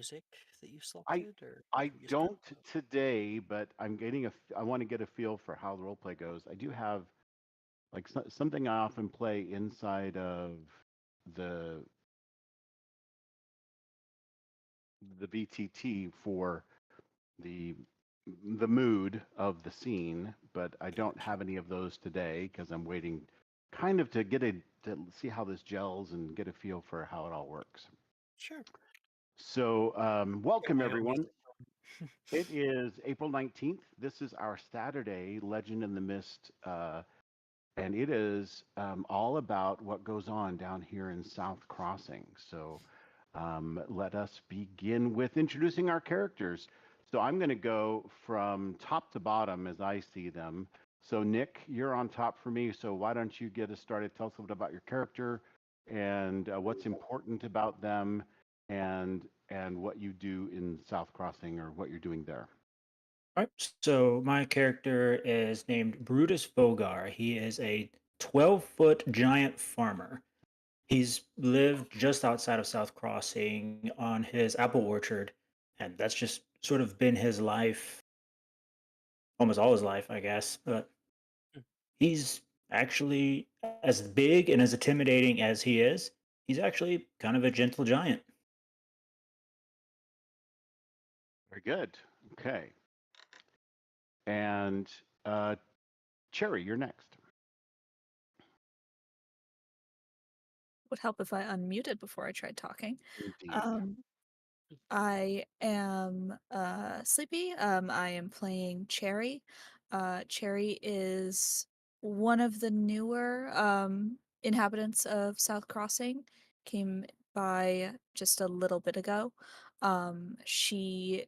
music that you I selected or I from yesterday? don't today, but I want to get a feel for how the role play goes. I do have like something I often play inside of the the VTT for the the mood of the scene, but I don't Gotcha. have any of those today because I'm waiting kind of to see how this gels and get a feel for how it all works. Sure. So, Yeah, welcome by all means. everyone. It is April 19th. This is our Saturday Legend in the Mist, and it is all about what goes on down here in South Crossing. So let us begin with introducing our characters. So I'm going to go from top to bottom as I see them. So Nick, you're on top for me. So why don't you get us started? Tell us a little bit about your character and what's important about them, and what you do in South Crossing or what you're doing there. All right. So my character is named Brutus Bogar. He is a 12-foot giant farmer. He's lived just outside of South Crossing on his apple orchard, and that's just sort of been his life, almost all his life, I guess. But Mm. he's actually as big and as intimidating as he is. He's actually kind of a gentle giant. Very good. Okay. And Cherry, you're next. Would help if I unmuted before I tried talking. Indeed. Um, I am Sleepy. I am playing Cherry. Cherry is one of the newer inhabitants of South Crossing. Came by just a little bit ago. She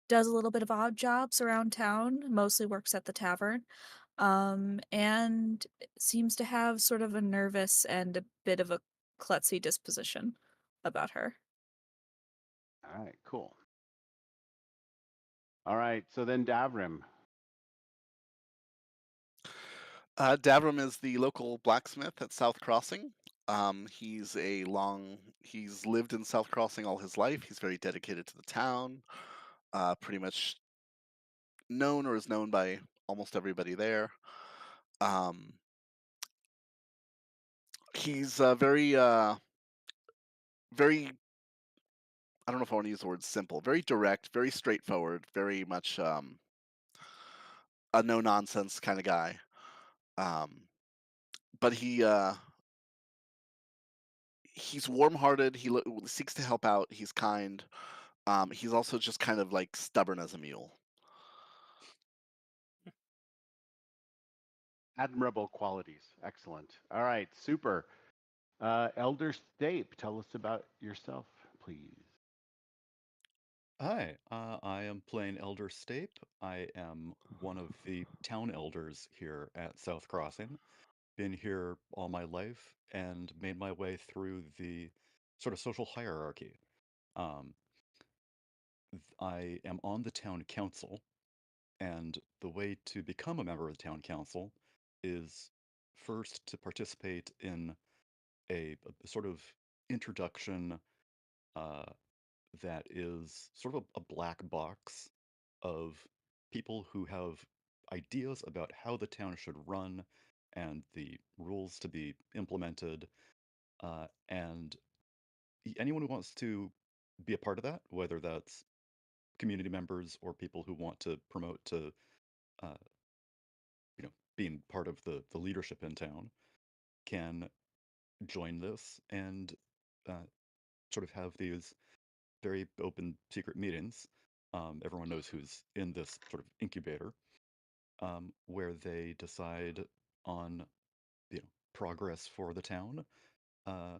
does a little bit of odd jobs around town, mostly works at the tavern, and seems to have sort of a nervous and a bit of a klutzy disposition about her. All right, cool. All right, so then Davrim. Davram is the local blacksmith at South Crossing. He's lived in South Crossing all his life. He's very dedicated to the town. Pretty much known or is known by almost everybody there. Um, he's very. I don't know if I want to use the word simple. Very direct, very straightforward, very much a no nonsense kind of guy. Um, but he's warm-hearted. Seeks to help out. He's kind. He's also just kind of like stubborn as a mule. Admirable qualities. Excellent. All right, super. Elder Stape, tell us about yourself, please. Hi, I am playing Elder Stape. I am one of the town elders here at South Crossing. Been here all my life and made my way through the sort of social hierarchy. Um, I am on the town council, and the way to become a member of the town council is first to participate in a sort of introduction uh, that is sort of a black box of people who have ideas about how the town should run and the rules to be implemented. And anyone who wants to be a part of that, whether that's community members or people who want to promote to, uh, being part of the leadership in town, can join this and uh, sort of have these very open secret meetings. Everyone knows who's in this sort of incubator, where they decide on progress for the town. Uh,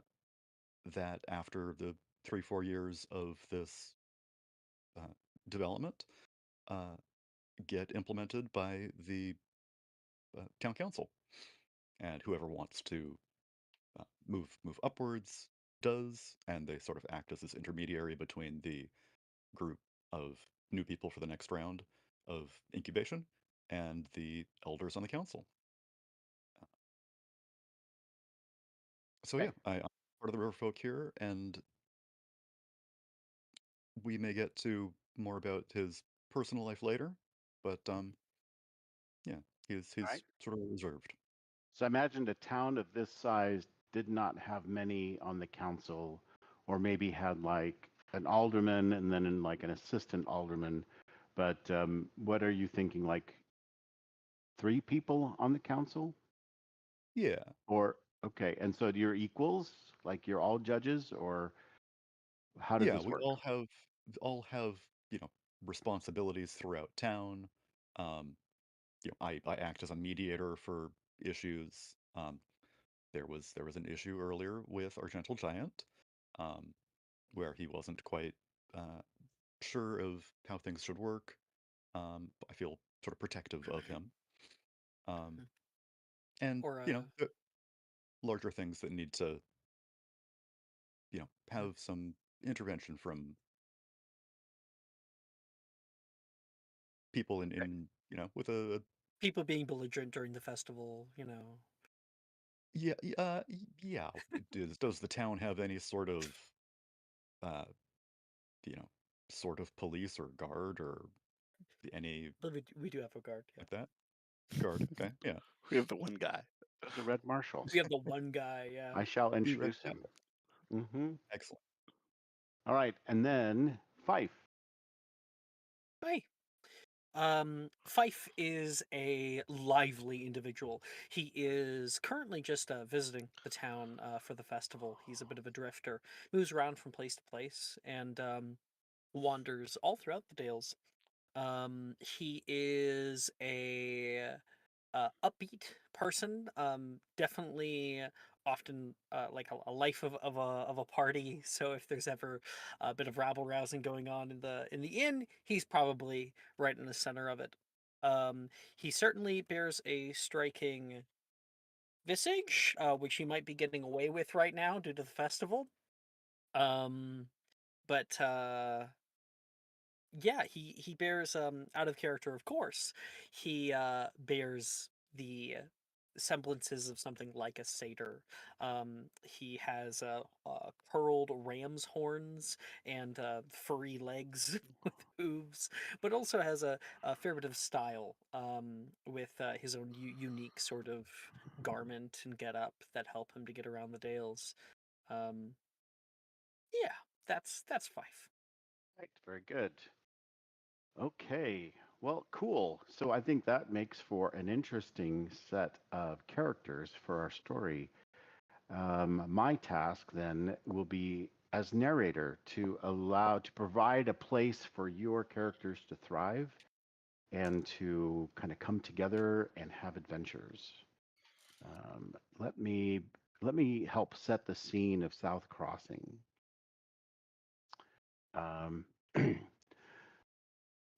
that after the 3 4 years of this uh, development, uh, get implemented by the town council, and whoever wants to move upwards does, and they sort of act as this intermediary between the group of new people for the next round of incubation and the elders on the council. Uh, So Okay. yeah, I'm part of the river folk here, and we may get to more about his personal life later, but yeah, he's Right. sort of reserved. So I imagined a town of this size did not have many on the council, or maybe had like an alderman and then like an assistant alderman. But what are you thinking? Like 3 people on the council? Yeah, Or okay, and so you're equals, like you're all judges, or how does yeah, this we work? all have, you know, responsibilities throughout town. Um, I act as a mediator for issues. There was an issue earlier with our gentle giant, um, where he wasn't quite uh, sure of how things should work. I feel sort of protective of him. Um, Mhm. and Or the larger things that need to, mm, have some intervention from people Okay. with a people being belligerent during the festival, you know. yeah, yeah. Does the town have any uh, you know, sort of police or guard or any But we do have a guard, yeah. like that? Guard, okay, yeah. We have the one guy. There's a red marshal. We have the one guy, yeah. I shall Right, introduce yeah. him. Mm-hmm. Excellent. All right, and then Fife. Hi. Fife is a lively individual. He is currently just visiting the town for the festival. He's a bit of a drifter, moves around from place to place, and wanders all throughout the Dales. He is a upbeat person. Definitely, often like a life of a party. So if there's ever a bit of rabble rousing going on in the inn, he's probably right in the center of it. He certainly bears a striking visage, which he might be getting away with right now due to the festival. Um, but Yeah, he bears out of character, of course. He bears the semblances of something like a satyr. He has curled ram's horns and furry legs with hooves, but also has a fair bit of style with his own unique sort of garment and get up that help him to get around the dales. Um, yeah, that's Fife. Right, very good. Okay, well, cool. So I think that makes for an interesting set of characters for our story. My task then will be as narrator to provide a place for your characters to thrive and to kind of come together and have adventures. Um, let me let me help set the scene of South Crossing. Um,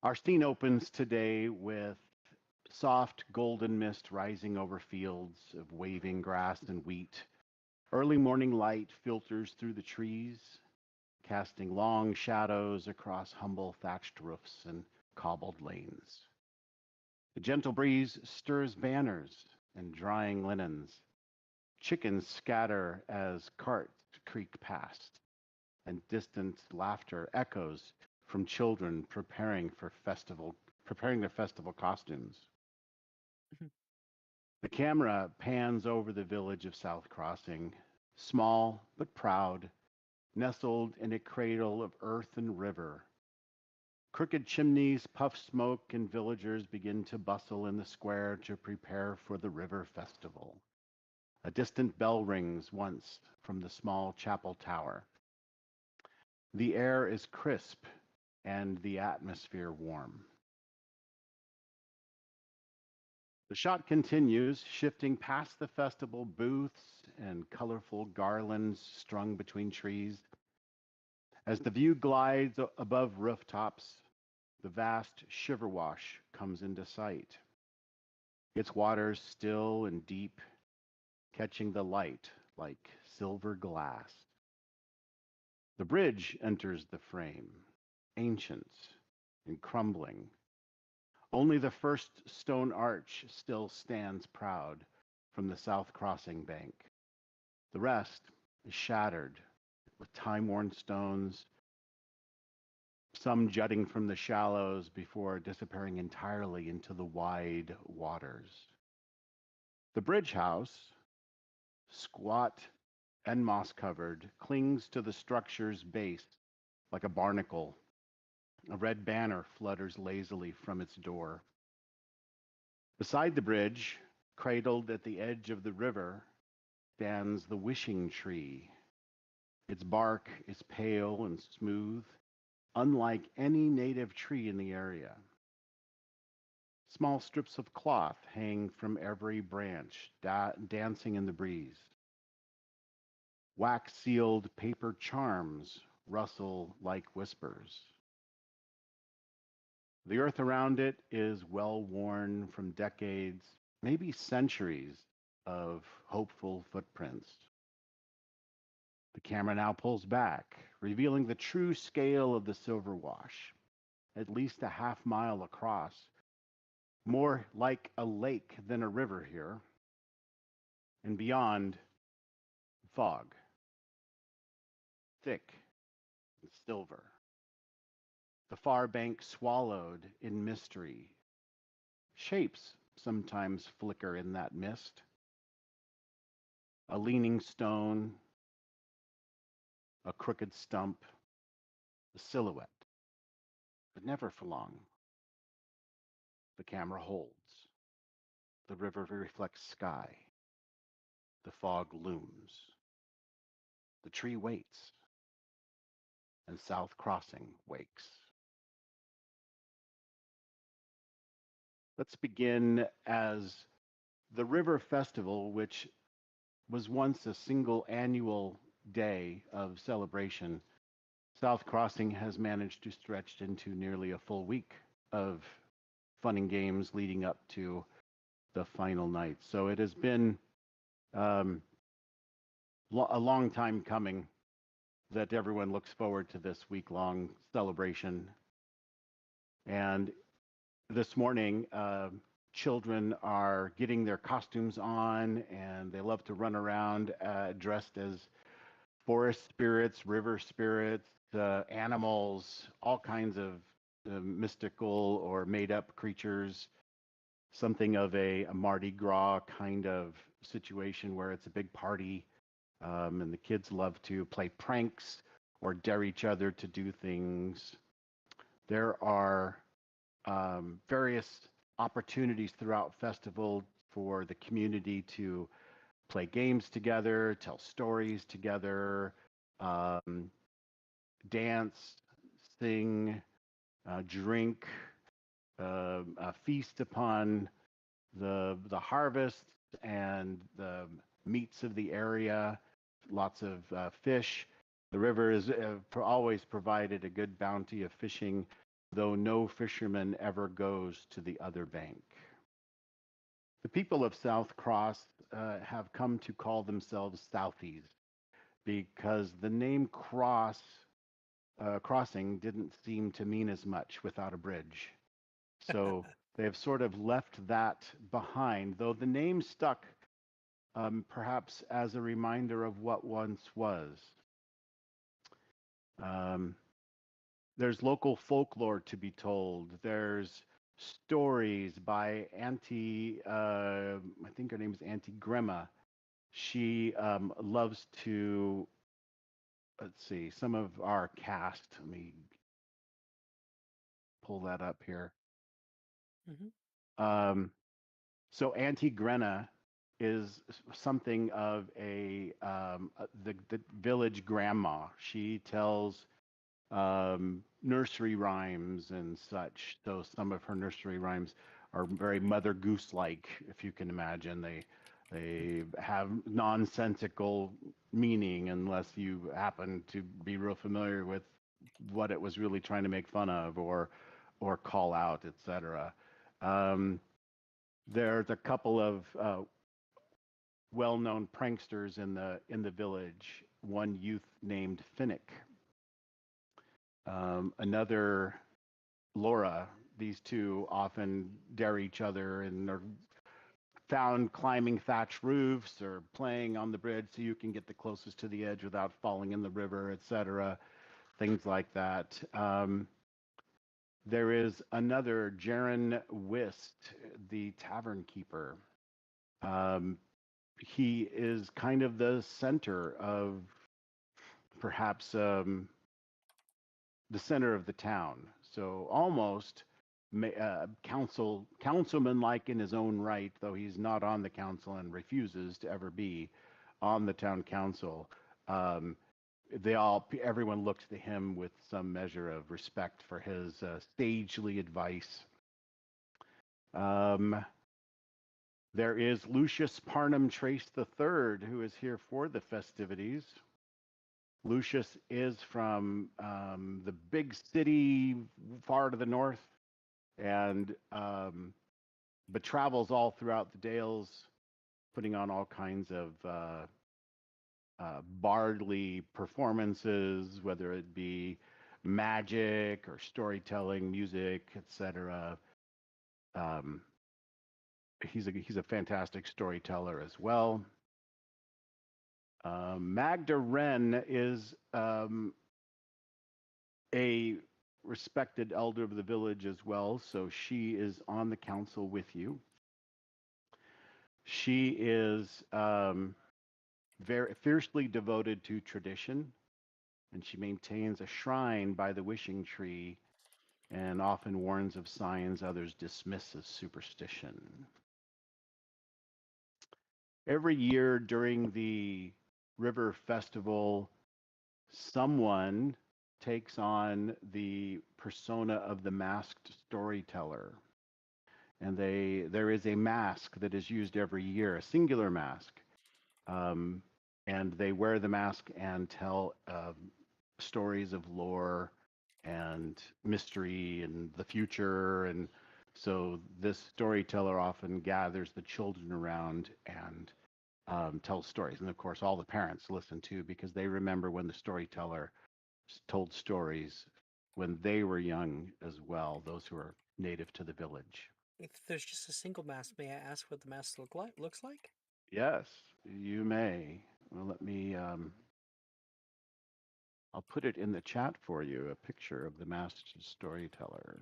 our scene opens today with soft golden mist rising over fields of waving grass and wheat. Early morning light filters through the trees, casting long shadows across humble thatched roofs and cobbled lanes. The gentle breeze stirs banners and drying linens. Chickens scatter as carts creak past, and distant laughter echoes from children preparing their festival costumes. The camera pans over the village of South Crossing, small but proud, nestled in a cradle of earth and river. Crooked chimneys puff smoke, and villagers begin to bustle in the square to prepare for the river festival. A distant bell rings once from the small chapel tower. The air is crisp and the atmosphere warm. The shot continues, shifting past the festival booths and colorful garlands strung between trees. As the view glides above rooftops, the vast Shiverwash comes into sight, its waters still and deep, catching the light like silver glass. The bridge enters the frame, ancient and crumbling. Only the first stone arch still stands proud from the South Crossing bank. The rest is shattered with time-worn stones some jutting from the shallows before disappearing entirely into the wide waters. The bridge house, squat and moss-covered, clings to the structure's base like a barnacle. A red banner flutters lazily from its door. Beside the bridge, cradled at the edge of the river, stands the wishing tree. Its bark is pale and smooth, unlike any native tree in the area. Small strips of cloth hang from every branch, dancing in the breeze. Wax-sealed paper charms rustle like whispers. The earth around it is well-worn from decades, maybe centuries, of hopeful footprints. The camera now pulls back, revealing the true scale of the silver wash, at least a half-mile across, more like a lake than a river here, and beyond, fog, thick and silver. The far bank swallowed in mystery. Shapes sometimes flicker in that mist. A leaning stone, a crooked stump, a silhouette, but never for long. The camera holds. The river reflects sky. The fog looms. The tree waits, and South Crossing wakes. Let's begin as the River Festival, which was once a single annual day of celebration. South Crossing has managed to stretch into nearly a full week of fun and games leading up to the final night. So it has been a long time coming that everyone looks forward to this week-long celebration. And this morning, children are getting their costumes on, and they love to run around dressed as forest spirits, river spirits, animals, all kinds of mystical or made-up creatures. Something of a Mardi Gras kind of situation where it's a big party, and the kids love to play pranks or dare each other to do things. There are various opportunities throughout festival for the community to play games together, tell stories together, dance, sing, drink, feast upon the harvest and the meats of the area, lots of fish. The river is always provided a good bounty of fishing, though no fisherman ever goes to the other bank. The people of South Cross have come to call themselves Southies because the name crossing didn't seem to mean as much without a bridge. So they have sort of left that behind, though the name stuck perhaps as a reminder of what once was. There's local folklore to be told. There's stories by Auntie, I think her name is Auntie Grandma. She loves to, let's see, some of our cast. Let me pull that up here. Mhm. So Auntie Grenna is something of the village grandma. She tells nursery rhymes and such. So some of her nursery rhymes are very Mother Goose-like, if you can imagine. They have nonsensical meaning unless you happen to be real familiar with what it was really trying to make fun of or call out, etc. There's a couple of well-known pranksters in the village. One youth named Finnick, another Laura. These two often dare each other and are found climbing thatch roofs or playing on the bridge so you can get the closest to the edge without falling in the river, etc. Things like that. There is another Jaron Wist, the tavern keeper. He is kind of the center of perhaps the center of the town. So almost councilman like in his own right, though he's not on the council and refuses to ever be on the town council. Um, everyone looks to him with some measure of respect for his sagely advice. There is Lucius Parnham Trace III, who is here for the festivities. Lucius is from the big city far to the north, and but travels all throughout the Dales, putting on all kinds of bardly performances, whether it be magic or storytelling, music, etc. He's a fantastic storyteller as well. Magda Wren is a respected elder of the village as well, so she is on the council with you. She is very fiercely devoted to tradition, and she maintains a shrine by the wishing tree and often warns of signs others dismiss as superstition. Every year during the river festival, someone takes on the persona of the masked storyteller. And there is a mask that is used every year, a singular mask. And they wear the mask and tell stories of lore and mystery and the future. And so this storyteller often gathers the children around and tells stories. And of course, all the parents listen too, because they remember when the storyteller told stories when they were young as well, those who are native to the village. If there's just a single mask, may I ask what the mask looks like? Yes, you may. Well, let me, I'll put it in the chat for you, a picture of the masked storyteller.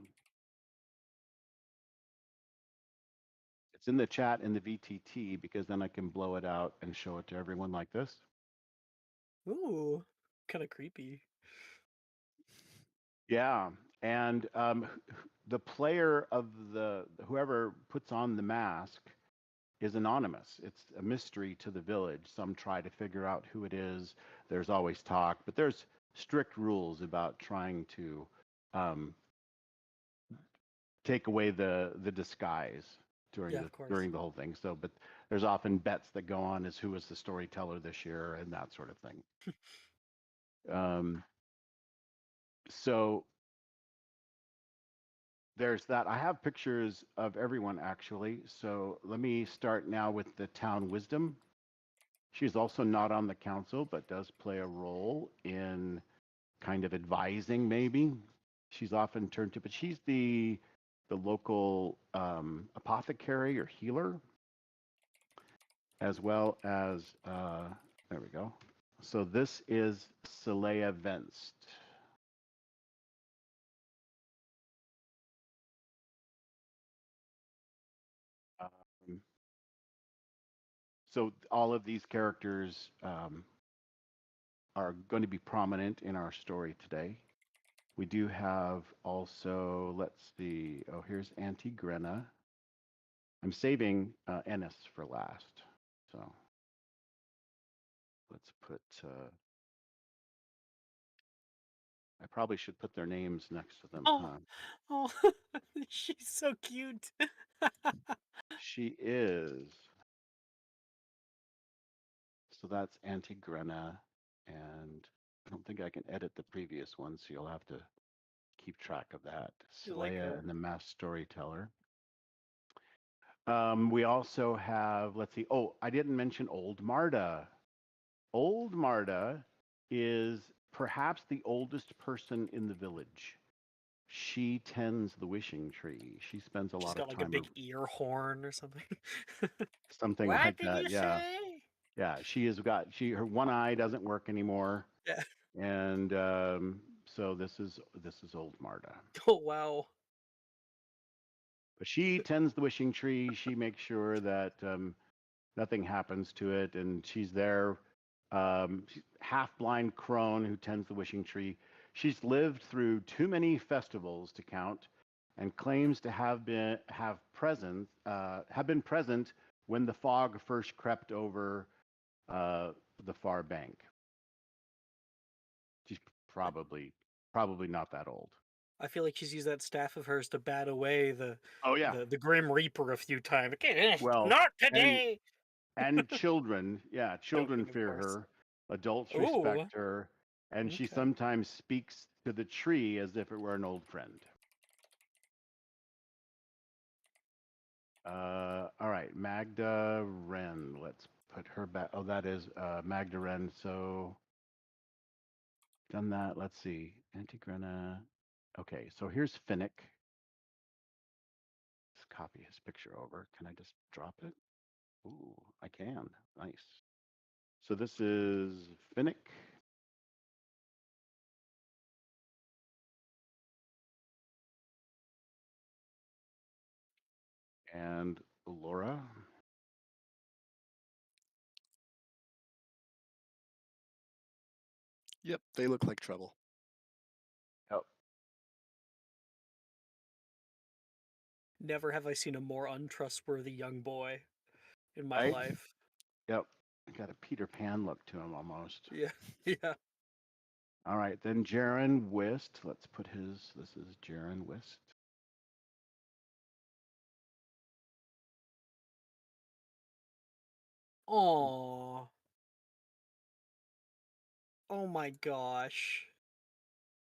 It's in the chat in the VTT because then I can blow it out and show it to everyone like this. Ooh, kind of creepy. Yeah, and the player of whoever puts on the mask is anonymous. It's a mystery to the village. Some try to figure out who it is. There's always talk, but there's strict rules about trying to take away the disguise Yeah, of course. during the whole thing. So, but there's often bets that go on as who is the storyteller this year and that sort of thing. So there's that. I have pictures of everyone actually. So let me start now with the town wisdom. She's also not on the council, but does play a role in kind of advising maybe. She's often turned to, but she's the local apothecary or healer, as well as, there we go. So this is Celea Venst. So all of these characters are going to be prominent in our story today. We do have also, let's see, oh, here's Auntie Grenna. I'm saving Ennis for last. So let's put, I probably should put their names next to them, Oh, huh? oh, she's so cute. She is. So that's Auntie Grenna, and I don't think I can edit the previous one, so you'll have to keep track of that. You like Celea her. and the Masked Storyteller. We also have, let's see, oh, I didn't mention Old Marda. Old Marda is perhaps the oldest person in the village. She tends the wishing tree. She spends a She's lot got of like a time, big ear horn or something. something What like did that. you Yeah. say? Yeah. She has got, her one eye doesn't work anymore. Yeah. And so this is old Marta. Oh wow. But she tends the wishing tree. She makes sure that nothing happens to it, and she's there. Half-blind crone who tends the wishing tree. She's lived through too many festivals to count, and claims to have been present when the fog first crept over the far bank. She's probably not that old. I feel like she's used that staff of hers to bat away Oh yeah. the Grim Reaper a few times. Well, Not and today. children, yeah, children Joking, of fear course. her, adults Ooh. respect her, and she Okay. sometimes speaks to the tree as if it were an old friend. All right, Magda Wren. Let's put her back. Oh, that is Magda Wren. So done that. Let's see. Antigrena. Okay, so here's Finnick. Let's copy his picture over. Can I just drop it? Ooh, I can. Nice. So this is Finnick. And Laura. Yep, they look like trouble. Oh, Never have I seen a more untrustworthy young boy in my right? life. Yep. Got a Peter Pan look to him almost. Yeah. Yeah. All right, then Jaron Wist. Let's put his. This is Jaron Wist. Aww. Oh my gosh.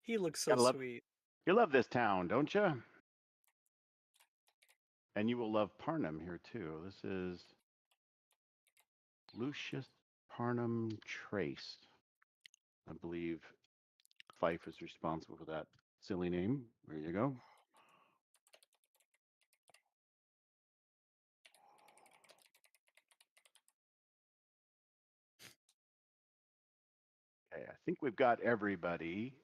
He looks so Gotta love. sweet. You love this town, don't you? And you will love Parnham here too. This is Lucius Parnham Trace. I believe Fife is responsible for that silly name. There you go. Okay, I think we've got everybody.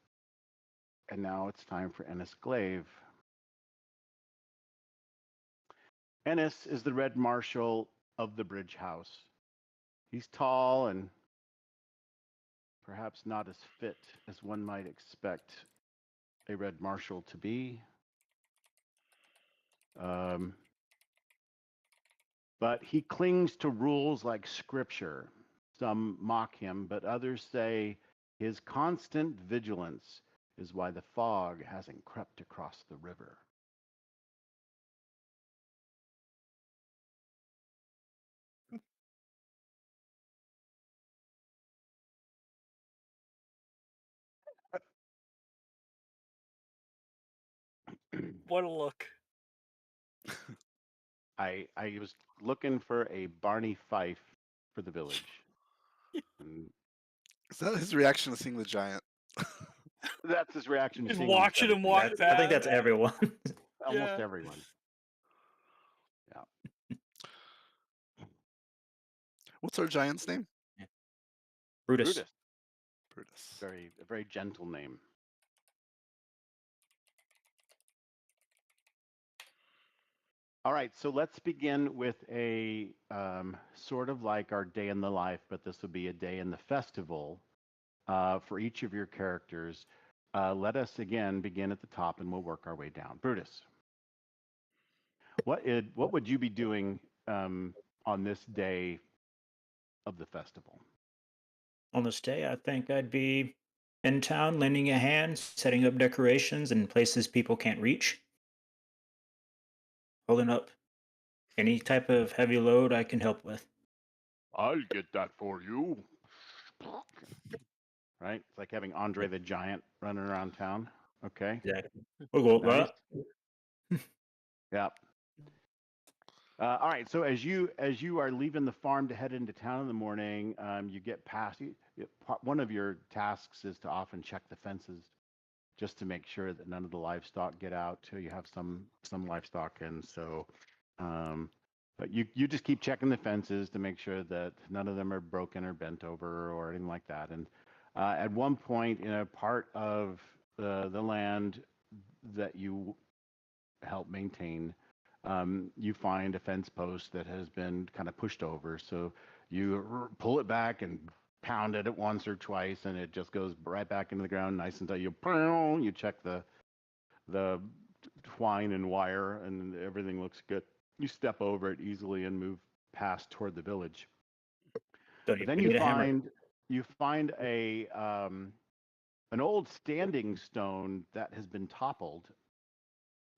And now it's time for Ennis Glaive. Ennis is the Red Marshal of the Bridge House. He's tall and perhaps not as fit as one might expect a Red Marshal to be. But he clings to rules like scripture. Some mock him, but others say his constant vigilance is why the fog hasn't crept across the river. What a look. I was looking for a Barney Fife for the village. And Is that his reaction to seeing the giant? that's his reaction to Just seeing almost watching him everything. walk I think that's past. everyone. Almost Yeah. everyone. Yeah. What's our giant's name? Brutus. Brutus. Brutus. A very gentle name. All right, so let's begin with a sort of like our day in the life, but this will be a day in the festival for each of your characters. Let us again begin at the top, and we'll work our way down. Brutus, what would you be doing on this day of the festival? On this day, I think I'd be in town lending a hand, setting up decorations in places people can't reach, holding up any type of heavy load I can help with. I'll get that for you. Right? It's like having Andre the Giant running around town. Okay. Exactly. We'll go with Nice. that. Yeah. All right. So as you are leaving the farm to head into town in the morning, you get past. One of your tasks is to often check the fences, just to make sure that none of the livestock get out. Till you have some livestock, and so, but you just keep checking the fences to make sure that none of them are broken or bent over or anything like that. And at one point, in a part of the land that you help maintain, you find a fence post that has been kind of pushed over. So you pull it back and pound it at once or twice, and it just goes right back into the ground, nice until you check the twine and wire, and everything looks good. You step over it easily and move past toward the village. Don't But even then need a hammer. you find a an old standing stone that has been toppled.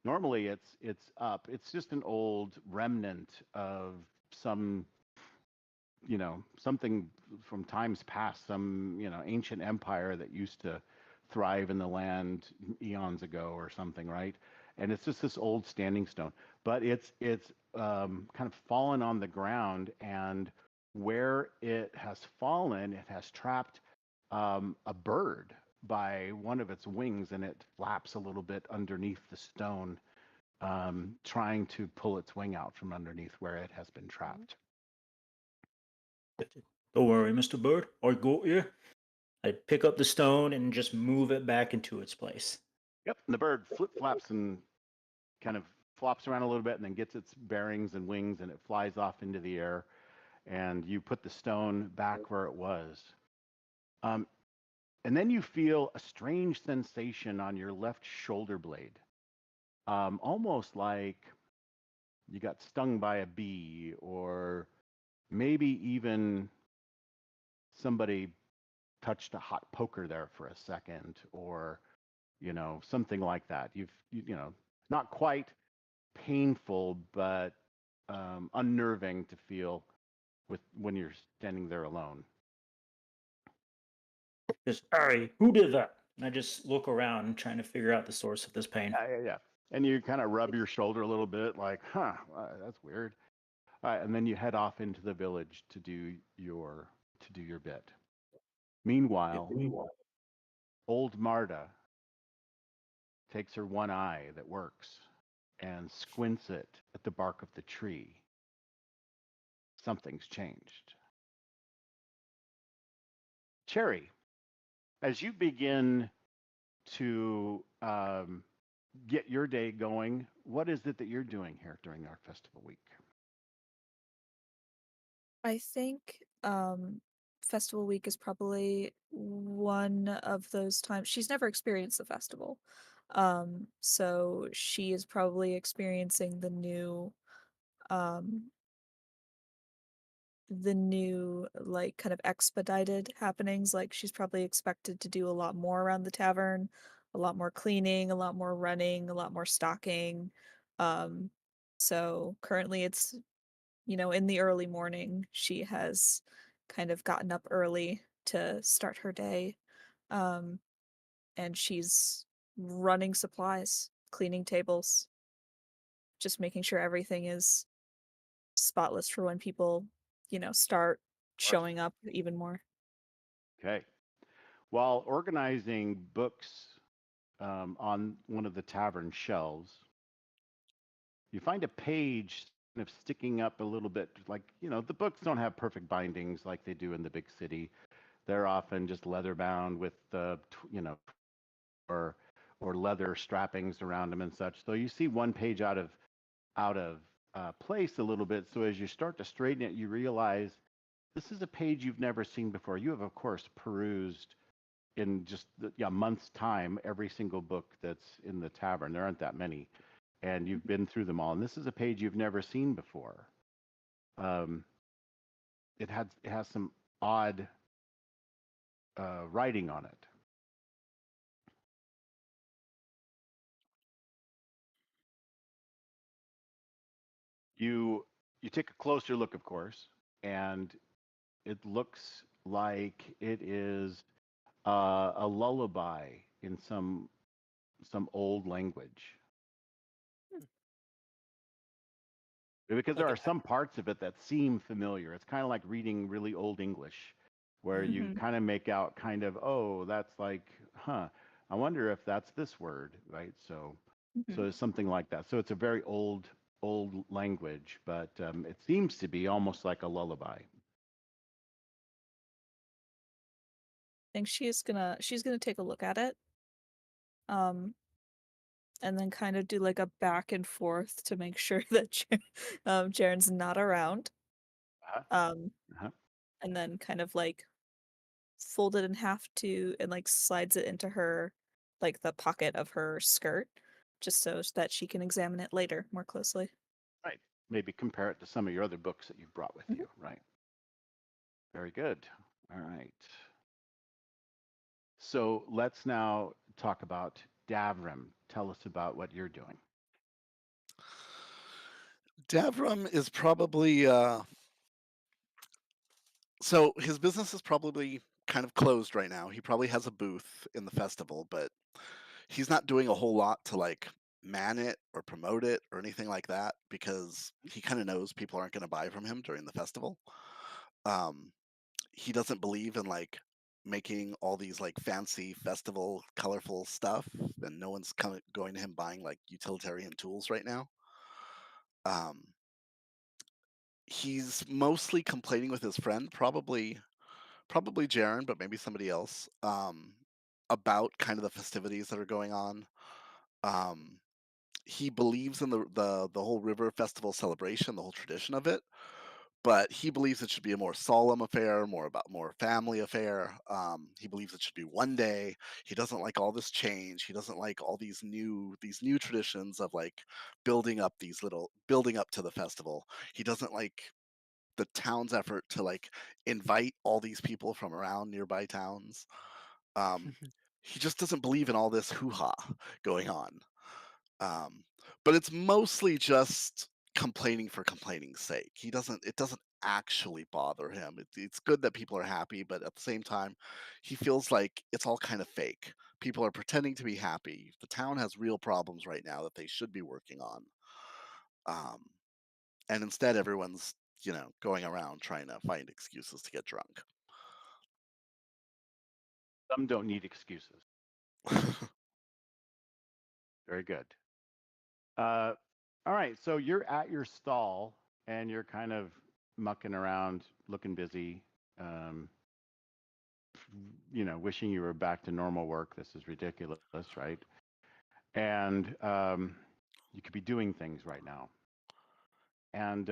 Normally it's up. It's just an old remnant of some, something from times past, some, ancient empire that used to thrive in the land eons ago or something, right? And it's just this old standing stone, but it's kind of fallen on the ground, and where it has fallen, it has trapped a bird by one of its wings, and it flaps a little bit underneath the stone, trying to pull its wing out from underneath where it has been trapped. Don't worry, Mr. Bird. I got you. I pick up the stone and just move it back into its place. Yep, and the bird flip flaps and kind of flops around a little bit and then gets its bearings and wings, and it flies off into the air, and you put the stone back where it was. Um, and then you feel a strange sensation on your left shoulder blade, almost like you got stung by a bee, or maybe even somebody touched a hot poker there for a second, or something like that. Not quite painful, but unnerving to feel with when you're standing there alone. Just, hey, who did that? And I just look around trying to figure out the source of this pain. Yeah. And you kind of rub your shoulder a little bit, like, huh, that's weird. And then you head off into the village to do your bit. Meanwhile, old Marta takes her one eye that works and squints it at the bark of the tree. Something's changed. Cherry, as you begin to get your day going, what is it that you're doing here during our festival week? I think festival week is probably one of those times she's never experienced the festival. So she is probably experiencing um the new like kind of expedited happenings. Like she's probably expected to do a lot more around the tavern, a lot more cleaning, a lot more running, a lot more stocking. Um so currently it's in the early morning, she has kind of gotten up early to start her day. Um, and she's running supplies, cleaning tables, just making sure everything is spotless for when people, start Of course. showing up even more. Okay. While organizing books on one of the tavern shelves, you find a page kind of sticking up a little bit. Like, the books don't have perfect bindings like they do in the big city. They're often just leather bound with or leather strappings around them and such. So you see one page out of place a little bit. So as you start to straighten it, you realize this is a page you've never seen before. You have, of course, perused in just months' time every single book that's in the tavern. There aren't that many, and you've been through them all. And this is a page you've never seen before. Um, it has some odd writing on it. You take a closer look, of course, and it looks like it is a lullaby in some old language. Because there Like are an some parts of it that seem familiar. It's kind of like reading really old English, where you Mhm. kind of make out kind of, oh, that's like, huh, I wonder if that's this word, right? So Mhm. it's something like that. So it's a very old language, but it seems to be almost like a lullaby. I think she's gonna take a look at it. and then kind of do like a back and forth to make sure that Jaren's not around. Uh-huh. Um, Uh-huh. and then kind of like fold it in half and like slides it into her, like the pocket of her skirt, just so that she can examine it later more closely. Right. Maybe compare it to some of your other books that you've brought with Mhm. you. Right. Very good. All right. So let's now talk about Davrim. Tell us about what you're doing. Davram is probably so his business is probably kind of closed right now. He probably has a booth in the festival, but he's not doing a whole lot to like man it or promote it or anything like that because he kind of knows people aren't going to buy from him during the festival. Um, he doesn't believe in like making all these like fancy festival colorful stuff, and no one's going to him buying like utilitarian tools right now. Um, he's mostly complaining with his friend, probably Jaren, but maybe somebody else, about kind of the festivities that are going on. Um, he believes in the whole river festival celebration, the whole tradition of it, but he believes it should be a more solemn affair, more family affair. He believes it should be one day. He doesn't like all this change. He doesn't like all these new traditions of like building up to the festival. He doesn't like the town's effort to like invite all these people from around nearby towns. Um, he just doesn't believe in all this hoo-ha going on. Um, but it's mostly just complaining for complaining's sake. It doesn't actually bother him. It's good that people are happy, but at the same time, he feels like it's all kind of fake. People are pretending to be happy. The town has real problems right now that they should be working on. Um, and instead, everyone's, going around trying to find excuses to get drunk. Some don't need excuses. Very good. All right. So you're at your stall and you're kind of mucking around, looking busy. Um, wishing you were back to normal work. This is ridiculous, right? And you could be doing things right now. And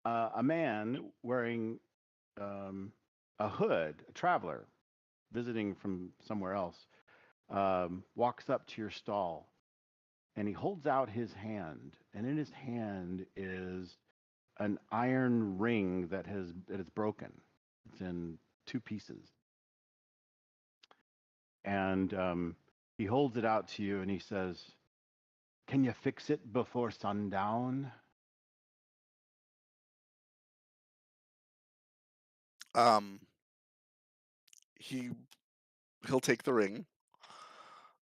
a man wearing a hood, a traveler visiting from somewhere else, walks up to your stall and he holds out his hand. And in his hand is an iron ring that is broken. It's in two pieces. And he holds it out to you and he says, "Can you fix it before sundown?" um, he he'll take the ring.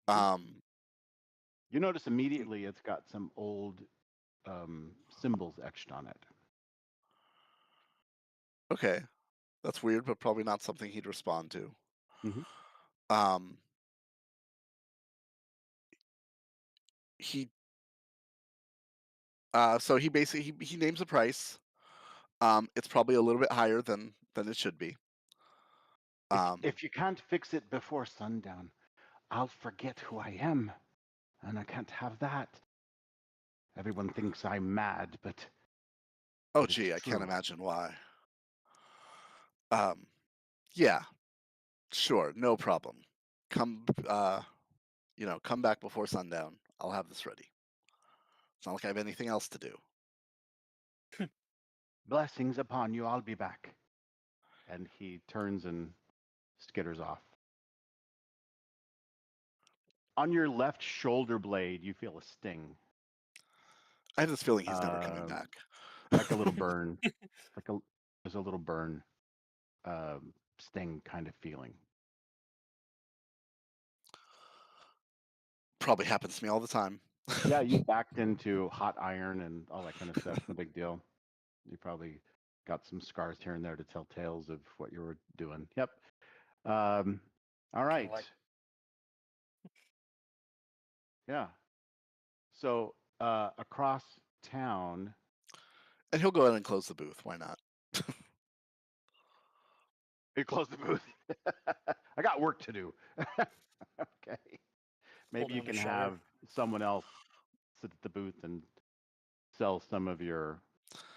Mhm. Um, You notice immediately it's got some old symbols etched on it. okay, that's weird, but probably not something he'd respond to. Hmm. Um, he so he basically he names a price. It's probably a little bit higher than it should be. Um, If you can't fix it before sundown, I'll forget who I am, and I can't have that. Everyone thinks I'm mad, oh but it's gee, I can't true. imagine why. Um, yeah, sure, no problem. Come, come back before sundown. I'll have this ready. It's not like I have anything else to do. Blessings upon you. I'll be back. And he turns and skitters off. On your left shoulder blade, you feel a sting, I have this feeling he's never coming um, back. like a little burn, like a there's a little burn, sting kind of feeling. Probably happens to me all the time. Yeah, you backed into hot iron and all that kind of stuff. No big deal. You probably got some scars here and there to tell tales of what you were doing. Yep. All Kind of right. like Yeah. So across town, And he'll go ahead and close the booth. Why not? you close the booth. I got work to do. Okay. Pull Maybe you down a can shutter. have someone else sit at the booth and sell some of your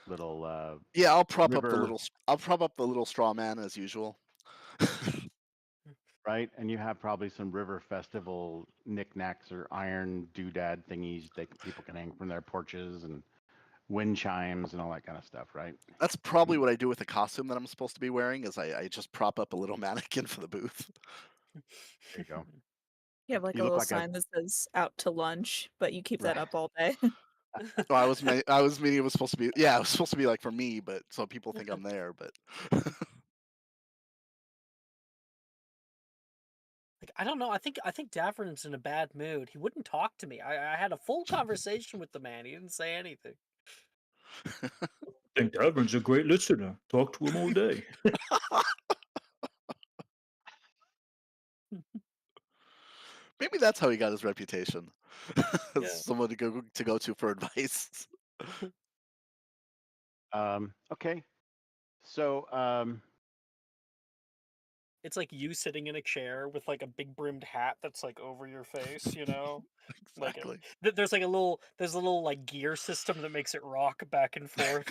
little Yeah, I'll prop up the river, little straw man as usual. right? And you have probably some river festival knickknacks or iron doodad thingies that people can hang from their porches and wind chimes and all that kind of stuff, right? That's probably what I do with the costume that I'm supposed to be wearing. Is I just prop up a little mannequin for the booth. There you go. You have like You a look little like a sign that says "out to lunch," but you keep that right. up all day. Oh, I was meaning it was supposed to be, yeah, it was supposed to be like for me, but so people think I'm there. But Like, I don't know. I think Davern's in a bad mood. He wouldn't talk to me. I had a full conversation with the man. He didn't say anything. I think Davern's a great listener. Talk to him all day. maybe that's how he got his reputation, as Yeah. someone to go to for advice. Okay. So It's like you sitting in a chair with like a big brimmed hat that's like over your face, you know? Like Exactly. there's a little like gear system that makes it rock back and forth.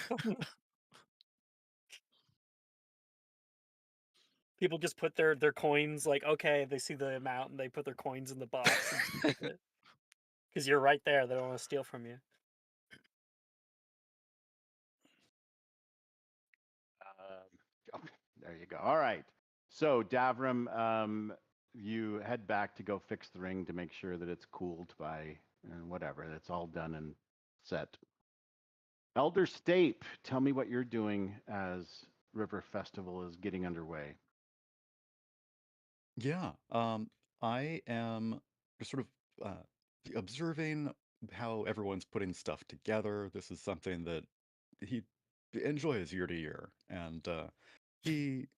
People just put their coins like, okay, they see the amount and they put their coins in the box and just take it. Because you're right there. They don't want to steal from you. oh, there you go. All right. So Davram, you head back to go fix the ring to make sure that it's cooled by and whatever. That's all done and set. Elder Stape, tell me what you're doing as River Festival is getting underway. Yeah, I am just sort of observing how everyone's putting stuff together. This is something that he enjoys year to year, and he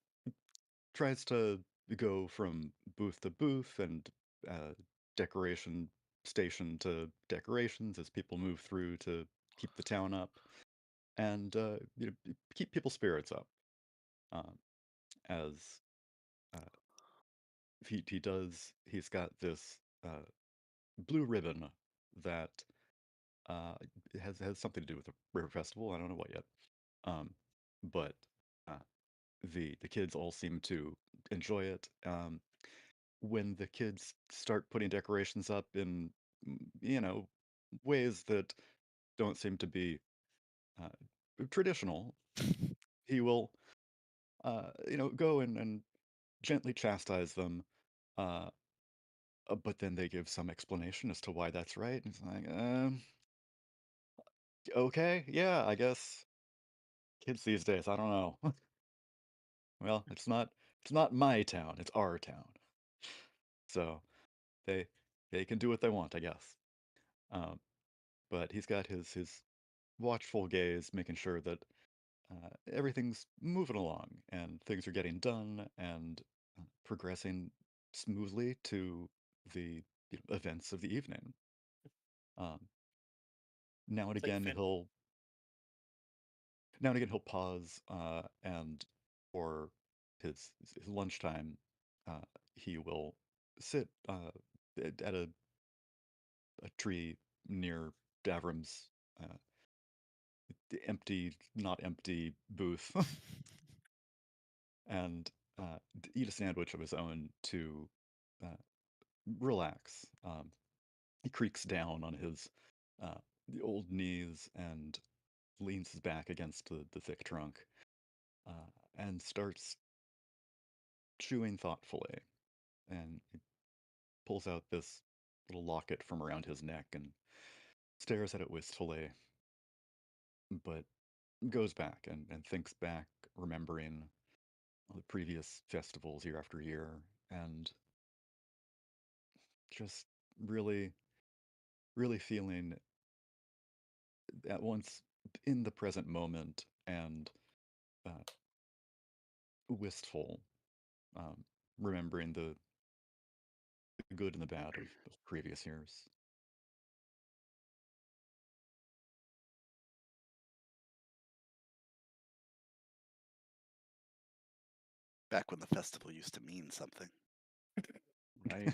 tries to go from booth to booth and uh, decoration station to decorations as people move through to keep the town up and keep people's spirits up. Um, as uh, he does, he's got this blue ribbon that uh, has something to do with the river festival. I don't know what yet, but uh, the kids all seem to enjoy it. When the kids start putting decorations up in ways that don't seem to be traditional, he will go and gently chastise them. Uh, but then they give some explanation as to why that's right. And it's like, okay, yeah, I guess kids these days, I don't know. Well, it's not my town, it's our town. So they they can do what they want, I guess. Um, but he's got his watchful gaze, making sure that everything's moving along and things are getting done and progressing smoothly to the events of the evening. Um, now and It's like again, he'll pause and for his lunchtime, uh, he will sit at a tree near Davram's uh, empty, not empty booth and eat a sandwich of his own to uh, relax. He creaks down on his uh, the old knees and leans his back against the thick trunk uh, and starts chewing thoughtfully. And he pulls out this little locket from around his neck and stares at it wistfully, but goes back and thinks back, remembering the previous festivals year after year, and just really, really feeling at once in the present moment and uh, wistful, um, remembering the good and the bad of previous years. Back when the festival used to mean something. Right.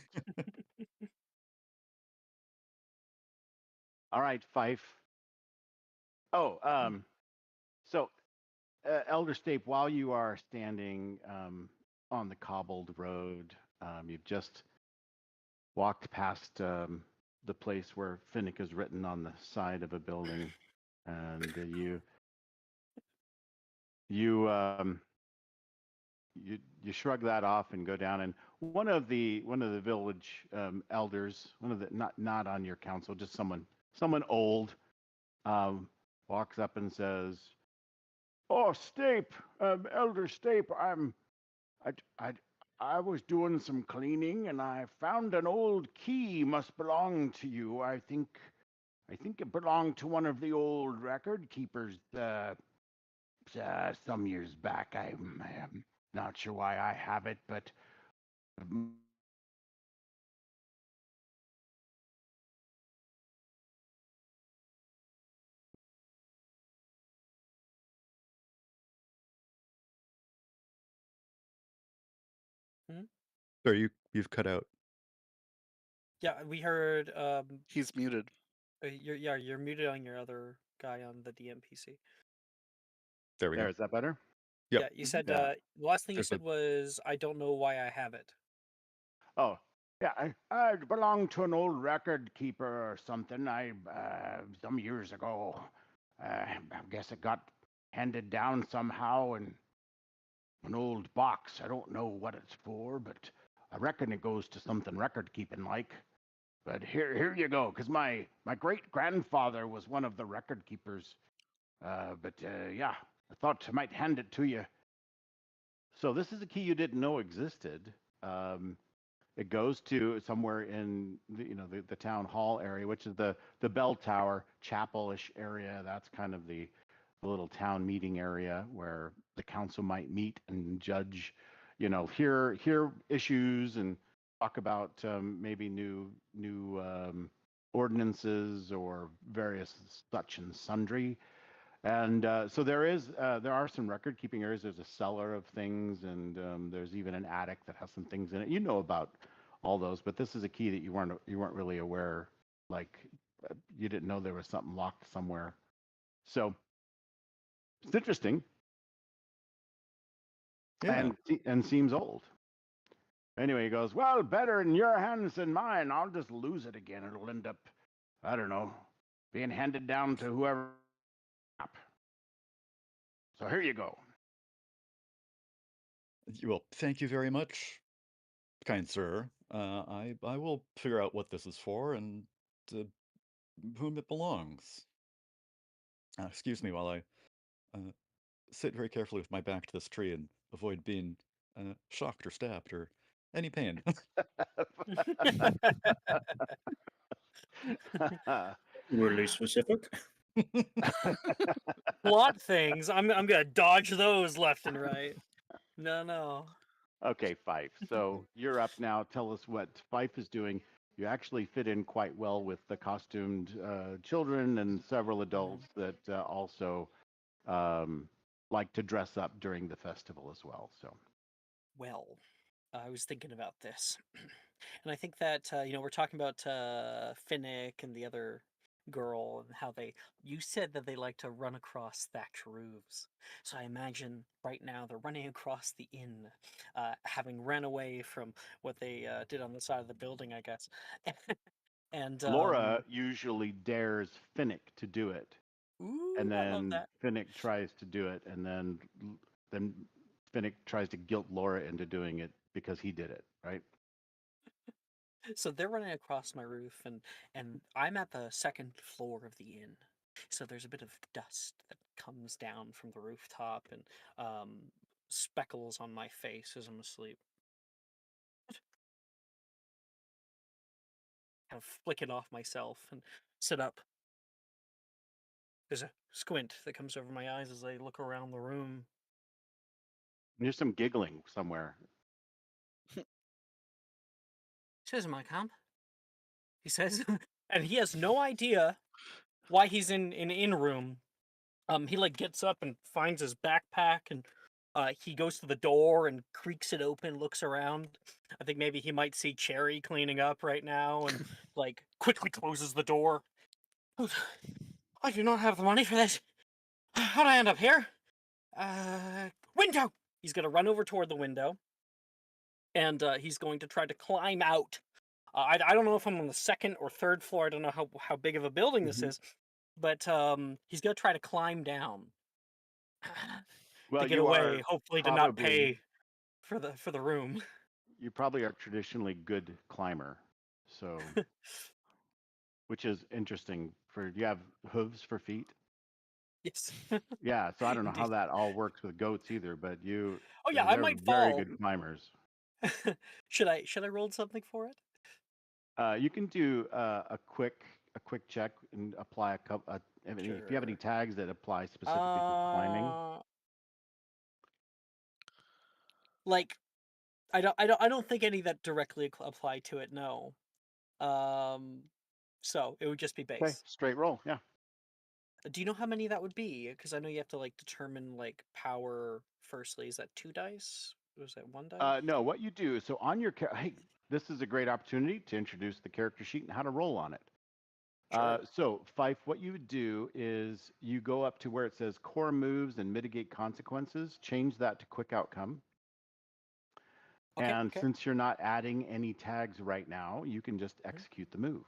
All right, Fife. Oh, so Elder Stape, while you are standing on the cobbled road, you've just walked past the place where Finnick is written on the side of a building, and you you shrug that off and go down. And one of the village elders, one of the not on your council, just someone old, um, walks up and says, "Oh, Stape, Elder Stape, I, I, I was doing some cleaning and I found an old key. Must belong to you. I think it belonged to one of the old record keepers. Some years back. I'm not sure why I have it, but Hmm? Sorry, you've cut out. Yeah, we heard. He's muted. You're muted on your other guy on the DMPC. There we there. go. Is that better? Yep. Yeah, you said Yeah. the last thing you There's a said was, "I don't know why I have it." Oh, yeah. I belonged to an old record keeper or something. I some years ago. I guess it got handed down somehow in an old box. I don't know what it's for, but I reckon it goes to something record keeping like. But here you go, because my great grandfather was one of the record keepers. But yeah, I thought I might hand it to you. So this is a key you didn't know existed. Um, it goes to somewhere in the town hall area, which is the bell tower chapelish area. That's kind of the little town meeting area where the council might meet and judge, hear issues and talk about maybe new ordinances or various such and sundry. And so there are some record keeping areas. There's a cellar of things, and there's even an attic that has some things in it. You know about all those, but this is a key that you weren't really aware. Like you didn't know there was something locked somewhere. So it's interesting yeah. and seems old. Anyway, he goes, well, better in your hands than mine. I'll just lose it again. It'll end up, I don't know, being handed down to whoever. So here you go. Well, thank you very much, kind sir. I will figure out what this is for and to whom it belongs. Excuse me while I uh, sit very carefully with my back to this tree and avoid being shocked or stabbed or any pain. Really specific. Plot things. I'm gonna dodge those left and right. No. Okay, Fife. So you're up now. Tell us what Fife is doing. You actually fit in quite well with the costumed children and several adults that also um, like to dress up during the festival as well. So Well, I was thinking about this, and I think that we're talking about Finnick and the other girl and how they. You said that they like to run across thatch roofs, so I imagine right now they're running across the inn, having ran away from what they did on the side of the building, I guess. And Laura usually dares Finnick to do it, and ooh, I love then that. Finnick tries to do it, and then Finnick tries to guilt Laura into doing it because he did it, right? So they're running across my roof, and I'm at the second floor of the inn. So there's a bit of dust that comes down from the rooftop and um, speckles on my face as I'm asleep. Kind of flick it off myself and sit up. There's a squint that comes over my eyes as I look around the room. There's some giggling somewhere. Says my camp. He says, and he has no idea why he's in an inn room. He like gets up and finds his backpack and he goes to the door and creaks it open, looks around. I think maybe he might see Cherry cleaning up right now and like quickly closes the door. I do not have the money for this. How did I end up here? Window! He's going to run over toward the window, and he's going to try to climb out. I don't know if I'm on the second or third floor. I don't know how big of a building this is, but he's going to try to climb down Well, to get you are away, hopefully to not probably pay for the room. you probably are traditionally good climber, so which is interesting. Do you have hooves for feet? Yes. Yeah, so I don't know how Indeed. that all works with goats either, but Oh yeah, I they're might very fall. good climbers. Should I roll something for it? You can do a quick check and apply a couple. If you have any Sure. tags that apply specifically to climbing, Like I don't think any that directly apply to it. No. So it would just be okay, base. straight roll. Yeah. Do you know how many that would be? Because I know you have to like determine like power. Firstly, is that 2 dice? Was that 1 die? No, what you do, so on your hey, this is a great opportunity to introduce the character sheet and how to roll on it. Sure. So Fife, what you would do is you go up to where it says core moves and mitigate consequences, change that to quick outcome. Okay. And Okay. since you're not adding any tags right now, you can just execute the move.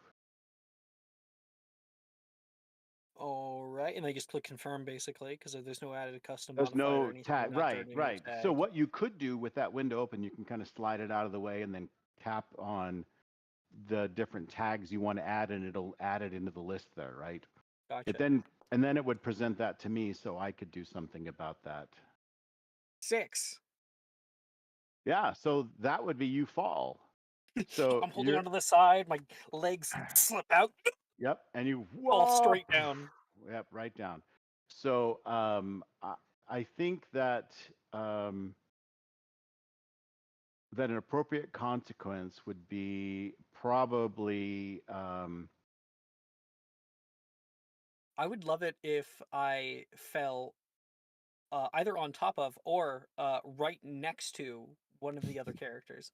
All right, and I just click confirm basically because there's no added custom There's modifier or no anything. tag, Not right, turning any right. So tag. what you could do with that window open, you can kind of slide it out of the way and then tap on the different tags you want to add, and it'll add it into the list there, right? Gotcha. And then it would present that to me so I could do something about that. 6. Yeah, so that would be you fall. So I'm holding onto the side. My legs slip out. yep, and you Fall whoa, straight down. yep, right down. So I think that that an appropriate consequence would be probably I would love it if I fell either on top of or right next to one of the other characters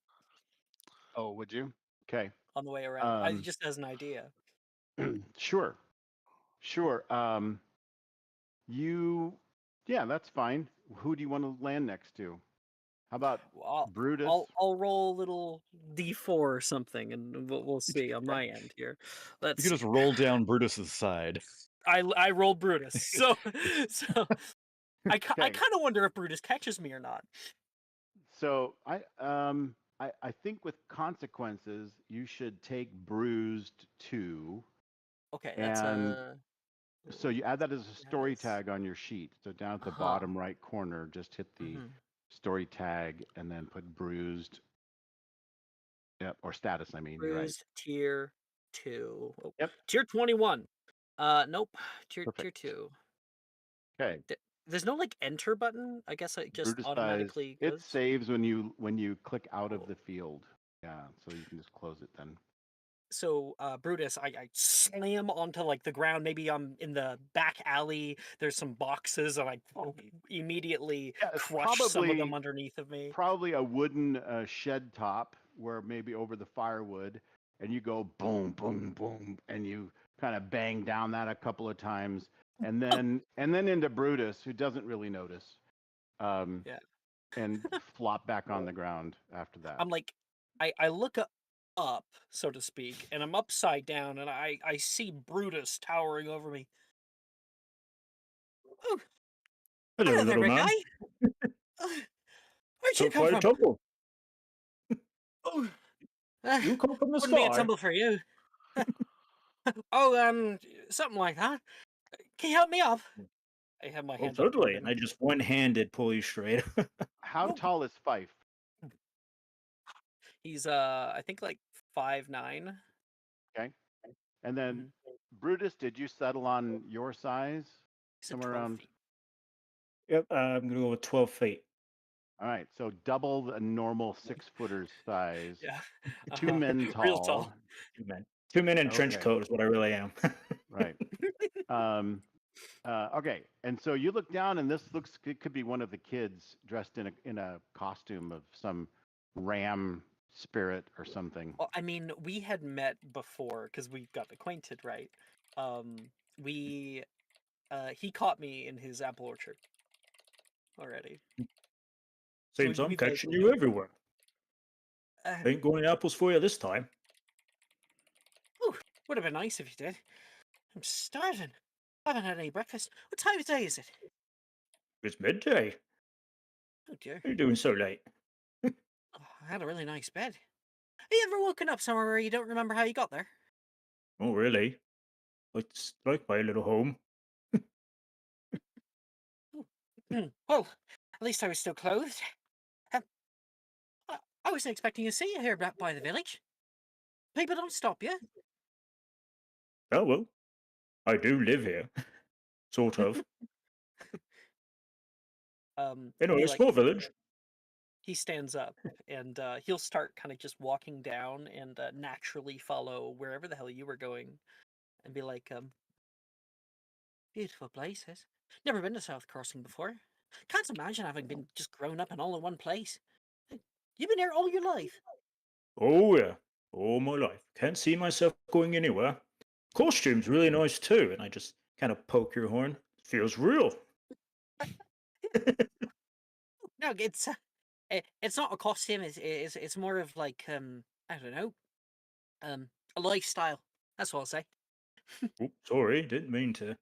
oh, would you? Okay. on the way around. I just as an idea. Sure. Sure. Yeah, that's fine. Who do you want to land next to? How about Well, Brutus? I'll roll a little d4 or something, and we'll see on my end here. You Let's can see. just roll down Brutus's side. I rolled Brutus, so I Okay. kind of wonder if Brutus catches me or not. So I think with consequences, you should take bruised 2, Okay, that's and so you add that as a story status. tag on your sheet. So down at the Uh-huh. bottom right corner, just hit the Mhm. story tag and then put bruised. Yep, or status. I mean, you're right. Bruised tier 2. Oh, Yep, tier 21. Nope. Tier perfect. 2. Okay. There's no like enter button. I guess it just Brutus size. automatically It goes. saves when you click out of Oh. the field. Yeah, so you can just close it then. So Brutus, I slam onto like the ground. Maybe I'm in the back alley. There's some boxes, and I immediately Yeah, it's crush some of them underneath of me. probably a wooden shed top where maybe over the firewood, and you go boom, boom, boom, and you kind of bang down that a couple of times, and then into Brutus, who doesn't really notice, Yeah. and flop back on the ground after that. I'm like, I look up, so to speak, and I'm upside down, and I see Brutus towering over me. Oh, Hello, hello there, little big man. guy. Where'd you Took come quite a from? tumble. Oh, You come from the wouldn't be a sky. tumble for you. Oh, something like that. Can you help me up? I have my Well, hand up toward totally. And him. I just one-handed pull you straight. How Nope. tall is Fife? He's I think like 5'9". Okay, and then Mhm. Brutus, did you settle on your size? He's at Somewhere 12 around. feet. Yep, I'm gonna go with 12 feet. All right, so double the normal 6-footer's size. Yeah. 2 men Real tall. tall. 2 men. 2 men in trench Okay. coat is what I really am. Right. Okay, and so you look down, and it could be one of the kids dressed in a costume of some ram spirit or something. Well, I mean, we had met before because we got acquainted, right? We he caught me in his apple orchard already, so Seems I'm we catching vaguely you know. everywhere. Uh, Ain't got any apples for you this time. would have been nice if you did. I'm starving. I haven't had any breakfast. What time of day is it? It's midday. Oh dear. What are you doing so late? Oh, I had a really nice bed. Have you ever woken up somewhere where you don't remember how you got there? Oh, really? It's like my little home. Well, at least I was still clothed. Um, I wasn't expecting to see you here by the village. People don't stop you. Oh, well, I do live here. Sort of. He Anyway, like small village. he stands up and he'll start kind of just walking down and naturally follow wherever the hell you were going and be like, beautiful places. Never been to South Crossing before. Can't imagine having been just grown up and all in one place. You've been here all your life. Oh, yeah. All my life. Can't see myself going anywhere. Costume's really nice too, and I just kind of poke your horn. Feels real. No, it's not a costume. It's more of like I don't know, a lifestyle. That's what I'll say. Oops, sorry, didn't mean to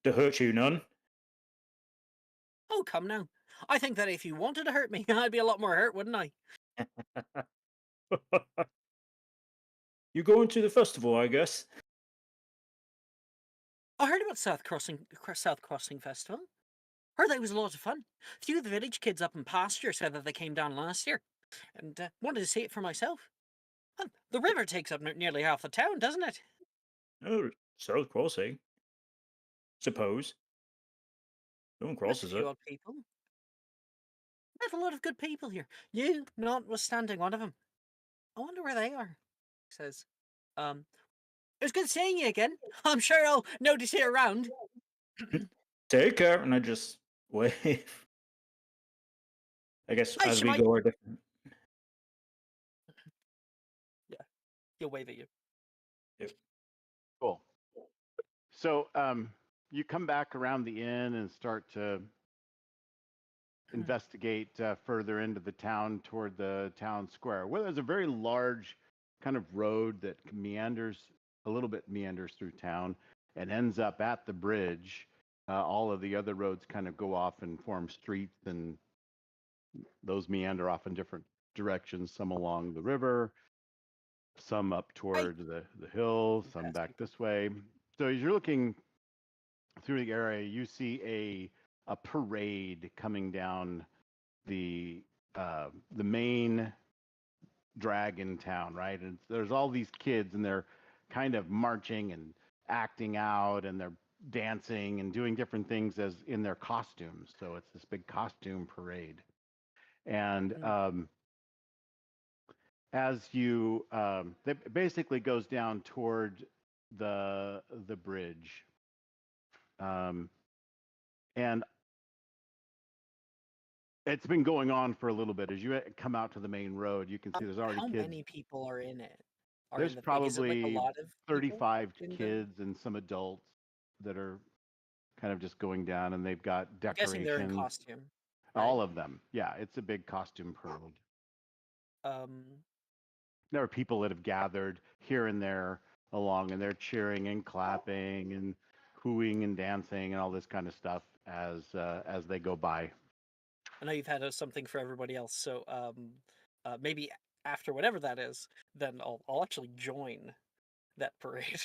hurt you none. Oh, come now. I think that if you wanted to hurt me, I'd be a lot more hurt, wouldn't I? You going to the festival, I guess? I heard about South Crossing Festival. Heard that it was a lot of fun. A few of the village kids up in pasture said that they came down last year, and wanted to see it for myself. The river takes up nearly half the town, doesn't it? Oh, South Crossing. Suppose. No one Met a crosses few it. odd people. Met a lot of good people here. You, notwithstanding one of them. I wonder where they are. Says, um, it was good seeing you again. I'm sure I'll notice you around. Take care, and I just wave. I guess I as should we might. go our different. Yeah, he'll wave at you. Yep. Cool. So you come back around the inn and start to investigate further into the town toward the town square. Well, there's a very large kind of road that meanders a little bit meanders through town and ends up at the bridge. All of the other roads kind of go off and form streets, and those meander off in different directions. Some along the river, some up Hi. toward the hills, some Pass back people. this way. So as you're looking through the area, you see a parade coming down the main drag in town, right? And there's all these kids, and they're kind of marching and acting out, and they're dancing and doing different things as in their costumes. So it's this big costume parade. And as you, it basically goes down toward the bridge, and it's been going on for a little bit. As you come out to the main road, you can see there's already How kids. many people are in it? Are There's in the like? Is it like a probably lot of people 35 in the? kids and some adults that are kind of just going down, and they've got I'm guessing they're in decorations. costume, right? All of them. Yeah, it's a big costume parade. Um, There are people that have gathered here and there along, and they're cheering and clapping and hooing and dancing and all this kind of stuff as they go by. I know you've had something for everybody else, so maybe after whatever that is, then I'll actually join that parade.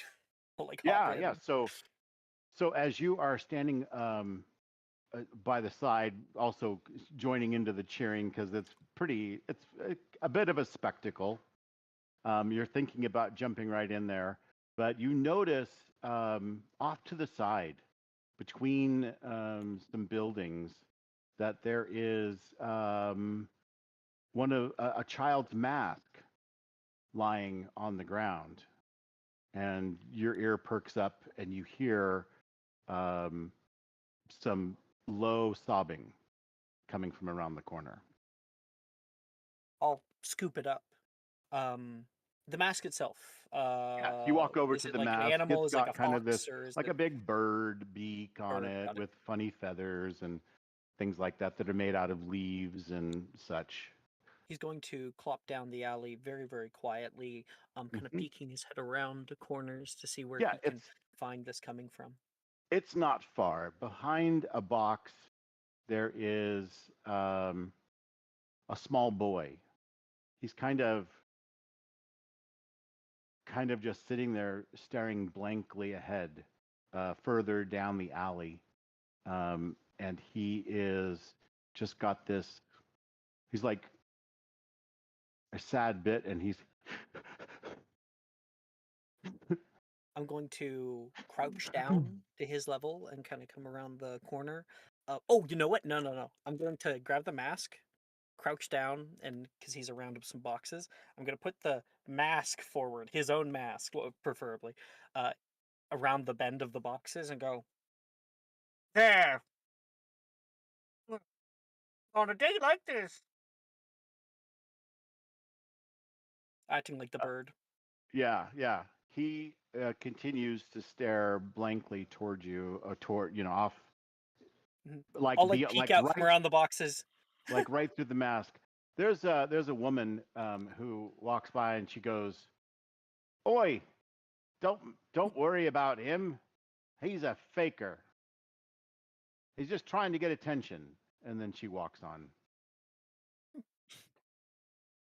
I'll like hop Yeah, in. yeah. So as you are standing by the side, also joining into the cheering because it's a bit of a spectacle. You're thinking about jumping right in there, but you notice off to the side, between some buildings, that there is one of a child's mask lying on the ground, and your ear perks up, and you hear um, some low sobbing coming from around the corner. I'll scoop it up. The mask itself. Yeah, you walk over Is to it the like an mask. animal? It's Is it like got a kind of this, fox, or is like it a big bird beak on bird? it Got it. with funny feathers and things like that that are made out of leaves and such. He's going to clop down the alley very, very quietly, kind of Hmm. peeking his head around the corners to see where Yeah, he can find this coming from. it's not far. Behind a box, there is a small boy. He's kind of just sitting there staring blankly ahead, further down the alley. And he is just got this, he's like a sad bit, and he's I'm going to crouch down to his level and kind of come around the corner. Oh, you know what? No, no, no. I'm going to grab the mask, crouch down, and because he's around some boxes, I'm going to put the mask forward, his own mask, preferably, uh, around the bend of the boxes and go, there, on a day like this. Acting like the bird. yeah, yeah. He continues to stare blankly toward you, toward off, Mhm. like I'll like be peek out from around the boxes. right through the mask. There's a woman who walks by and she goes, "Oi, don't don't worry about him. He's a faker. He's just trying to get attention." And then she walks on.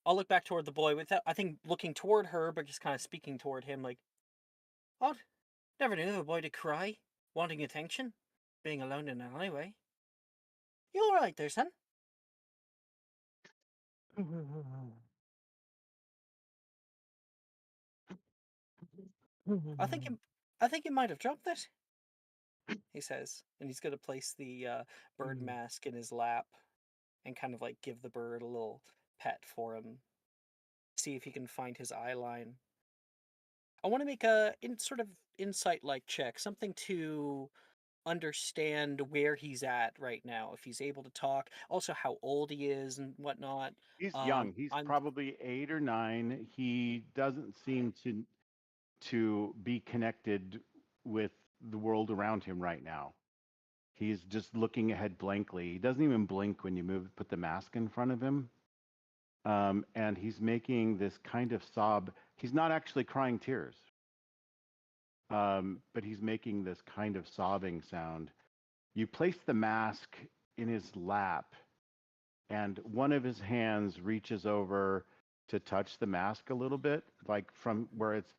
I'll look back toward the boy without, I think, looking toward her, but just kind of speaking toward him, like, "What? Never knew of a boy to cry, wanting attention, being alone in an alleyway. You all right there, son? I think you, I think you might have dropped it," he says, and he's going to place the bird mask in his lap and kind of like give the bird a little pet for him. See if he can find his eye line. I want to make a sort of insight like check, something to understand where he's at right now, if he's able to talk, also how old he is and whatnot. He's young. He's I'm probably 8 or 9. He doesn't seem to be connected with the world around him right now. He's just looking ahead blankly. He doesn't even blink when you put the mask in front of him. And he's making this kind of sob. He's not actually crying tears, but he's making this kind of sobbing sound. You place the mask in his lap, and one of his hands reaches over to touch the mask a little bit, like from where it's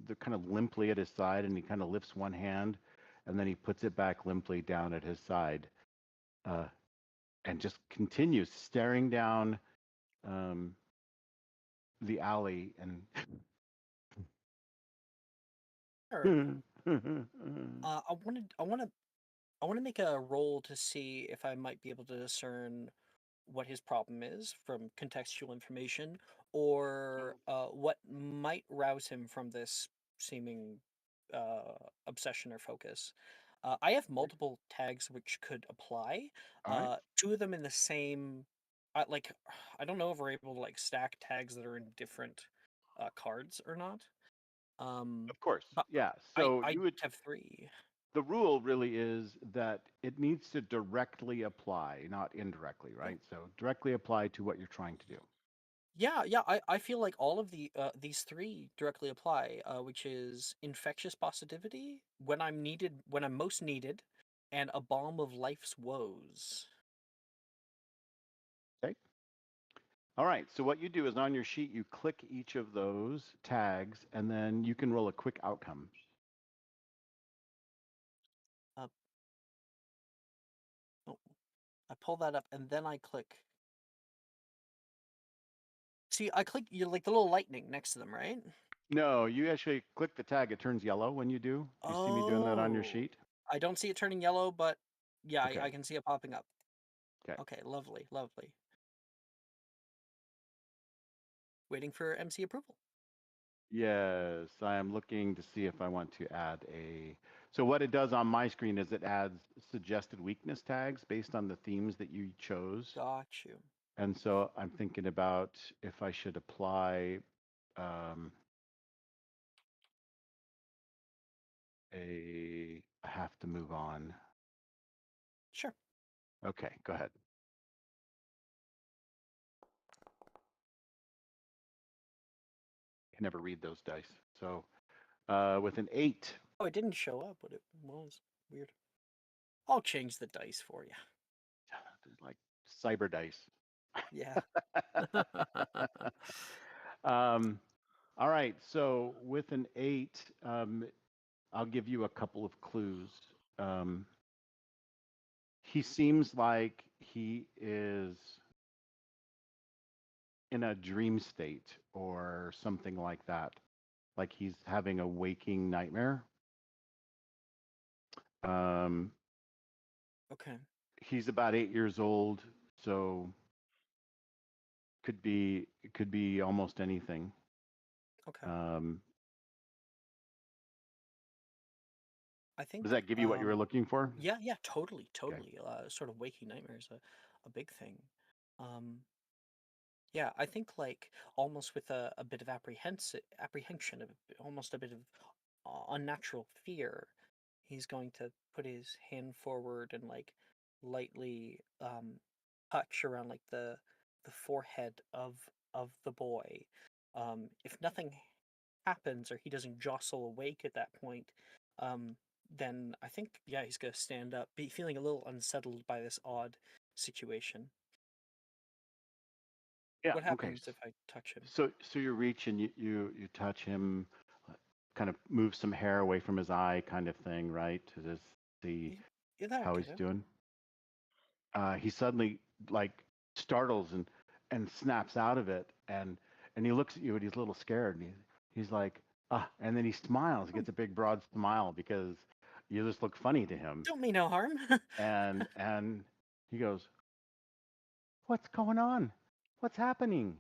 the kind of limply at his side, and he kind of lifts one hand, and then he puts it back limply down at his side, uh, and just continues staring down um, the alley and sure. I want to make a roll to see if I might be able to discern what his problem is from contextual information, or what might rouse him from this seeming obsession or focus. I have multiple tags which could apply. all right. Two of them in the same. Like, I don't know if we're able to like stack tags that are in different cards or not. Of course. But Yeah. I So I you would have three. the rule really is that it needs to directly apply, not indirectly, Yeah. right? So directly apply to what you're trying to do. Yeah, yeah, I feel like all of these three directly apply, which is infectious positivity, when I'm needed, when I'm most needed, and a balm of life's woes. Okay. All right. So what you do is on your sheet, you click each of those tags, and then you can roll a quick outcome. Uh, oh, I pull that up and then I click. See, I click you like the little lightning next to them, right? No, you actually click the tag. It turns yellow when you do. Do you see me doing that on your Oh, sheet? I don't see it turning yellow, but yeah, I Okay. can see it popping up. Okay. Okay, lovely, lovely. Waiting for MC approval. Yes, I am looking to see if I want to add a. So what it does on my screen is it adds suggested weakness tags based on the themes that you chose. Got you. And so I'm thinking about if I should apply I have to move on. Sure. Okay, go ahead. I never read those dice. So with an 8. Oh, it didn't show up, but it was weird. I'll change the dice for you. Like cyber dice. Yeah. All right. So with an 8, I'll give you a couple of clues. He seems like he is in a dream state or something like that. Like he's having a waking nightmare. Okay. He's about 8 years old, so it could be almost anything. Okay. I think Does that give you what you were looking for? yeah, totally, Okay. totally. Sort of waking nightmares a big thing. Yeah, I think like almost with a bit of apprehension, almost a bit of unnatural fear, he's going to put his hand forward and like lightly touch around like the forehead of the boy. If nothing happens or he doesn't jostle awake at that point, um, then I think yeah he's gonna stand up, be feeling a little unsettled by this odd situation. Yeah. What Okay. happens if I touch him? So you reach and you touch him, kind of move some hair away from his eye, kind of thing, right? To just see Yeah, that'll how get he's him. doing. He suddenly like startles and snaps out of it, and he looks at you and he's a little scared, and he's like and then he smiles. He Oh, gets a big broad smile because you just look funny to him, don't mean no harm. Not and he goes, "What's going on? What's happening?"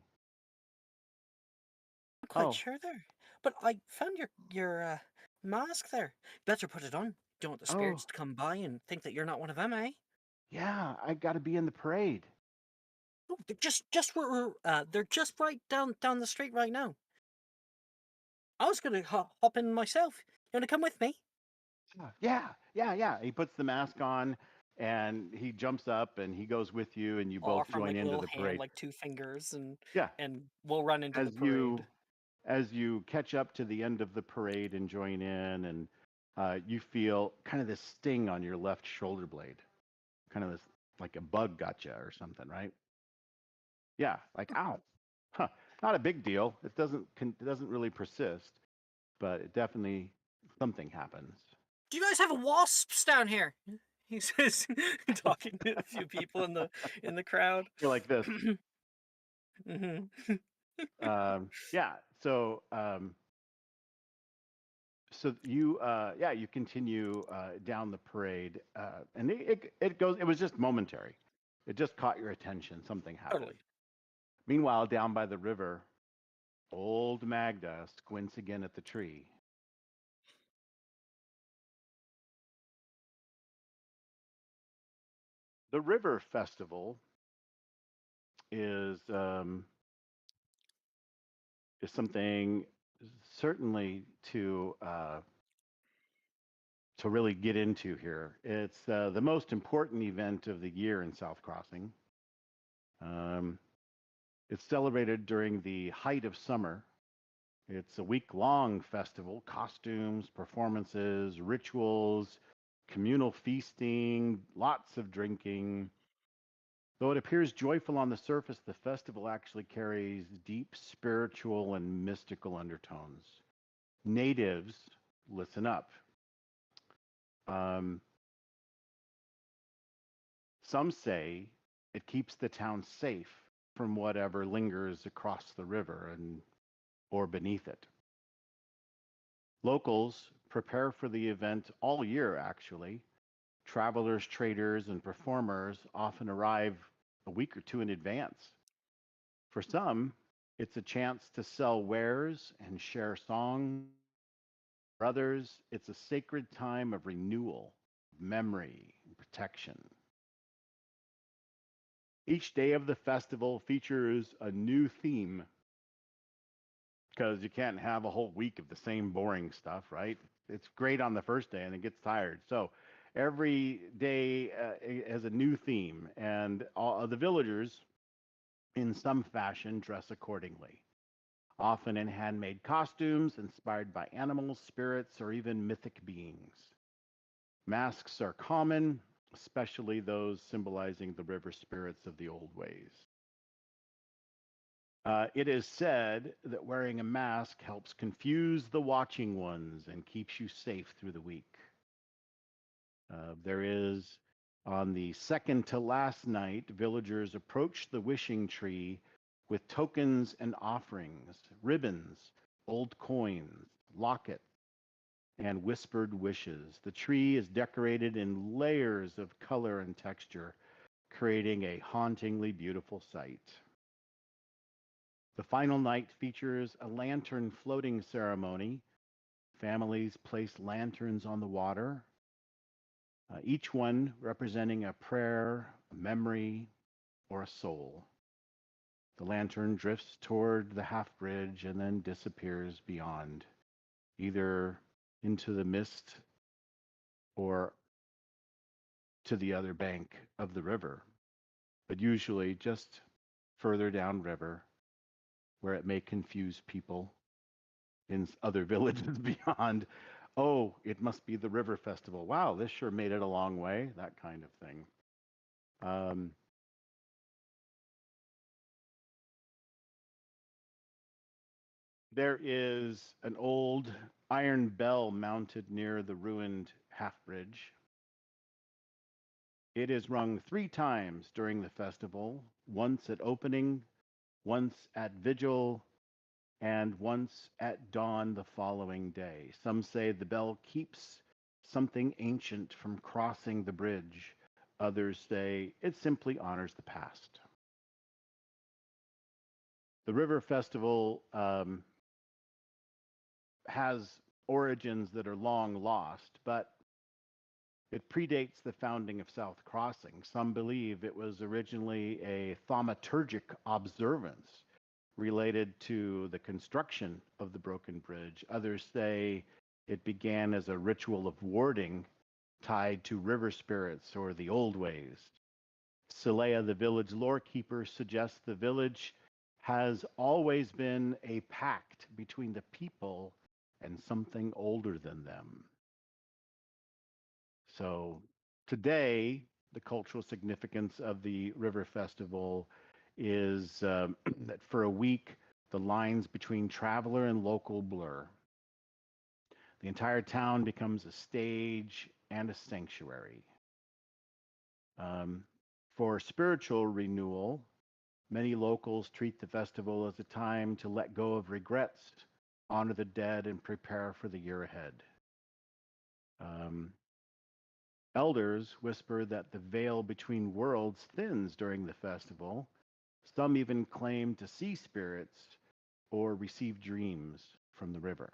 quite Oh, sure there, but I found your mask there. Better put it on. Don't want the oh, spirits to come by and think that you're not one of them, eh? yeah, I got to be in the parade. Oh, they're just where they're just right down the street right now. I was gonna hop in myself. You wanna come with me? Yeah. He puts the mask on and he jumps up and he goes with you and you I'll both offer him join like a into little the hand, parade. like two fingers, Yeah, and we'll run into the as parade. you catch up to the end of the parade and join in, and you feel kind of this sting on your left shoulder blade, kind of this like a bug got you or something, right? Yeah, like ow. Huh. Not a big deal. It doesn't really persist, but it definitely something happens. Do you guys have wasps down here? He says, talking to a few people in the crowd. You're like this. Hmm. Yeah. So you you continue down the parade, and it goes. It was just momentary. It just caught your attention. Something happened. Totally. Meanwhile, down by the river, old Magda squints again at the tree. The river festival is um, is something certainly to really get into here. It's the most important event of the year in South Crossing. Um, it's celebrated during the height of summer. It's a week-long festival, costumes, performances, rituals, communal feasting, lots of drinking. Though it appears joyful on the surface, the festival actually carries deep spiritual and mystical undertones. Natives, listen up. Um, some say it keeps the town safe from whatever lingers across the river and or beneath it. Locals prepare for the event all year, actually. Travelers, traders, and performers often arrive a week or two in advance. For some, it's a chance to sell wares and share songs. For others, it's a sacred time of renewal, memory, and protection. Each day of the festival features a new theme because you can't have a whole week of the same boring stuff, right? It's great on the first day and it gets tired. So every day has a new theme, and all of the villagers, in some fashion, dress accordingly, often in handmade costumes inspired by animals, spirits, or even mythic beings. Masks are common, especially those symbolizing the river spirits of the old ways. It is said that wearing a mask helps confuse the watching ones and keeps you safe through the week. There is, on the second to last night, villagers approach the wishing tree with tokens and offerings, ribbons, old coins, lockets, and whispered wishes. The tree is decorated in layers of color and texture, creating a hauntingly beautiful sight. The final night features a lantern floating ceremony. Families place lanterns on the water, each one representing a prayer, a memory, or a soul. The lantern drifts toward the half bridge and then disappears beyond, either into the mist or to the other bank of the river, but usually just further downriver where it may confuse people in other villages beyond. Oh, it must be the river festival. Wow, this sure made it a long way, that kind of thing. There is an old iron bell mounted near the ruined half bridge. It is rung 3 times during the festival, once at opening, once at vigil, and once at dawn the following day. Some say the bell keeps something ancient from crossing the bridge. Others say it simply honors the past. The River Festival has origins that are long lost, but it predates the founding of South Crossing. Some believe it was originally a thaumaturgic observance related to the construction of the broken bridge. Others say it began as a ritual of warding tied to river spirits or the old ways. Saleya, the village lorekeeper, suggests the village has always been a pact between the people and something older than them. So today, the cultural significance of the River Festival is that for a week, the lines between traveler and local blur. The entire town becomes a stage and a sanctuary. For spiritual renewal, many locals treat the festival as a time to let go of regrets, honor the dead, and prepare for the year ahead. Elders whisper that the veil between worlds thins during the festival. Some even claim to see spirits or receive dreams from the river.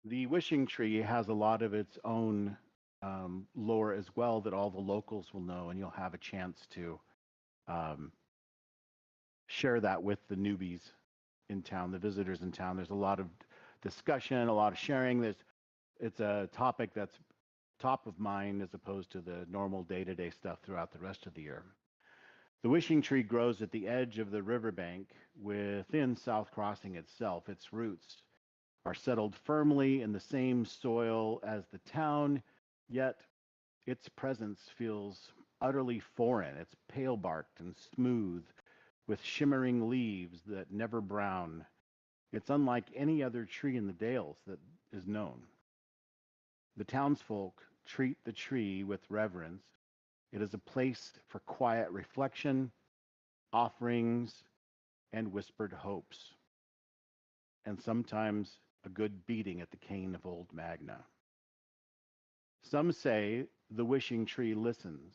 The wishing tree has a lot of its own lore as well that all the locals will know, and you'll have a chance to um, share that with the newbies in town, the visitors in town. There's a lot of discussion, a lot of sharing. It's a topic that's top of mind as opposed to the normal day-to-day stuff throughout the rest of the year. The wishing tree grows at the edge of the riverbank within South Crossing itself. Its roots are settled firmly in the same soil as the town, yet its presence feels utterly foreign. It's pale barked and smooth, with shimmering leaves that never brown. It's unlike any other tree in the dales that is known. The townsfolk treat the tree with reverence. It is a place for quiet reflection, offerings, and whispered hopes, and sometimes a good beating at the cane of old Magna. Some say the wishing tree listens.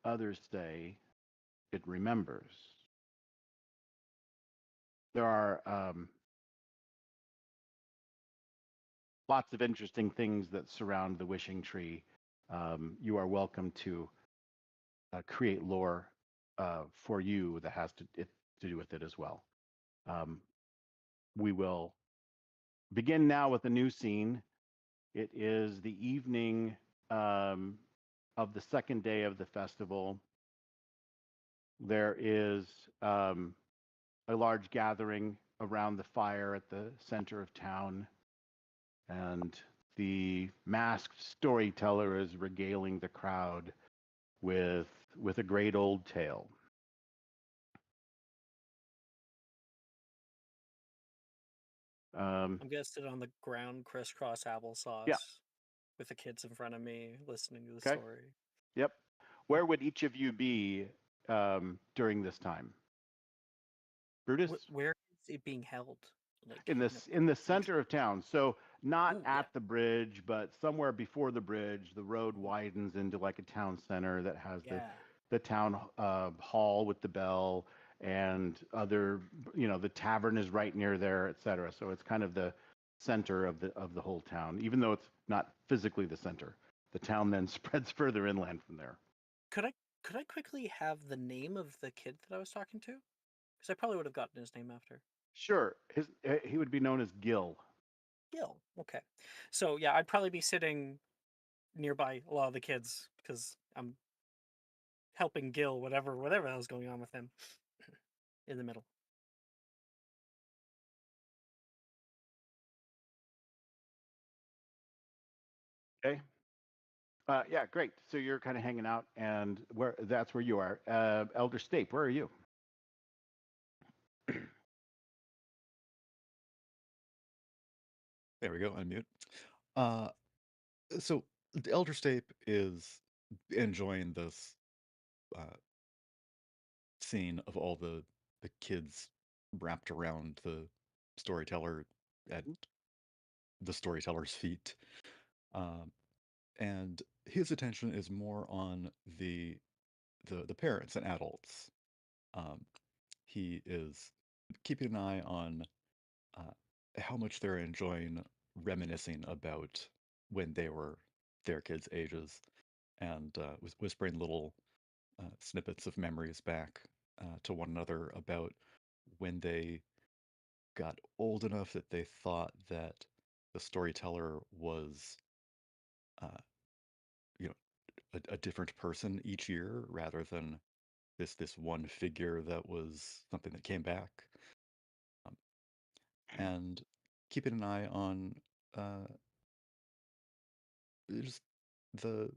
Others say it remembers. There are lots of interesting things that surround the wishing tree. you are welcome to create lore for you that has to do with it as well. We will begin now with a new scene. It is the evening of the second day of the festival. There is a large gathering around the fire at the center of town, and the masked storyteller is regaling the crowd with a great old tale. I'm gonna sit on the ground, crisscross Yeah. applesauce, with the kids in front of me, listening to the Okay. story. Yep. Where would each of you be during this time? Brutus? Where is it being held? Like In you know, the center of town. So not Ooh, at yeah. the bridge, but somewhere before the bridge. The road Mhm. widens into like a town center that has Yeah. the town hall with the bell and other, the tavern is right near there, etc. So it's kind of the center of the whole town, even though it's not physically the center. The town then spreads further inland from there. Could I quickly have the name of the kid that I was talking to? Because I probably would have gotten his name after. Sure, he would be known as Gil. Gil. Okay. So yeah, I'd probably be sitting nearby a lot of the kids because I'm helping Gil, whatever the hell's going on with him, in the middle. Okay. Yeah, great. So you're kind of hanging out, and that's where you are. Elder Stape, where are you? There we go. Unmute. Uh, so the Elder Stape is enjoying this uh, scene of all the kids wrapped around the storyteller at the storyteller's feet, um, and his attention is more on the parents and adults. Um, he is keeping an eye on uh, how much they're enjoying reminiscing about when they were their kids' ages, and whispering little snippets of memories back to one another about when they got old enough that they thought that the storyteller was, uh, you know, a different person each year rather than this one figure that was something that came back, um, and keeping an eye on uh, just the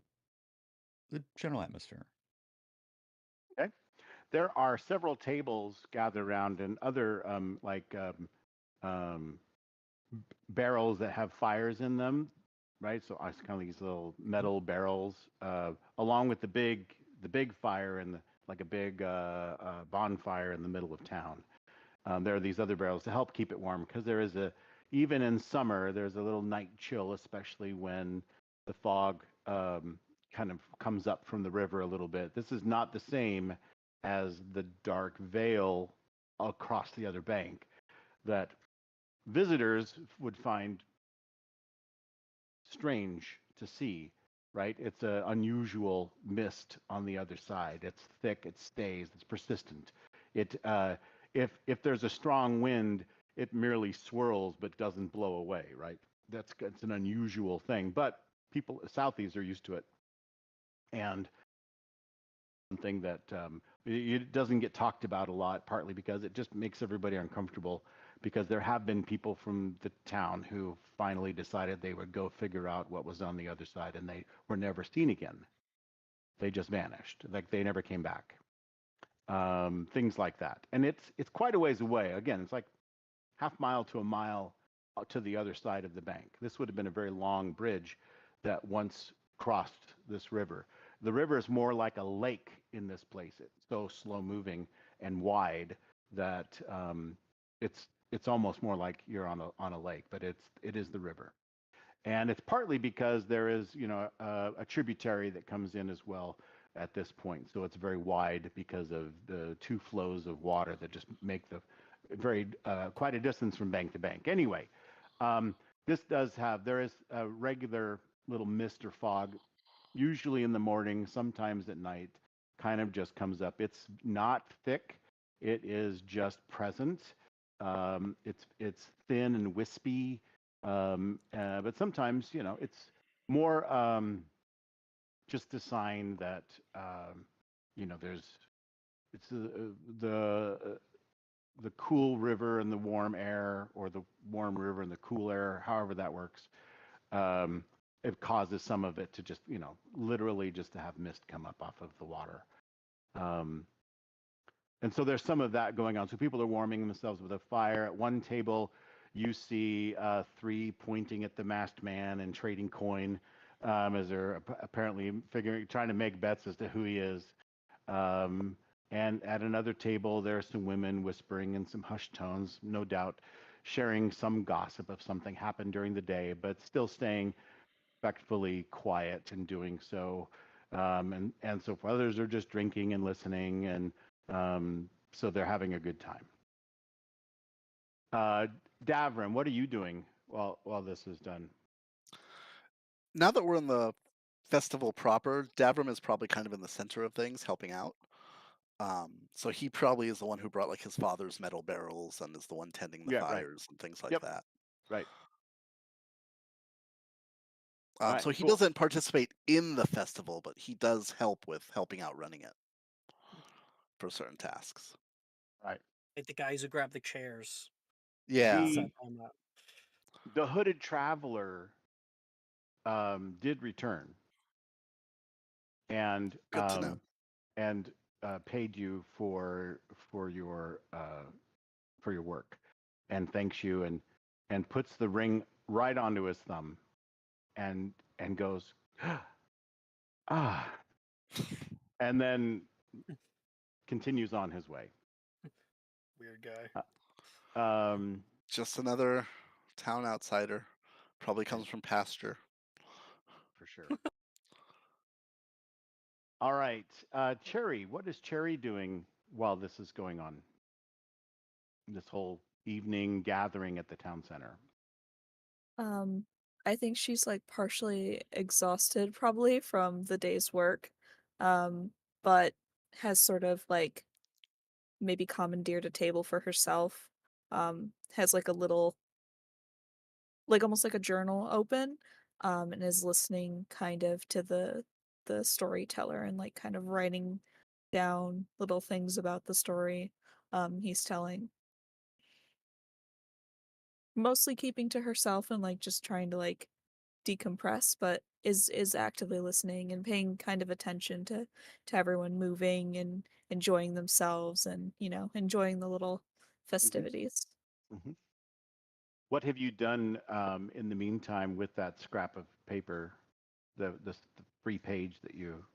the general atmosphere. Okay. There are several tables gathered around and other um, barrels that have fires in them, right? So it's kind of these little metal barrels, along with the big fire and like a big bonfire in the middle of town. There are these other barrels to help keep it warm because even in summer, there's a little night chill, especially when the fog kind of comes up from the river a little bit. This is not the same as the dark veil across the other bank that visitors would find strange to see, right? It's an unusual mist on the other side. It's thick, it stays, it's persistent. It if there's a strong wind, it merely swirls but doesn't blow away, right? It's an unusual thing, but people Southies are used to it, and something that it doesn't get talked about a lot, partly because it just makes everybody uncomfortable. Because there have been people from the town who finally decided they would go figure out what was on the other side, and they were never seen again. They just vanished, like they never came back. Things like that, and it's quite a ways away. Again, it's like half mile to a mile to the other side of the bank. This would have been a very long bridge that once crossed this river. The river is more like a lake in this place. It's so slow moving and wide that it's almost more like you're on a lake, but it is the river. And it's partly because there is, a tributary that comes in as well at this point. So it's very wide because of the two flows of water that just make the very quite a distance from bank to bank. Anyway, there is a regular little mist or fog usually in the morning, sometimes at night, kind of just comes up. It's not thick. It is just present. It's thin and wispy, but sometimes it's more just a sign that there's it's the the cool river and the warm air, or the warm river and the cool air, however that works. Um, it causes some of it to just, literally just to have mist come up off of the water. Um, and so there's some of that going on. So people are warming themselves with a fire. At one table, you see three pointing at the masked man and trading coin, as they're apparently trying to make bets as to who he is. Um, and at another table, there are some women whispering in some hushed tones, no doubt sharing some gossip of something happened during the day, but still staying respectfully quiet and doing so. And so for others are just drinking and listening, and so they're having a good time. Uh, Davram, what are you doing while this is done? Now that we're in the festival proper, Davram is probably kind of in the center of things, helping out. So he probably is the one who brought like his father's metal barrels and is the one tending the Yeah, right. fires and things like Yep, that. right. All right, So he cool. doesn't participate in the festival, but he does help with helping out running it for certain tasks. Right. Like the guys who grab the chairs and Yeah, set The them up. the hooded traveler did return, and good to know. and paid you for your for your work, and thanks you, and puts the ring right onto his thumb, and goes, ah, and then continues on his way. Weird guy. Um, Just another town outsider. Probably right, comes from pasture. for sure. All right, Cherry, what is Cherry doing while this is going on? This whole evening gathering at the town center. Um, I think she's like partially exhausted probably from the day's work, um, but has sort of like maybe commandeered a table for herself. Has like a little, like almost like a journal open, and is listening kind of to the storyteller and like kind of writing down little things about the story he's telling. Mostly keeping to herself and like just trying to like decompress, but is actively listening and paying kind of attention to everyone moving and enjoying themselves and enjoying the little Hmm. festivities. Hmm. What have you done in the meantime with that scrap of paper, the free page that you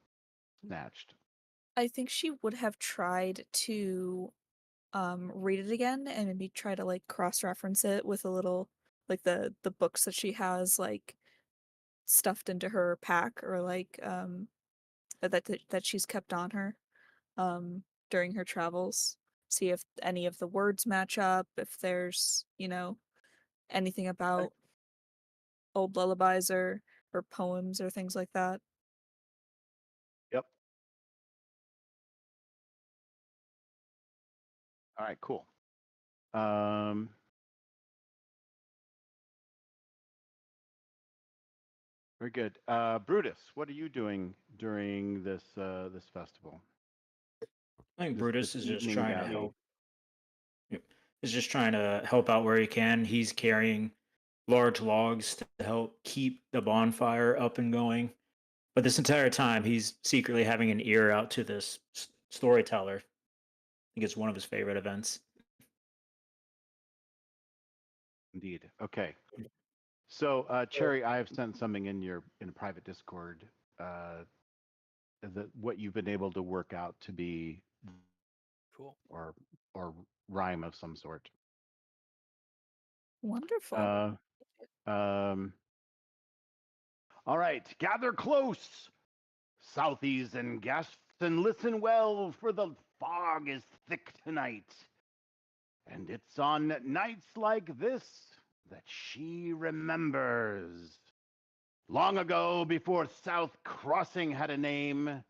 snatched? I think she would have tried to read it again and maybe try to like cross-reference it with a little like the books that she has like stuffed into her pack or like that she's kept on her during her travels. See if any of the words match up, if there's, anything Okay. about old lullabies or poems or things like that. Yep. All right. Cool. Um, very good. Brutus, what are you doing during this festival? I think This Brutus is just evening trying to gathering. help. Yep. Is just trying to help out where he can. He's carrying large logs to help keep the bonfire up and going. But this entire time, he's secretly having an ear out to this storyteller. I think it's one of his favorite events. Indeed. Okay. So, Cherry, I have sent something in a private Discord. Uh, that what you've been able to work out to be Cool. or rhyme of some sort. Wonderful. Uh, um, all right, gather close, Southies and guests, and listen well, for the fog is thick tonight, and it's on nights like this that she remembers. Long ago, before South Crossing had a name,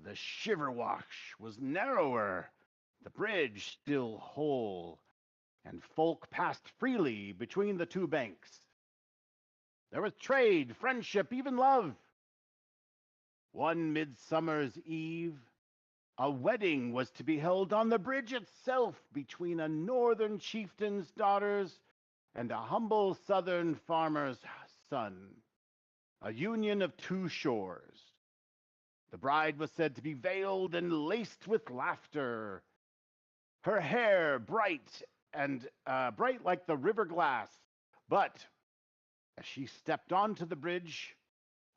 the Shiverwash was narrower, the bridge still whole, and folk passed freely between the two banks. There was trade, friendship, even love. One midsummer's eve, a wedding was to be held on the bridge itself between a northern chieftain's daughters and a humble southern farmer's son. A union of two shores. The bride was said to be veiled and laced with laughter, her hair bright and bright like the river glass. But as she stepped onto the bridge,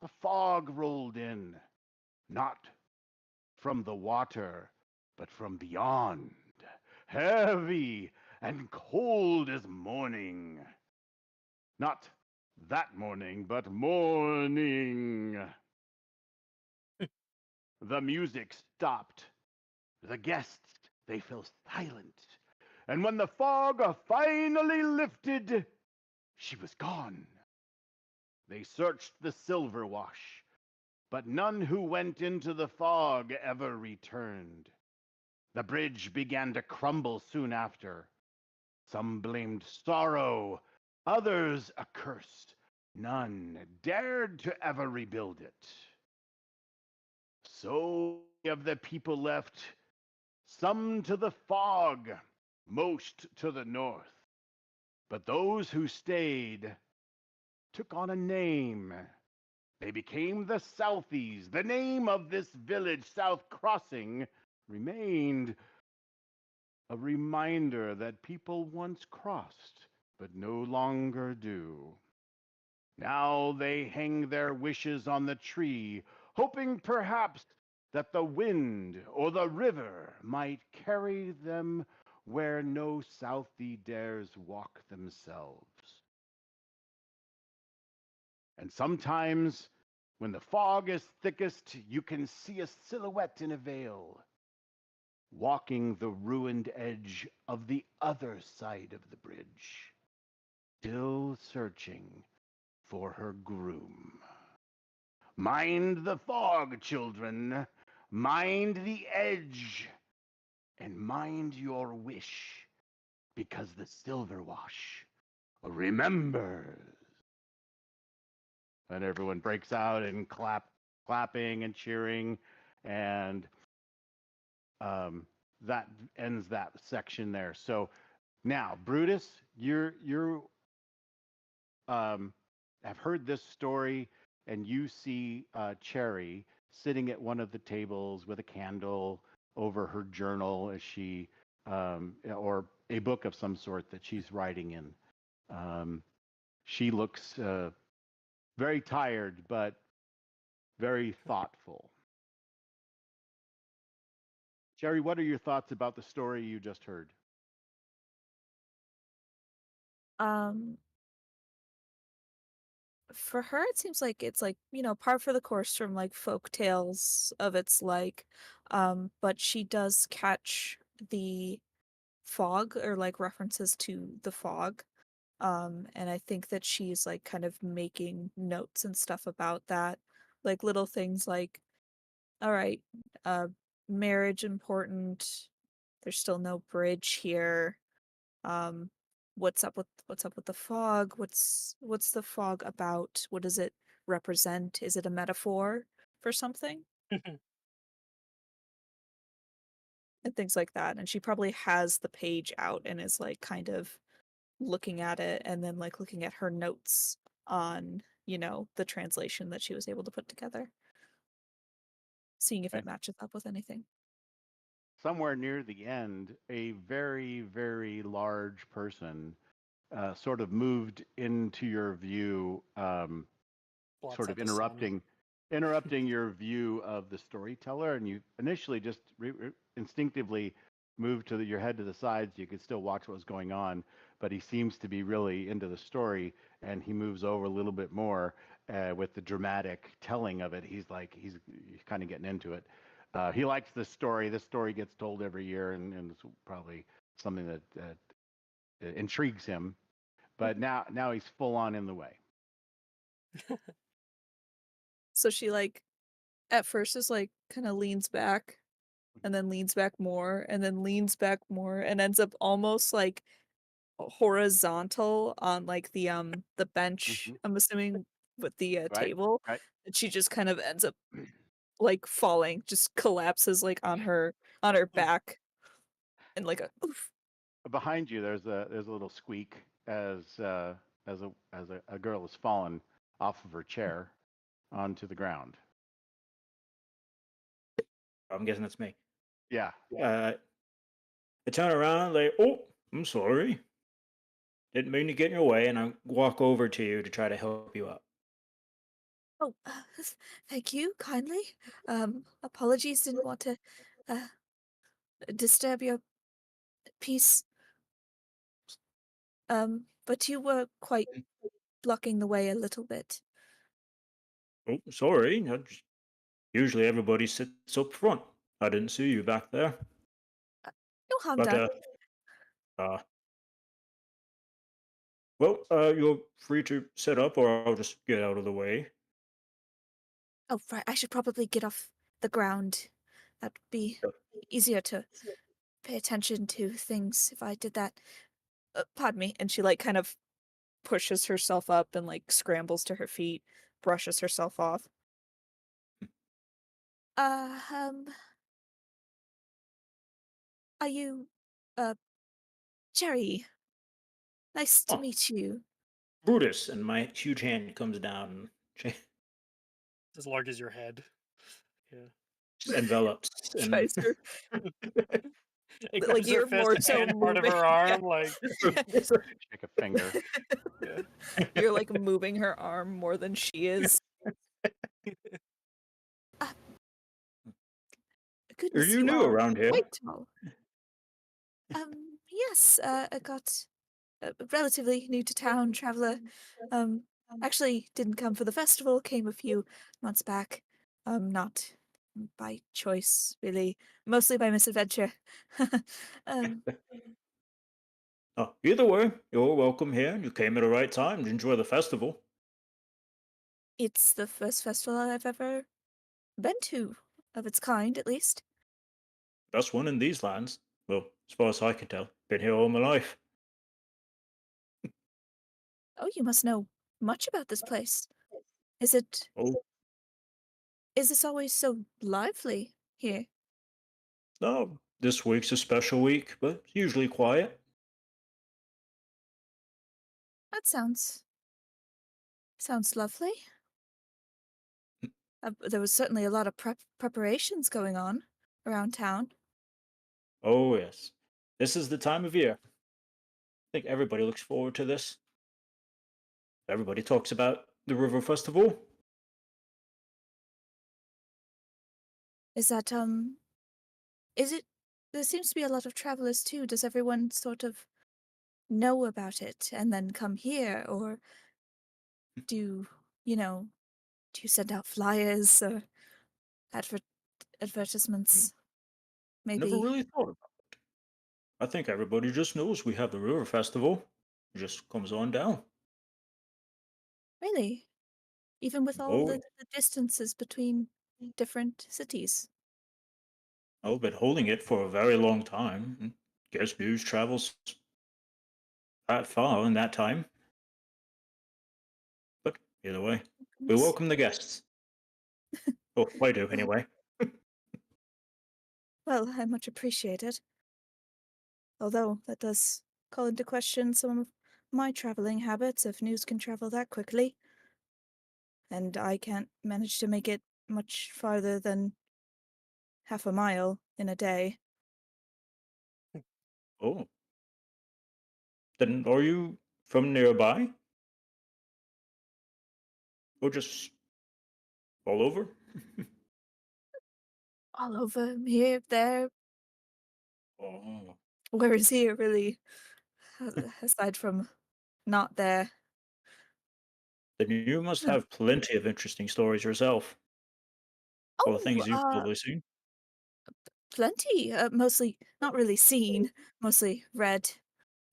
a fog rolled in, not from the water, but from beyond, heavy and cold as morning. Not that morning, but morning. The music stopped. The guests, they fell silent. And when the fog finally lifted, she was gone. They searched the Silver Wash, but none who went into the fog ever returned. The bridge began to crumble soon after. Some blamed sorrow, others a curse. None dared to ever rebuild it. So of the people left, some to the fog, most to the north. But those who stayed took on a name. They became the Southies. The name of this village, South Crossing, remained a reminder that people once crossed, but no longer do. Now they hang their wishes on the tree, hoping perhaps that the wind or the river might carry them where no Southie dares walk themselves. And sometimes, when the fog is thickest, you can see a silhouette in a veil, walking the ruined edge of the other side of the bridge, still searching for her groom. Mind the fog, children. Mind the edge. And mind your wish, because the Silver Wash remembers. And everyone breaks out and clapping and cheering, and that ends that section there. So now, Brutus, you're have heard this story, and you see Cherry sitting at one of the tables with a candle over her journal as she, or a book of some sort that she's writing in. She looks very tired, but very thoughtful. Cherry, what are your thoughts about the story you just heard? Um, for her, it seems like it's like, par for the course from like folk tales of its like, but she does catch the fog or like references to the fog. And I think that she's like kind of making notes and stuff about that. Like little things like, all right, uh, marriage important. There's still no bridge here. Um, what's up with the fog? What's the fog about? What does it represent? Is it a metaphor for something? And things like that. And she probably has the page out and is like kind of looking at it and then like looking at her notes on, the translation that she was able to put together, seeing if it matches up with anything. Somewhere near the end, a very, very large person sort of moved into your view, Blots sort of out the sun. interrupting your view of the storyteller, and you initially just instinctively moved your head to the sides. So you could still watch what was going on, but he seems to be really into the story, and he moves over a little bit more with the dramatic telling of it. He's kind of getting into it. He likes this story. This story gets told every year, and it's probably something that intrigues him. But now he's full on in the way. So she like at first is like kind of leans back and then leans back more and then leans back more and ends up almost like horizontal on like the bench, Hmm. I'm assuming with the Right, table. right. And she just kind of ends up like falling, just collapses like on her back and like a oof. Behind you, there's a little squeak as a girl has fallen off of her chair onto the ground. I'm guessing that's me. Yeah. I turn around, like, oh, I'm sorry. Didn't mean to get in your way, and I walk over to you to try to help you up. Oh, thank you kindly. Apologies, didn't want to uh disturb your peace. But you were quite blocking the way a little bit. Oh, sorry. Usually everybody sits up front. I didn't see you back there. No harm But, done. uh, well, you're free to sit up, or I'll just get out of the way. Oh, right, I should probably get off the ground. That'd be easier to pay attention to things if I did that. Pardon me. And she like kind of pushes herself up and like scrambles to her feet, brushes herself off. Uh, um, are you, uh, Jerry? Nice to Oh, meet you. Brutus, and my huge hand comes down and As large as your head. Yeah. just envelops, and Tries her, It like grabs her you're fist more so and part of moving. her Yeah. arm, like, Shake a finger. yeah. You're like moving her arm more than she is. Uh, Are goodness, you you new are around here? quite tall. Yes, I got relatively new to town, traveler. Um, actually didn't come for the festival, came a few months back. Not by choice, really, mostly by misadventure. um, Oh, either way, you're welcome here. You came at the right time to enjoy the festival. it's the first festival I've ever been to, of its kind, at least. Best one in these lands. Well, as far as I can tell. Been here all my life. Oh, you must know much about this place. Is it? Oh, Is this always so lively here? no, this week's a special week, but it's usually quiet. That sounds lovely. There was certainly a lot of preparations going on around town. Oh, yes. This is the time of year. I think everybody looks forward to this. Everybody talks about the River Festival. Is that is it there seems to be a lot of travelers too. Does everyone sort of know about it and then come here or do, you know, do you send out flyers or adver- advertisements? Never Maybe really thought about it. I think everybody just knows we have the River Festival. It just comes on down. really even with all Oh, the distances between different cities. I've been holding it for a very long time. Guess news travels that far in that time. But either way, we Goodness. welcome the guests. Oh, I do Well, anyway. well, I much appreciate it. Although that does call into question some of my traveling habits if news can travel that quickly, and I can't manage to make it much farther than half a mile in a day. Oh, then are you from nearby? Or just all over? All over here, there, Oh, where is here really? Aside from not there. then you must Huh. have plenty of interesting stories yourself. All the Oh, things you've probably seen. plenty. Mostly not really seen, mostly read.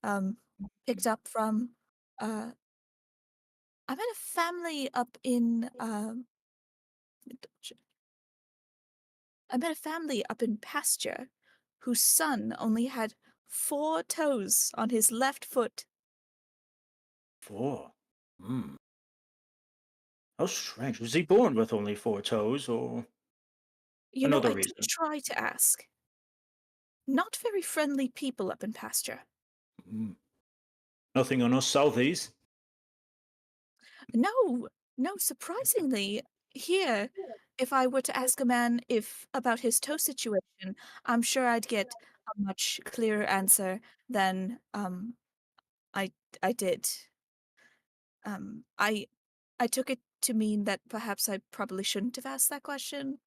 Um, picked up from. Uh, I met a family up in I met a family up in pasture whose son only had 4 toes on his left foot. 4. Hmm. How strange. Was he born with only 4 toes or You know, another I did reason? try to ask. Not very friendly people up in pasture. Hmm. Nothing on us Southies. No, no, surprisingly, here, if I were to ask a man if about his toe situation, I'm sure I'd get a much clearer answer than I I did. I took it to mean that perhaps I probably shouldn't have asked that question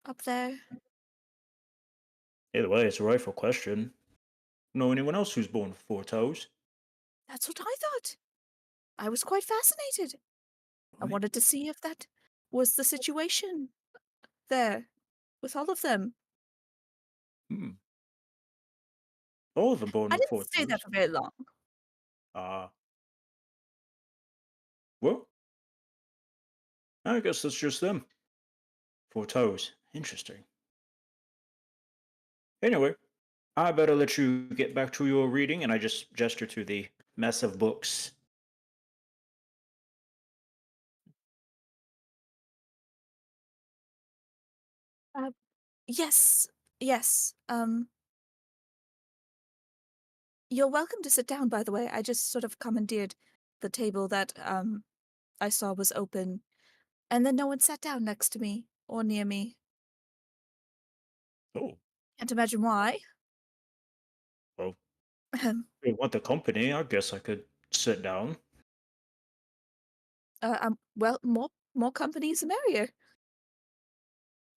up there. Either way, it's a rightful question. Know anyone else who's born with 4 toes? That's what I thought. I was quite fascinated. I Right. wanted to see if that was the situation there with all of them. Hmm. All of them born I with didn't four stay there toes. for very long. Ah, well, I guess that's just them. 4 toes. Interesting. Anyway, I better let you get back to your reading, and I just gesture to the mess of books. Uh, yes, yes. You're welcome to sit down, by the way. I just sort of commandeered the table that I saw was open, and then no one sat down next to me or near me. Oh, Can't imagine why. well, Ahem. if you want the company, I guess I could sit down. Well, more companies the merrier.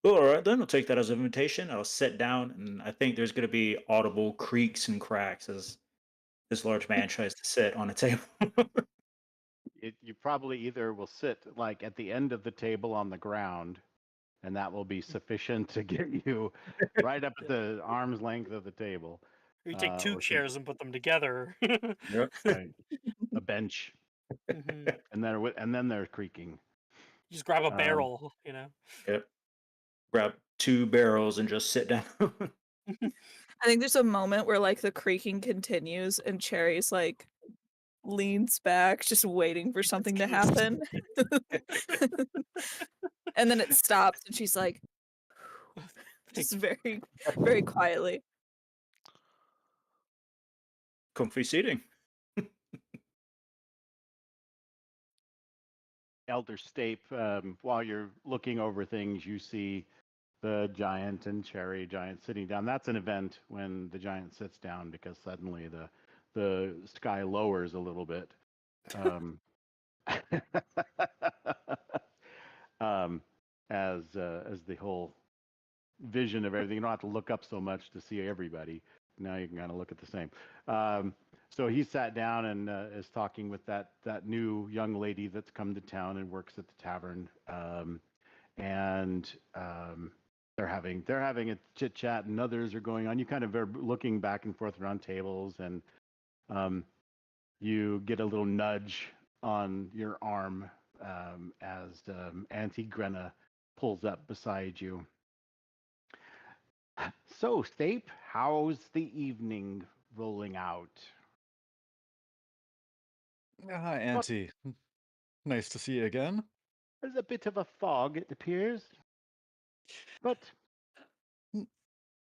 All right, then I'll take that as an invitation. I'll sit down, and I think there's going to be audible creaks and cracks as this large man tries to sit on a table. You probably either will sit like at the end of the table on the ground, and that will be sufficient to get you right up at Yeah. the arm's length of the table, You take two or sit chairs and put them together. Yep. right a bench, Hmm. and then they're creaking. Just grab a Um, barrel. Yep. Grab 2 barrels and just sit down. I think there's a moment where like the creaking continues and Cherry's like leans back, just waiting for something to happen. And then it stops and she's like Thank just you. very, very quietly. Comfy seating. Elder Stape, while you're looking over things, you see the giant and Cherry giant sitting down. That's an event when the giant sits down because suddenly the sky lowers a little bit. Um, um, as the whole vision of everything. You don't have to look up so much to see everybody. Now you can kind of look at the same. So he sat down and is talking with that new young lady that's come to town and works at the tavern. And they're having a chit chat, and others are going on. You kind of are looking back and forth around tables, and um, you get a little nudge on your arm as Auntie Grenna pulls up beside you. So, Stape, how's the evening rolling out? Hi, But Auntie. Nice to see you again. there's a bit of a fog, it appears, but N-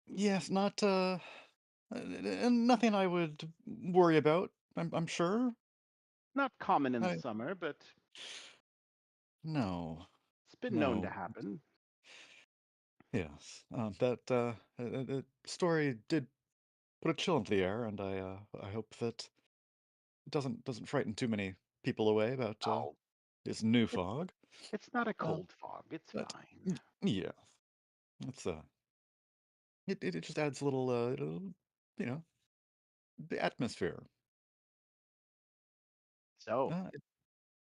Yes, not nothing I would worry about. I'm sure. not common in the I summer, but no, it's been known to no. happen. Yes, that story did put a chill into the air, and I hope that it doesn't frighten too many people away about Oh, this new it's fog. it's not a Uh, cold fog. It's but fine. yeah, it's it just adds a little, you know, the atmosphere. So, Uh,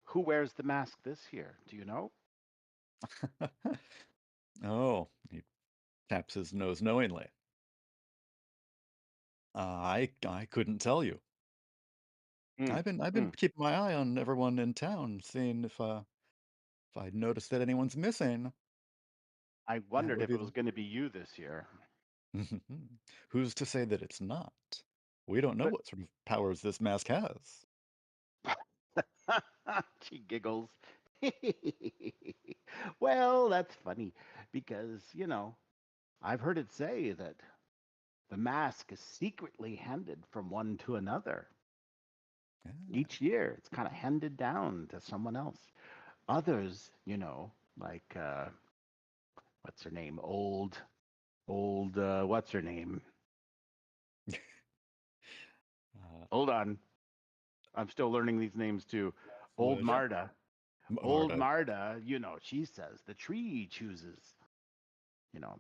who wears the mask this year? Do you know? oh, he taps his nose knowingly. I couldn't tell you. Mm, I've been mm. keeping my eye on everyone in town, seeing if If I noticed that anyone's missing, I that wondered would if be it was going to be you this year. Who's to say that it's not? We don't know But what sort of powers this mask has. she giggles. Well, that's funny because, I've heard it say that the mask is secretly handed from one to another. Yeah. Each year, it's kind of handed down to someone else. Others, like what's her name? What's her name? Uh, Hold on. I'm still learning these names too. Old Florida, Marda. Old Marta. Marda, she says the tree chooses.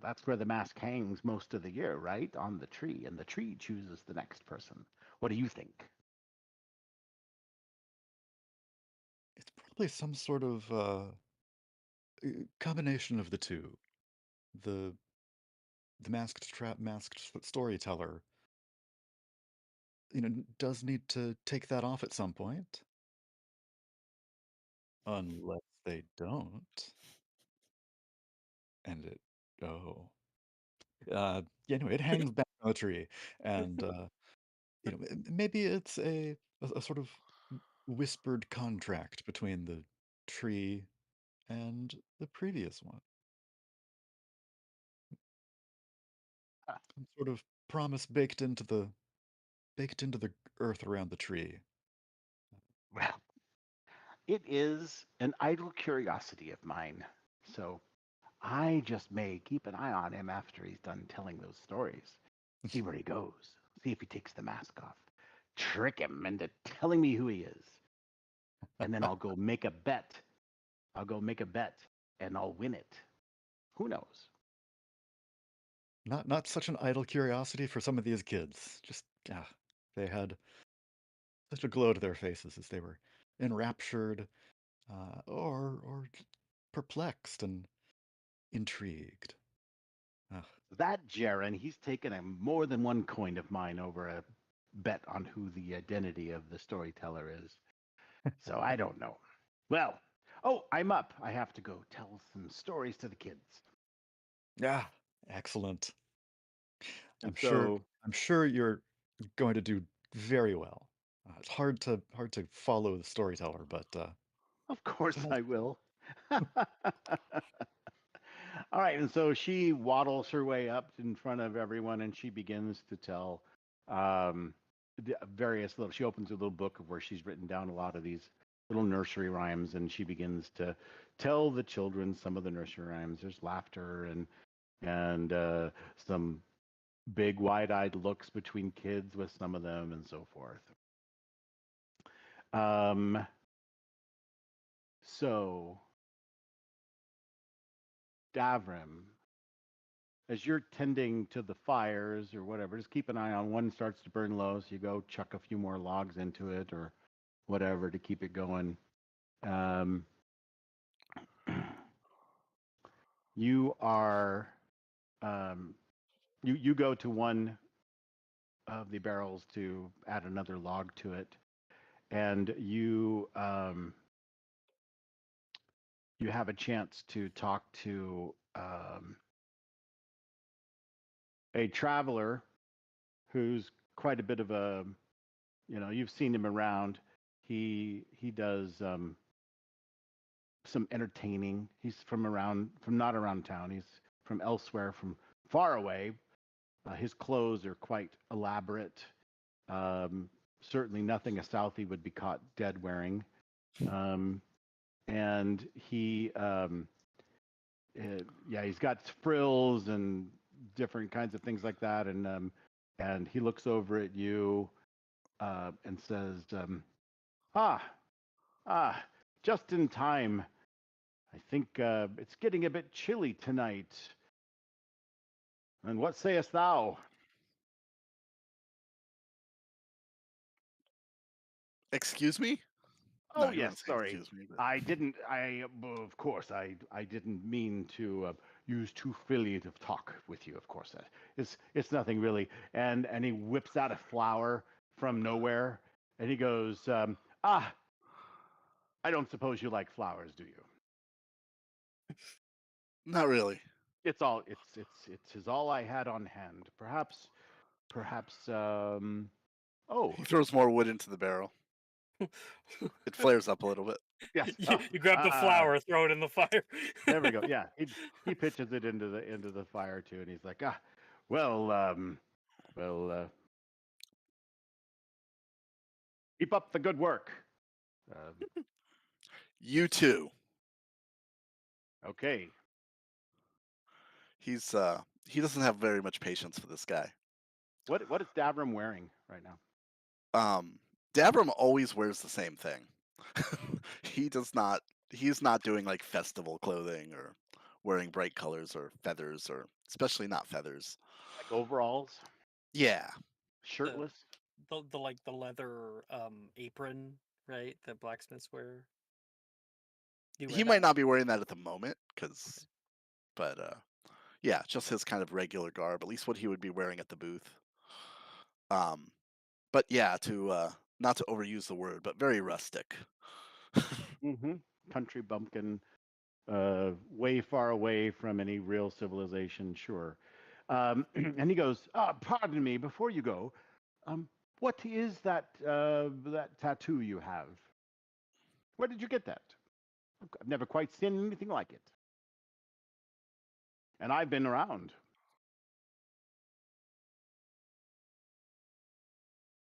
That's where the mask hangs most of the year, right? On the tree, and the tree chooses the next person. What do you think? It's probably some sort of combination of the two. The masked storyteller, does need to take that off at some point, unless they don't, and it oh, it hangs back on the tree, and maybe it's a sort of whispered contract between the tree and the previous one, Huh. some sort of promise baked into the earth around the tree. Well, it is an idle curiosity of mine. So I just may keep an eye on him after he's done telling those stories. See where he goes. See if he takes the mask off. Trick him into telling me who he is. And then I'll go make a bet. I'll go make a bet and I'll win it. Who knows? Not such an idle curiosity for some of these kids. Just they had such a glow to their faces as they were enraptured, or perplexed and intrigued. Ugh. That Jaren, he's taken a more than one coin of mine over a bet on who the identity of the storyteller is. So I don't know. Well, I'm up. I have to go tell some stories to the kids. Yeah, excellent. And I'm sure. so, I'm sure you're going to do very well. It's hard to follow the storyteller, but of course, but I will. All right, and so she waddles her way up in front of everyone, and she begins to tell um, various little. She opens a little book of where she's written down a lot of these little nursery rhymes, and she begins to tell the children some of the nursery rhymes. There's laughter and some big wide-eyed looks between kids with some of them, and so forth. Um, so Davrim, as you're tending to the fires or whatever, just keep an eye on one starts to burn low, so you go chuck a few more logs into it or whatever to keep it going. Um, you are you go to one of the barrels to add another log to it, and you have a chance to talk to a traveler who's quite a bit of a you've seen him around. He does some entertaining. He's from not around town. He's from elsewhere, from far away. His clothes are quite elaborate. Um, Certainly nothing a Southie would be caught dead wearing. Um, and he's got frills and different kinds of things like that. And he looks over at you and says, "Ah, ah, just in time. I think it's getting a bit chilly tonight. And what sayest thou?" Excuse me? No, Oh you yes, weren't saying sorry. excuse me, but I didn't. Of course, I didn't mean to use too frilly of talk with you. Of course, it's nothing really. And he whips out a flower from nowhere, and he goes, "Ah, I don't suppose you like flowers, do you?" Not really. It's all I had on hand. Perhaps oh, He throws more wood into the barrel. It flares up a little bit. yes. You grab the flour, throw it in the fire. There we go. Yeah, he pitches it into the fire too, and he's like, well, well, keep up the good work. You too. Okay. He doesn't have very much patience for this guy. What is Davram wearing right now? Davram always wears the same thing. He's not doing like festival clothing or wearing bright colors or feathers, or especially not feathers. Like overalls, Yeah. shirtless. The like the leather apron, right? That blacksmiths wear. You wear He that? might not be wearing that at the moment, but yeah, just his kind of regular garb, at least what he would be wearing at the booth. But yeah, to not to overuse the word, but very rustic. Mm-hmm. Country bumpkin, way far away from any real civilization. Sure. And he goes, pardon me, before you go, what is that that tattoo you have? Where did you get that? I've never quite seen anything like it. And I've been around.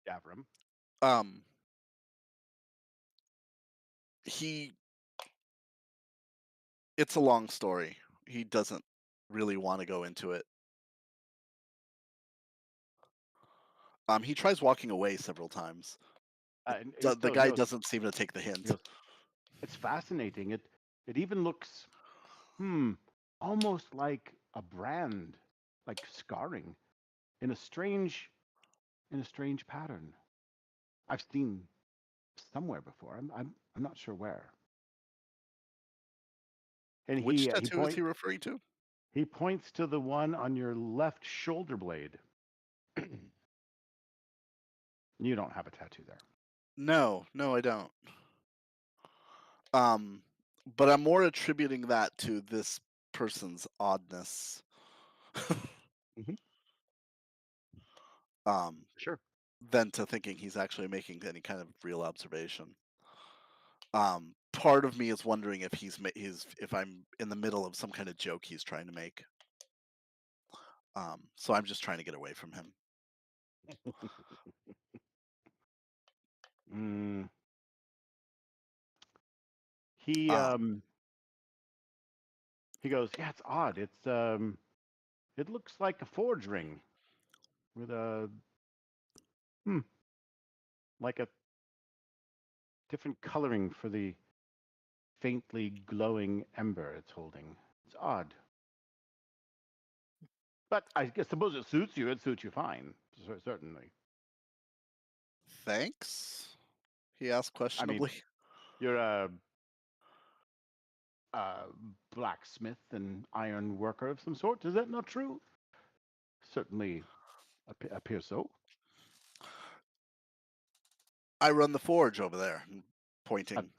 Davram. Um, he It's a long story. He doesn't really want to go into it. He tries walking away several times. And he The still guy doesn't seem to take the he hint. goes, it's fascinating. It even looks, almost like a brand, like scarring, in a strange pattern. I've seen somewhere before. I'm not sure where. And Which he tattoo is he referring to? he points to the one on your left shoulder blade. You don't have a tattoo there. No, I don't. But I'm more attributing that to this person's oddness. Mhm. um, Sure. than to thinking he's actually making any kind of real observation. Part of me is wondering if if I'm in the middle of some kind of joke he's trying to make. So I'm just trying to get away from him. Mm. He Um, he goes, yeah, it's odd. It looks like a forge ring with a like a different coloring for the faintly glowing ember it's holding. It's odd. But I suppose it suits you. It suits you fine, certainly. Thanks? He asked I mean, questionably. you're a blacksmith and iron worker of some sort. Is that not true? Certainly appears so. I run the forge over there, Uh, pointing.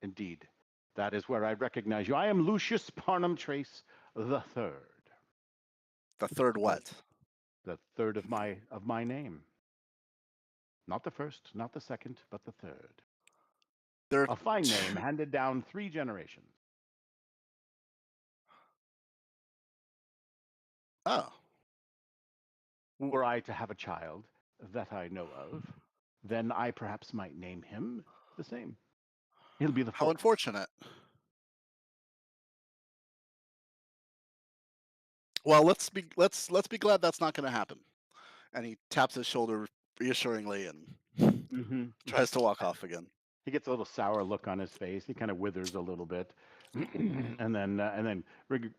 indeed, that is where I recognize you. I am Lucius Parnham Trace the Third. The third The, what? the third of my name. Not the first, not the second, but the third. There are A fine name handed down 3 generations. Oh, Were I to have a child that I know of, then I perhaps might name him the same. He'll be the how fourth. unfortunate. Well, let's be glad that's not going to happen. And he taps his shoulder reassuringly and Mm-hmm. tries to walk off again. He gets a little sour look on his face. He kind of withers a little bit, and then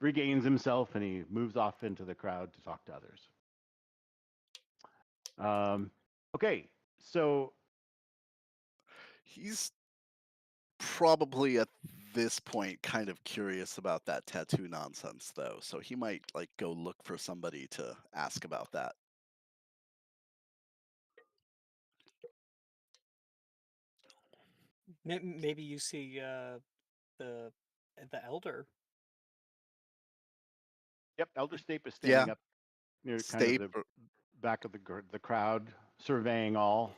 regains himself, and he moves off into the crowd to talk to others. Okay, so He's probably at this point kind of curious about that tattoo nonsense though, so he might like go look for somebody to ask about that. Maybe you see the elder. Yep, Elder Stape is standing Yeah, up near kind of Stape. the back of the crowd, surveying all.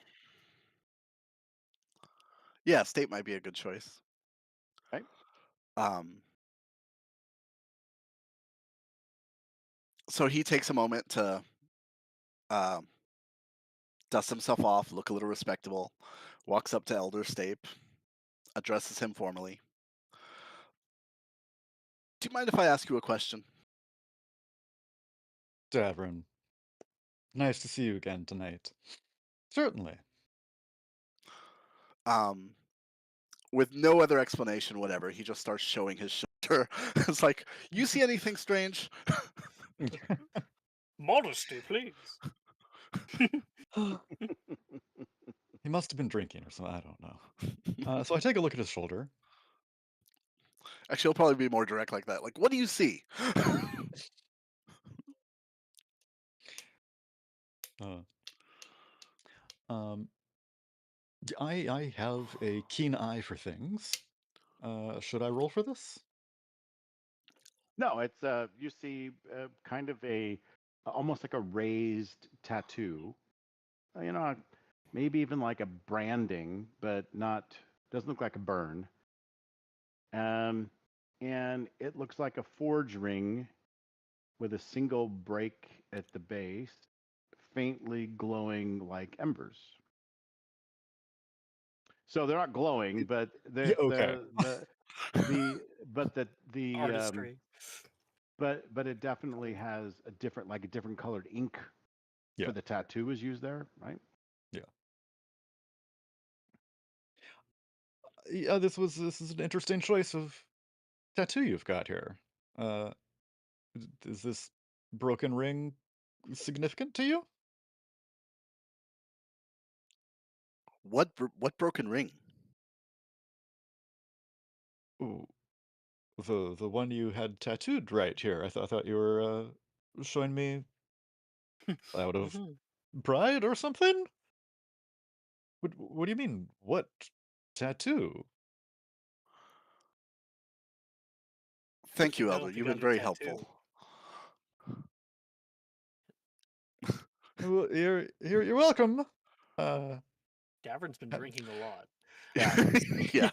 Yeah, Stape might be a good choice. Right? Um, so he takes a moment to um, dust himself off, look a little respectable, walks up to Elder Stape, addresses him formally. Do you mind if I ask you a question? Davern, nice to see you again tonight. Certainly. Um, with no other explanation, whatever, he just starts showing his shoulder. It's like, you see anything strange? Modesty, please. He must have been drinking or something. I don't know. So I take a look at his shoulder. Actually, he'll probably be more direct like that. Like, what do you see? Uh, um, I have a keen eye for things. Should I roll for this? No, it's you see kind of a almost like a raised tattoo. You know, maybe even like a branding, but not doesn't look like a burn. And it looks like a forge ring with a single break at the base, faintly glowing like embers. So they're not glowing, but Yeah, okay. the but the Artistry. but it definitely has a different colored ink Yeah, for the tattoo is used there, right? yeah. Yeah, this is an interesting choice of tattoo you've got here. Uh, is this broken ring significant to you? What broken ring? Ooh, the one you had tattooed right here. I thought you were showing me out of Mhm. pride or something. What do you mean? What tattoo? Thank you, I Elder. don't think You've I been have a very helpful. tattoo. Well, you're welcome. Uh, Davern's been ha- drinking a lot. Yeah. Yeah.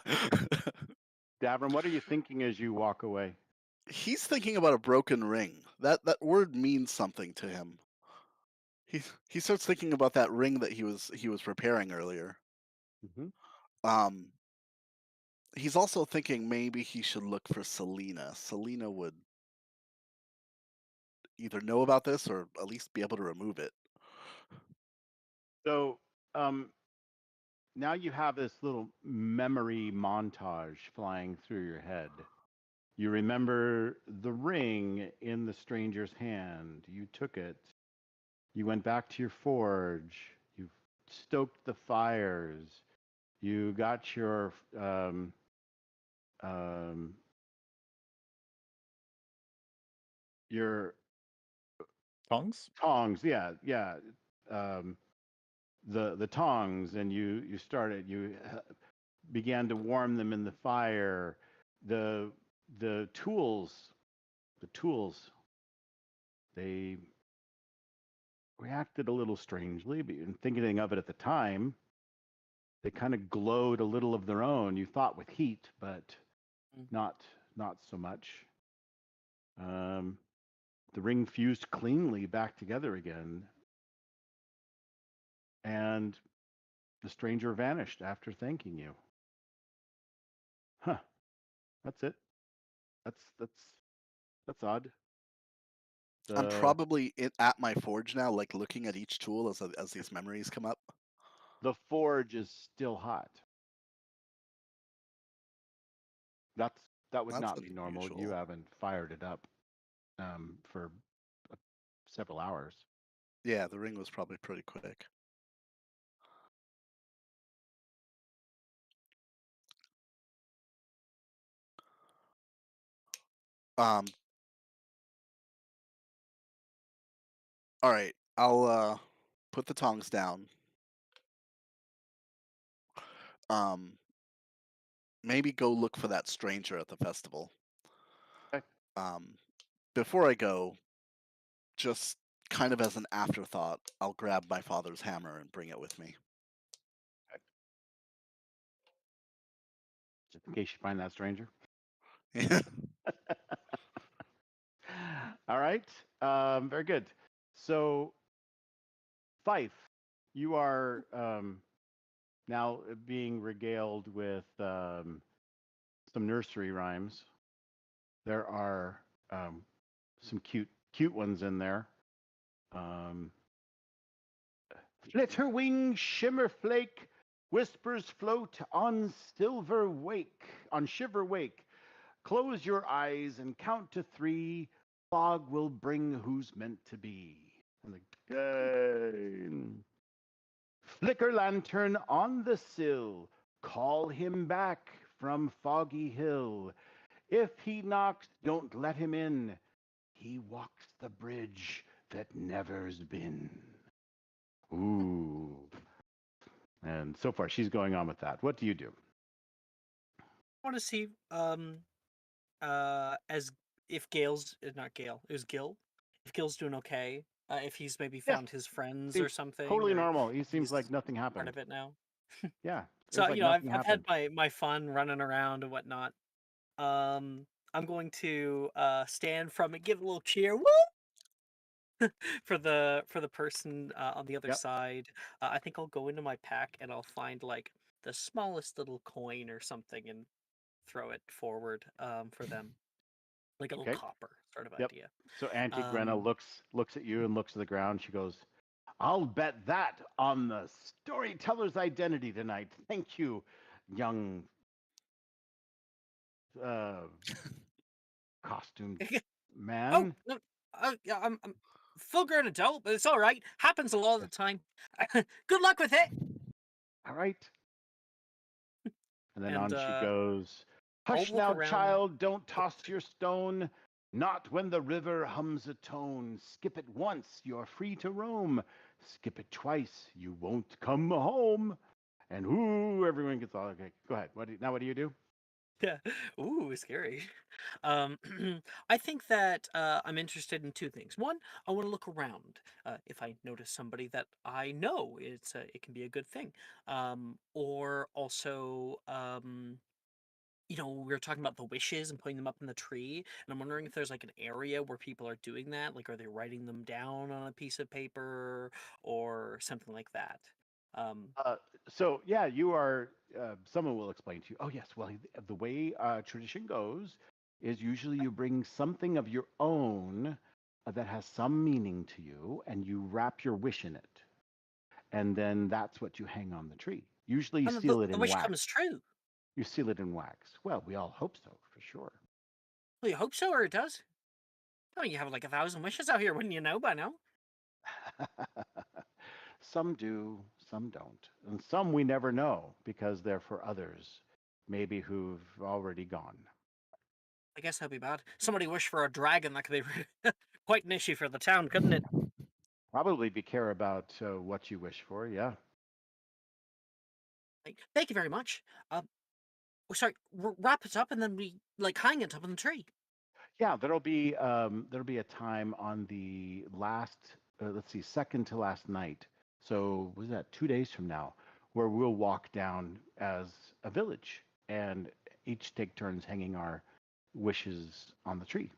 Davern, what are you thinking as you walk away? He's thinking about a broken ring. That word means something to him. He starts thinking about that ring that he was repairing earlier. Hmm. Um, he's also thinking maybe he should look for Selena. Selena would either know about this or at least be able to remove it. So um, now you have this little memory montage flying through your head. You remember the ring in the stranger's hand. You took it. You went back to your forge. You stoked the fires. You got um, your tongs? tongs. Yeah, yeah. Um, the tongs, and you started. You began to warm them in the fire. The the tools, the tools, they reacted a little strangely, but in thinking of it at the time, they kind of glowed a little of their own. You thought with heat, but Mm. not so much. Um, the ring fused cleanly back together again, and the stranger vanished after thanking you. Huh? That's it. That's that's odd. I'm The probably at my forge now, like looking at each tool as these memories come up. the forge is still hot. That's that would That's not be normal. You unusual. haven't fired it up for uh, several hours. Yeah, the ring was probably pretty quick. Um, all right, I'll put the tongs down. Um, maybe go look for that stranger at the festival. Okay. Um, before I go, just kind of as an afterthought, I'll grab my father's hammer and bring it with me. Just in case you find that stranger. All right. Very good. So, Fife, you are now being regaled with some nursery rhymes. There are some cute ones in there. Flitter wing, shimmer flake, whispers float on silver wake, on shiver wake. Close your eyes and count to 3. Fog will bring who's meant to be. And again. Flicker lantern on the sill. Call him back from Foggy Hill. If he knocks, don't let him in. He walks the bridge that never's been. Ooh. And so far, she's going on with that. What do you do? I want to see as if Gail's not Gail, it was Gil. If Gil's doing okay, if he's maybe Yes, found his friends or seems something, totally or normal. He if seems he's like nothing part happened. of it now. Yeah, So it's like nothing I've had happened. my fun running around and whatnot. I'm going to stand from it, give a little cheer, woo, for the person on the other Yep. side. I think I'll go into my pack and I'll find like the smallest little coin or something and throw it forward for them, like a little Okay. copper sort of Yep. idea. So Auntie Grenna Um, looks at you and looks to the ground. She goes, "I'll bet that on the storyteller's identity tonight. Thank you, young uh, costume oh man." no, yeah, I'm full grown adult, but it's all right. Happens a lot of the time. Good luck with it. All right. And then And on she goes, I'll "Hush look now, around. child, don't toss your stone. Not when the river hums a tone. Skip it once, you're free to roam. Skip it twice, you won't come home." And ooh, everyone gets all okay. Go ahead. Now what do you do? Yeah. Ooh, scary. Um, I think that I'm interested in two things. One, I want to look around. If I notice somebody that I know, it can be a good thing. Or also, we were talking about the wishes and putting them up in the tree, and I'm wondering if there's like an area where people are doing that. Like, are they writing them down on a piece of paper or something like that? Um, Uh, so yeah, you are. Someone will explain to you. Oh yes, well the way tradition goes is usually you bring something of your own that has some meaning to you, and you wrap your wish in it, and then that's what you hang on the tree. Usually you and seal it the in wish wax. comes true. You seal it in wax. Well, we all hope so, for sure. Well, you hope so, or it does. Oh, you have like 1,000 wishes out here, wouldn't you know by now? Some do, some don't, and some we never know because they're for others, maybe who've already gone. I guess that'd be bad. Somebody wish for a dragon, that could be quite an issue for the town, couldn't it? Probably be care about what you wish for. Yeah. Like, thank you very much. Sorry, wrap it up and then we like hang it up on the tree. Yeah, there'll be a time on the last, let's see, second to last night. So was that 2 days from now, where we'll walk down as a village and each take turns hanging our wishes on the tree.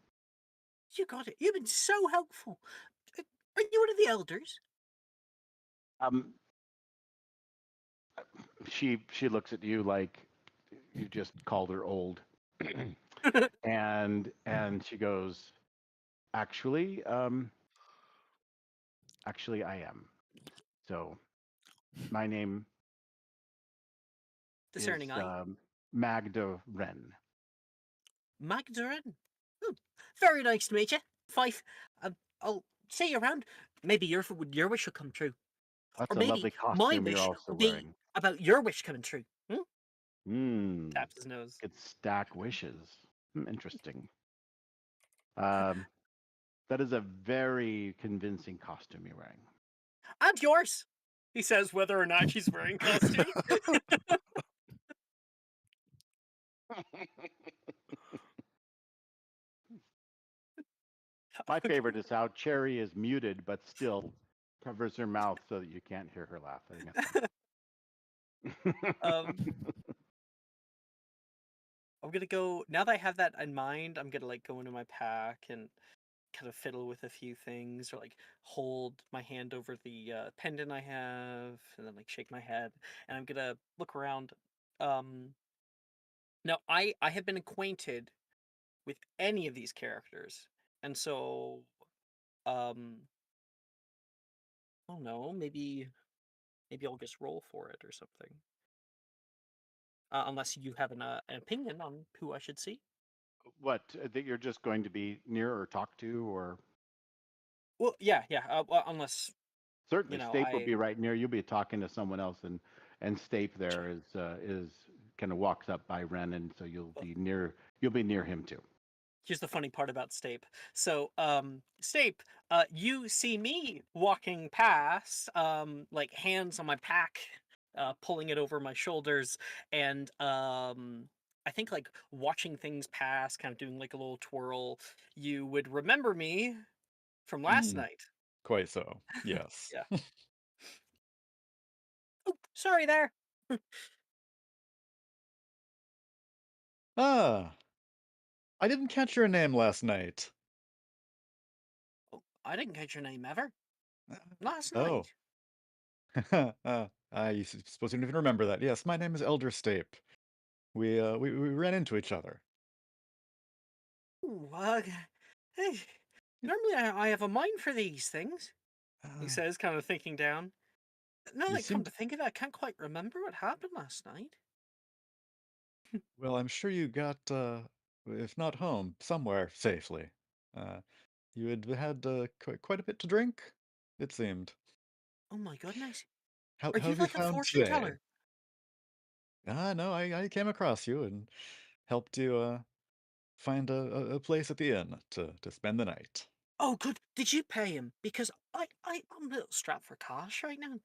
You got it. You've been so helpful. Are you one of the elders? Um, she looks at you like you just called her old, and she goes, actually, actually I am. So my name is Discerning eye. Magda Wren. Magdaren. Hmm. Very nice to meet you. Fife. I'll see you around. Maybe your wish will come true. That's Or a maybe lovely my costume you're wish also will be wearing. about your wish coming true. Hmm? Hmm. Taps his nose. Could stack wishes. Interesting. Um, that is a very convincing costume you're wearing. And yours, he says, whether or not she's wearing costume. My favorite is how Cherry is muted, but still covers her mouth so that you can't hear her laugh. I think that's funny. Um, I'm gonna go now that I have that in mind. I'm gonna like go into my pack and kind of fiddle with a few things, or like hold my hand over the pendant I have, and then like shake my head. And I'm gonna look around. Um, Now I have been acquainted with any of these characters, and so um, I don't know. Maybe I'll just roll for it or something. Unless you have an opinion on who I should see. What, that you're just going to be near or talk to, or Well, yeah, yeah. Well, unless certainly Stape will I be right near. You'll be talking to someone else, and Stape there is kind of walks up by Ren, and so you'll well, be near. You'll be near him too. here's the funny part about Stape. So, Stape, you see me walking past, like hands on my pack, pulling it over my shoulders, and I think like watching things pass, kind of doing like a little twirl. You would remember me from last Mm, night. quite so. Yes. Yeah. Oh, sorry there. Ah, I didn't catch your name last night. Oh, I didn't catch your name ever. Last Oh. night. I suppose you didn't even remember that. Yes, my name is Elder Stape. We ran into each other. Ooh, hey, normally I have a mind for these things, he Uh, says, kind of thinking down. Now you that I come seem to think of it, I can't quite remember what happened last night. well. I'm sure you got, if not home, somewhere safely. Uh, you had quite a bit to drink. It seemed. Oh my goodness. Are How you have you like a found fortune today? teller? Ah, no, I came across you and helped you find a place at the inn to spend the night. Oh, good. Did you pay him? Because I'm a little strapped for cash right now.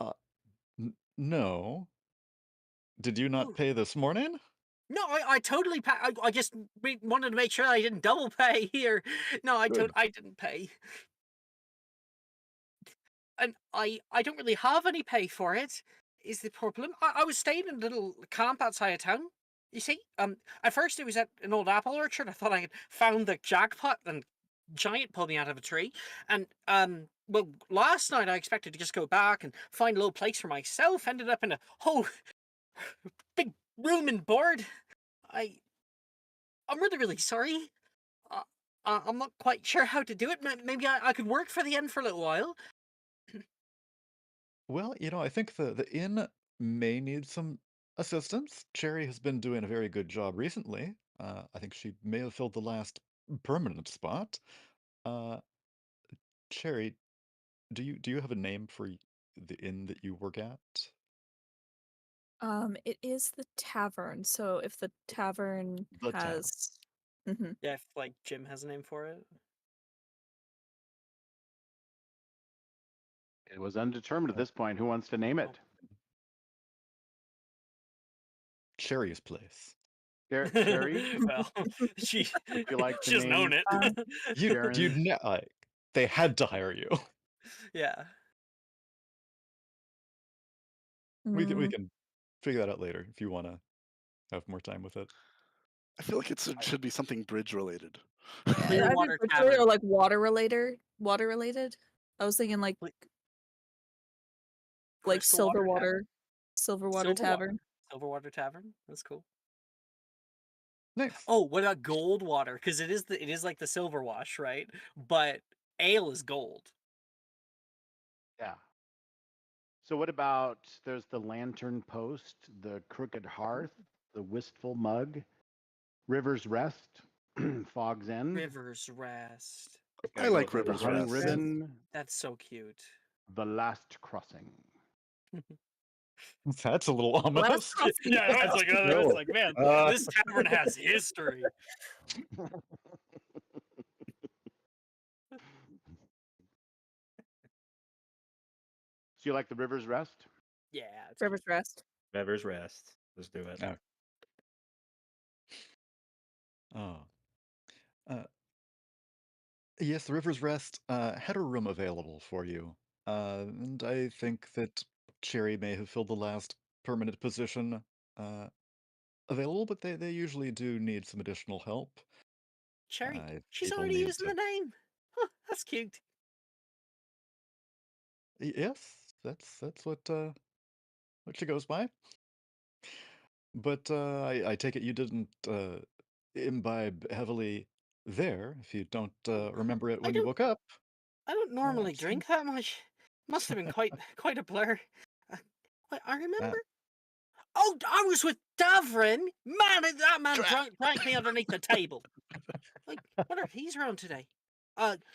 Uh, no. Did you not Oh, pay this morning? no, I totally pay. I just wanted to make sure I didn't double pay here. No, Good. I didn't pay. And I don't really have any pay for it, is the problem. I was staying in a little camp outside of town. You see, at first it was at an old apple orchard. I thought I had found the jackpot, and giant pulled me out of a tree. And well, last night I expected to just go back and find a little place for myself. Ended up in a whole big room and board. I I'm really sorry. Uh, I'm not quite sure how to do it. Maybe I could work for the inn for a little while. Well, I think the inn may need some assistance. Cherry has been doing a very good job recently. I think she may have filled the last permanent spot. Uh, Cherry, do you have a name for the inn that you work at? It is the tavern. So if the tavern The tavern. has, Mhm. Yeah, if like Jim has a name for it. It was undetermined at Uh, this point. Who wants to name Oh. it? Cherry's place. Cherry, Well, she would you like to she doesn't own name it. Uh, Sharon's? Like they had to hire you. Yeah. We mm, can figure that out later if you want to have more time with it. I feel like it should be something bridge related. I've been Clearwater particularly Tavern. or like water related. I was thinking like Crystal Water Tavern? Silver water Silverwater. tavern. Silverwater Tavern. That's cool. Nice. Oh, what about Goldwater? Because it is like the silver wash, right? But ale is gold. Yeah. So what about there's the lantern post, the crooked hearth, the wistful mug, River's Rest, Fog's End, River's Rest. I gotta go like through the River's hunting Rest. ribbon, That's so cute. the last crossing. That's a little Last ominous. crossing. Yeah, That's that's true. like, man, Uh, this tavern has history. So you like the River's Rest? Yeah, it's cute. River's Rest. Bever's Rest. Let's do it. oh. Oh. Uh, yes, the River's Rest had a room available for you. And I think that Cherry may have filled the last permanent position uh, available, but they usually do need some additional help. Cherry, she's People already need using to. the name. Huh, that's cute. Yes, that's what she goes by. But I take it you didn't imbibe heavily there, if you don't Oh, remember it I when you don't woke up. I don't normally It's, drink that much. Must have been quite a blur. Uh, wait, I uh, remember. Oh, I was with Davrin. Man, that man Dra- drank me underneath the table. Like, wonder if he's around today.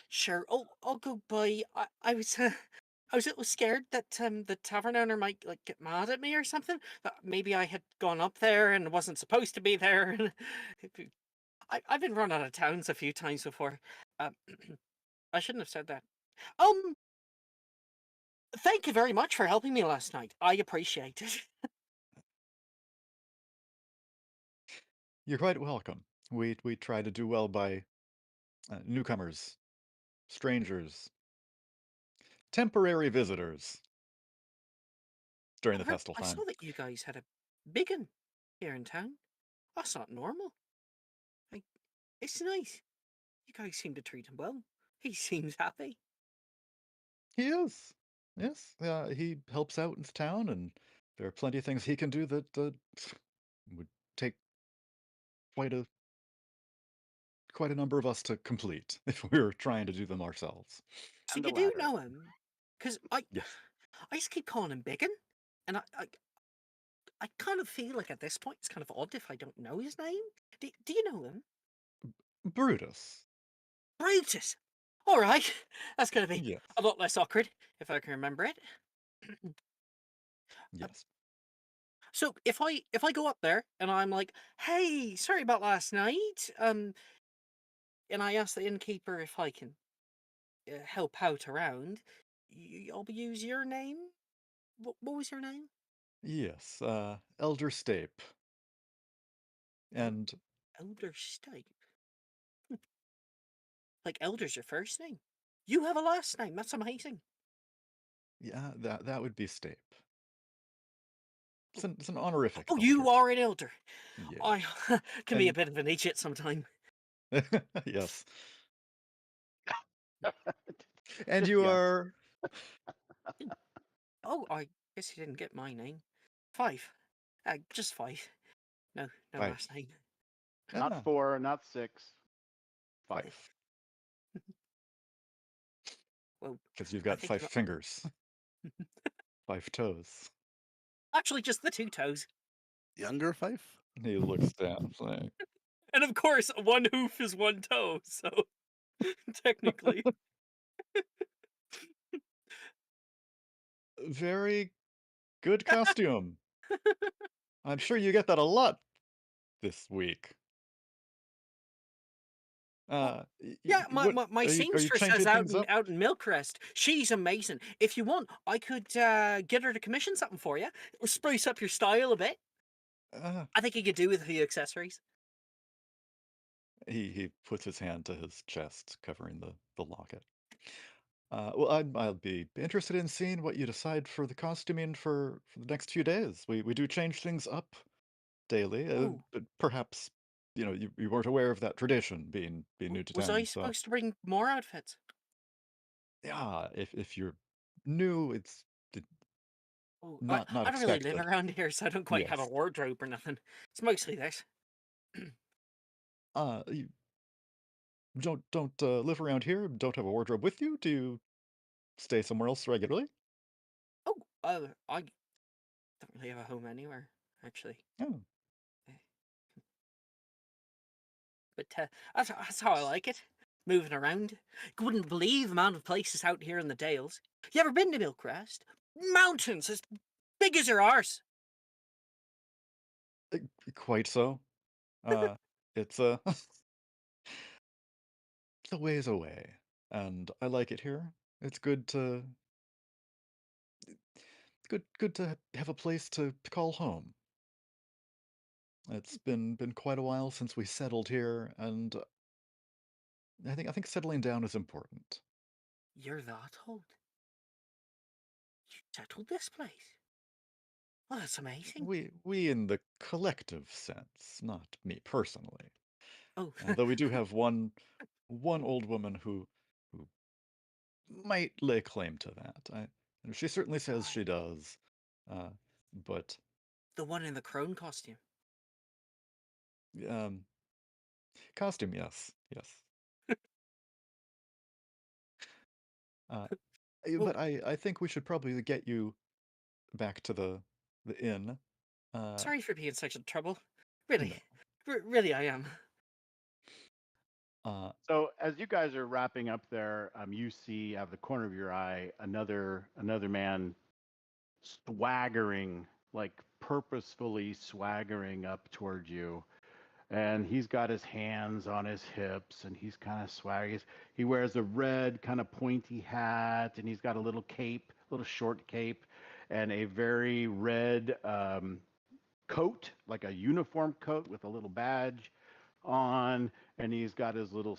Sure. I'll go by. I was I was a little scared that the tavern owner might like get mad at me or something. That maybe I had gone up there and wasn't supposed to be there. I've been run out of towns a few times before. Um, I shouldn't have said that. Um, Thank you very much for helping me last night. I appreciate it. you're quite welcome. We try to do well by newcomers, strangers, temporary visitors during the festival I time. saw that you guys had a big one here in town. That's not normal. Like, it's nice. You guys seem to treat him well. He seems happy. He is. Yes, he helps out in town, and there are plenty of things he can do that would take quite a quite a number of us to complete if we were trying to do them ourselves. So And the you do ladder. know him? Because Yes. I just keep calling him Biggin, and I kind of feel like at this point it's kind of odd if I don't know his name. Do you know him? Brutus. Brutus. All right, that's going to be Yes. a lot less awkward if I can remember it. Uh, Yes. So if I go up there and I'm like, "Hey, sorry about last night," and I ask the innkeeper if I can help out around, I'll use your name. What was your name? Yes. Elder Stape. El- And Elder Stipe. Like Elder's your first name. You have a last name. That's amazing. yeah, that would be Stape. It's an honorific Oh, you elder. are an elder. Yeah. I can be a And bit of an idiot sometime. yes. And Just you yes. are Oh, I guess you didn't get my name. Five. Just five. No five. last name. Not Ah, 4, not 6, 5. five. Well, Because you've I got think five you. fingers, 5 toes. Actually, just the two toes. Younger Fife? He looks down. Like, And of course, one hoof is one toe, so technically. very good costume. I'm sure you get that a lot this week. Well, yeah, What my are you seamstress changing has things up? out in Millcrest. She's amazing. If you want, I could get her to commission something for you, or spruce up your style a bit. Uh, I think you could do with a few accessories. he puts his hand to his chest, covering the locket. Well, I'll be interested in seeing what you decide for the costuming for the next few days. We do change things up daily, Oh, but perhaps you weren't aware of that tradition being new to was I town. So supposed to bring more outfits? yeah, if you're new, it's Oh, not I don't really live expected. around here, so I don't quite have a Yes. wardrobe or nothing. It's mostly this. You don't live around here. Don't have a wardrobe with you. Do you stay somewhere else regularly? Oh, I don't really have a home anywhere, actually. Oh, Eh, But that's how I like it. Moving around. You wouldn't believe the amount of places out here in the Dales. You ever been to Millcrest? Mountains as big as your arse. uh, quite so. Uh, it's a it's a ways away, and I like it here. It's good to have a place to call home. It's been quite a while since we settled here, and I think settling down is important. You're that old. You settled this place. Oh, that's amazing. We in the collective sense, not me personally. Oh, Though we do have one old woman who might lay claim to that. She certainly says she right. does. Uh, but The one in the crone costume. um, costume, yes, yes. Uh, Well, but I think we should probably get you back to the inn. Uh, sorry for being such a trouble. Really, no. really, I am. Uh, So as you guys are wrapping up there, you see out of the corner of your eye another man swaggering, like purposefully swaggering up towards you. And he's got his hands on his hips and he's kind of swaggy. He wears a red kind of pointy hat and he's got a little cape, little short cape, and a very red coat, like a uniform coat with a little badge on. And he's got his little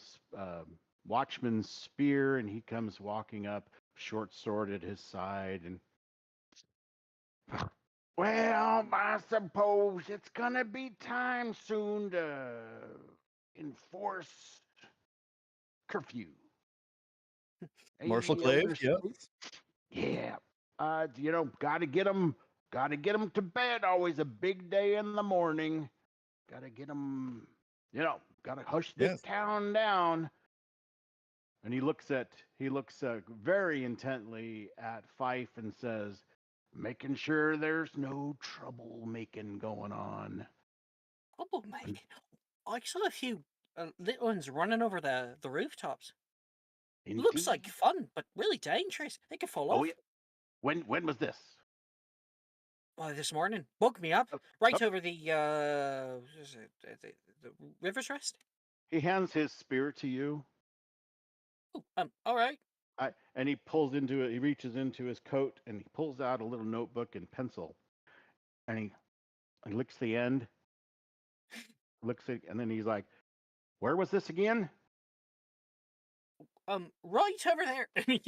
watchman's spear and he comes walking up, short sword at his side. And well, I suppose it's gonna be time soon to enforce curfew. Marshall Hey, Clave, Elder yes. State? Yeah. Gotta get 'em to bed. Always a big day in the morning. Gotta get 'em, gotta hush this Yes. town down. And he looks very intently at Fife and says, making sure there's no troublemaking going on. Oh, Mike. I saw a few little ones running over the rooftops. Looks like Indeed. fun, but really dangerous. They could fall Oh yeah. off. When was this? This morning, woke me up Oh, right oh. over the is it, the River's Rest. He hands his spear to you. Oh, all right. And he pulls into it. He reaches into his coat and he pulls out a little notebook and pencil. And he licks the end, licks it, and then he's like, "Where was this again?" Right over there. And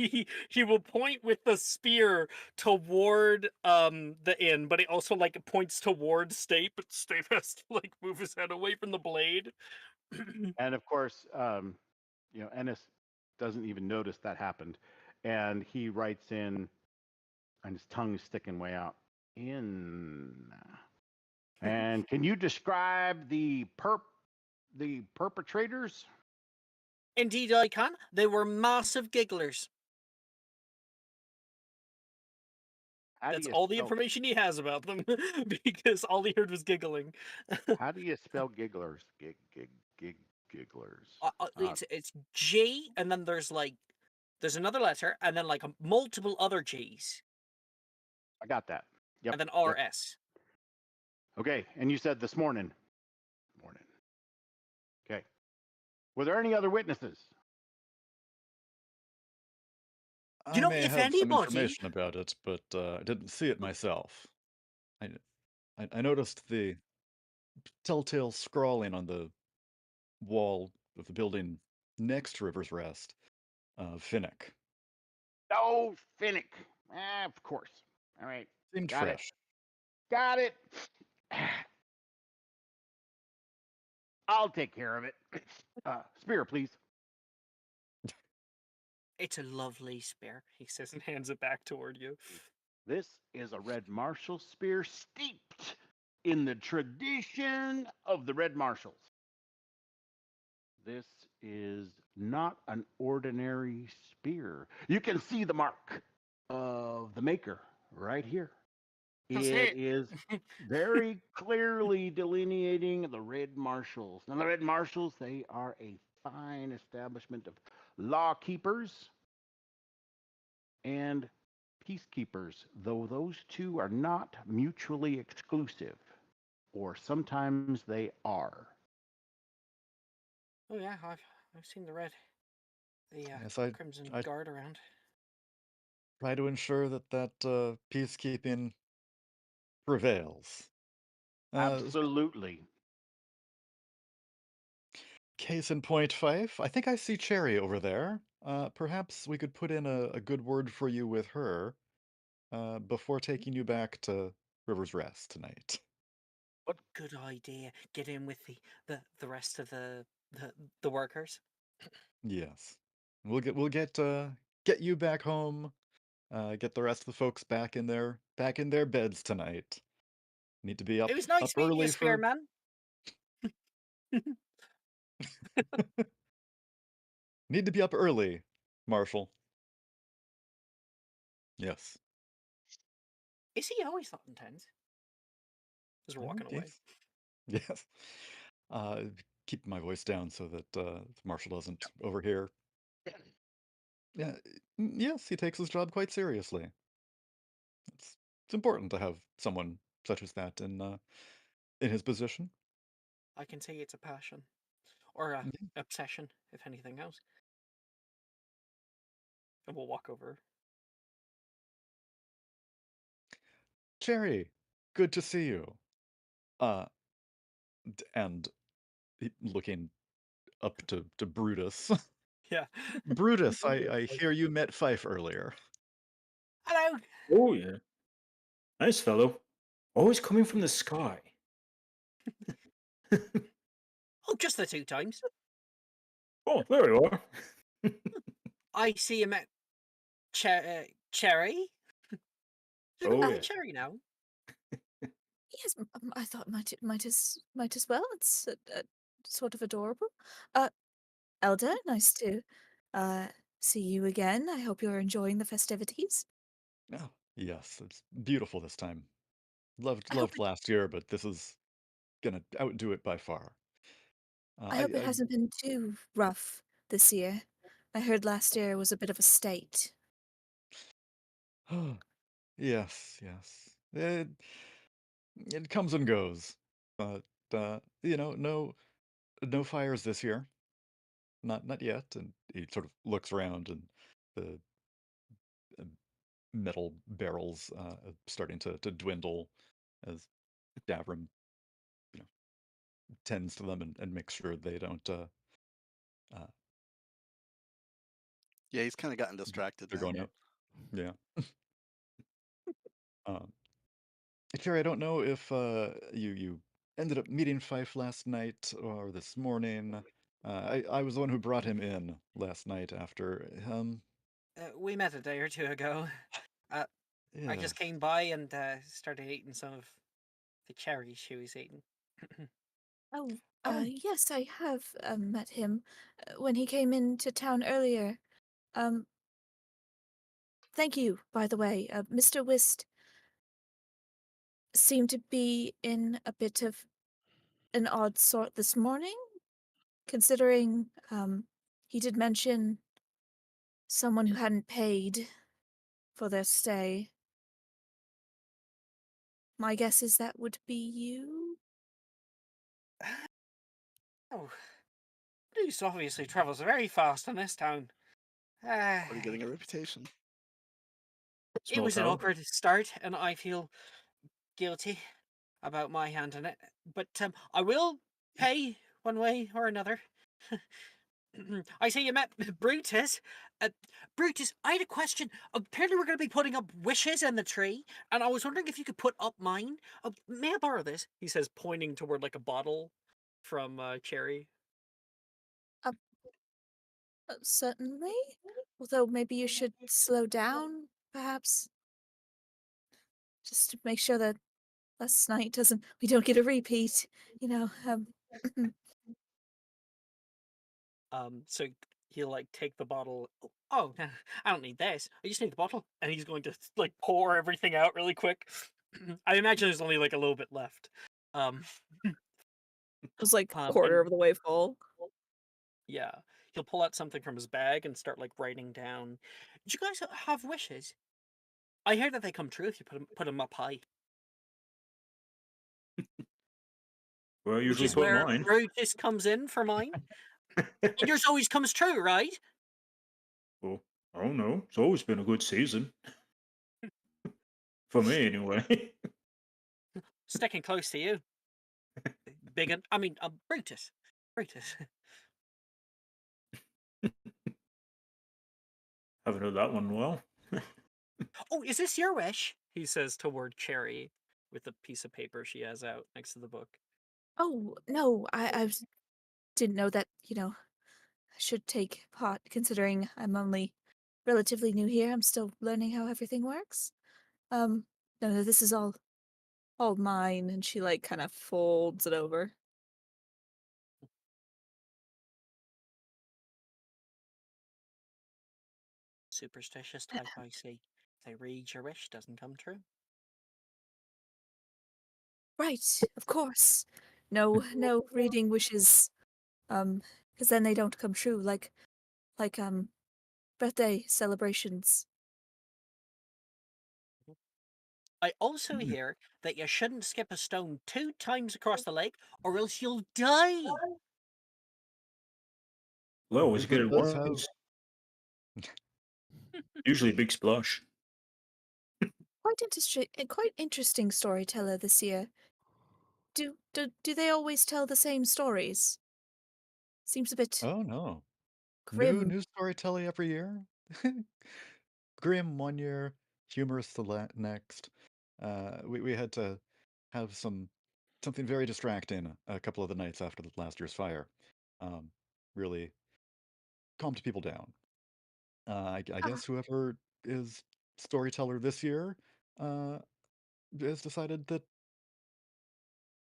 he will point with the spear toward the inn, but he also like points toward Snape, but Snape has to like move his head away from the blade. And of course, Ennis doesn't even notice that happened, and he writes in, and his tongue is sticking way out. In. And can you describe the perpetrators? Indeed, I can. They were massive gigglers. How do That's you all the spell information he has about them, because all he heard was giggling. how do you spell gigglers? Gigglers. It's G, and then there's another letter, and then like multiple other G's, I got that. Yep. and then Yep. RS. Okay. And you said this morning. Morning. Okay. Were there any other witnesses? I You know, may if have some anybody, information about it, but I didn't see it myself. I, I noticed the telltale scrawling on the wall of the building next to River's Rest. Finnick. Oh, Finnick. Of course. All right. Seemed Got it. fresh. Got it. I'll take care of it. Spear, please. it's a lovely spear, he says, and hands it back toward you. This is a red marshal spear steeped in the tradition of the red marshals. This is not an ordinary spear. You can see the mark of the maker right here. That's It it. is very clearly delineating the Red Marshals. Now, the Red Marshals, they are a fine establishment of law keepers and peacekeepers, though those two are not mutually exclusive, or sometimes they are. Oh yeah, I've seen the Yes, I Crimson I Guard around. try to ensure that peacekeeping prevails. Uh, Absolutely. Case in point, Fife. I think I see Cherry over there. Perhaps we could put in a good word for you with her before taking you back to River's Rest tonight. What? Good idea. Get in with the rest of the workers. Yes. We'll get you back home. Get the rest of the folks back in their beds tonight. Need to be It up was nice up meeting you, early for. Spearman. Need to be up early, Marshall. Yes. Is he always that intense? As we're No, walking away. yes. Uh, keep my voice down so that Marshall doesn't overhear. Yeah, yes, he takes his job quite seriously. It's important to have someone such as that in his position. I can say it's a passion. Or a Yeah. obsession, if anything else. And we'll walk over. Cherry, good to see you. Uh, and looking up to Brutus. Yeah. Brutus, I hear you met Fife earlier. Hello. Oh, yeah. Nice fellow. Always coming from the sky. Oh, just the 2 times. Oh, there you are. I see you met Cherry. Oh, yeah. Cherry now. Yes, I thought might as well. It's sort of adorable. Elder, nice to uh see you again. I hope you're enjoying the festivities. Oh, yes, it's beautiful this time. Loved I hope loved it last year, but this is gonna outdo it by far. I I, hope it hasn't been too rough this year. I heard last year was a bit of a state. I yes, yes. It comes and goes, but no fires this year. Not yet. And he sort of looks around, and the uh, metal barrels are starting to dwindle as Davram, you know, tends to them and makes sure they don't. Uh, Yeah, he's kind of gotten distracted they're now. going out. Yeah. Um, Jerry, I don't know if you ended up meeting Fife last night or this morning. I was the one who brought him in last night after. We met a day or 2 ago. I just Yes. came by and started eating some of the cherries she was eating. Oh, Oh, yes, I have met him when he came into town earlier. Um, Thank you, by the way. Mr. Wist seemed to be in a bit of an odd sort this morning, considering he did mention someone who hadn't paid for their stay. My guess is that would be you. Oh, Bruce obviously travels very fast in this town. Already getting a reputation. It Small was an town. awkward start, and I feel guilty about my hand in it. But I will pay one way or another. I see you met Brutus. Brutus, I had a question. Apparently, we're going to be putting up wishes in the tree, and I was wondering if you could put up mine. May I borrow this? He says, pointing toward like a bottle from Cherry. Certainly. Although maybe you should slow down, perhaps, just to make sure that last night doesn't we don't get a repeat. You know. So he'll like take the bottle. Oh, I don't need this. I just need the bottle, and he's going to like pour everything out really quick. I imagine there's only like a little bit left. Um, It was like quarter and of the way full. yeah, he'll pull out something from his bag and start like writing down. Do you guys have wishes? I hear that they come true if you put them up high, Where I which usually is put where mine. Brutus comes in for mine. And yours always comes true, right? Well, I don't know. It's always been a good season. For me, anyway. Sticking close to you, I mean, Brutus. Brutus. Haven't heard that one well. Oh, is this your wish? He says toward Cherry with a piece of paper she has out next to the book. Oh, no, didn't know that, I should take part considering I'm only relatively new here. I'm still learning how everything works. Um, no, this is all mine, and she like kind of folds it over. Superstitious type, I see. They read your wish, doesn't come true. Right, of course. No reading wishes, because then they don't come true, like birthday celebrations. I also hear that you shouldn't skip a stone 2 times across the lake, or else you'll die. Well, always good Cleveland does have. advice. Usually a big splash. Quite interesting storyteller this year. Do they always tell the same stories? Seems a bit Oh no. New grim. news storytelling every year. Grim one year, humorous the next. We had to have something very distracting a couple of the nights after the last year's fire. Um, really calmed people down. I Ah, guess whoever is storyteller this year uh, has decided that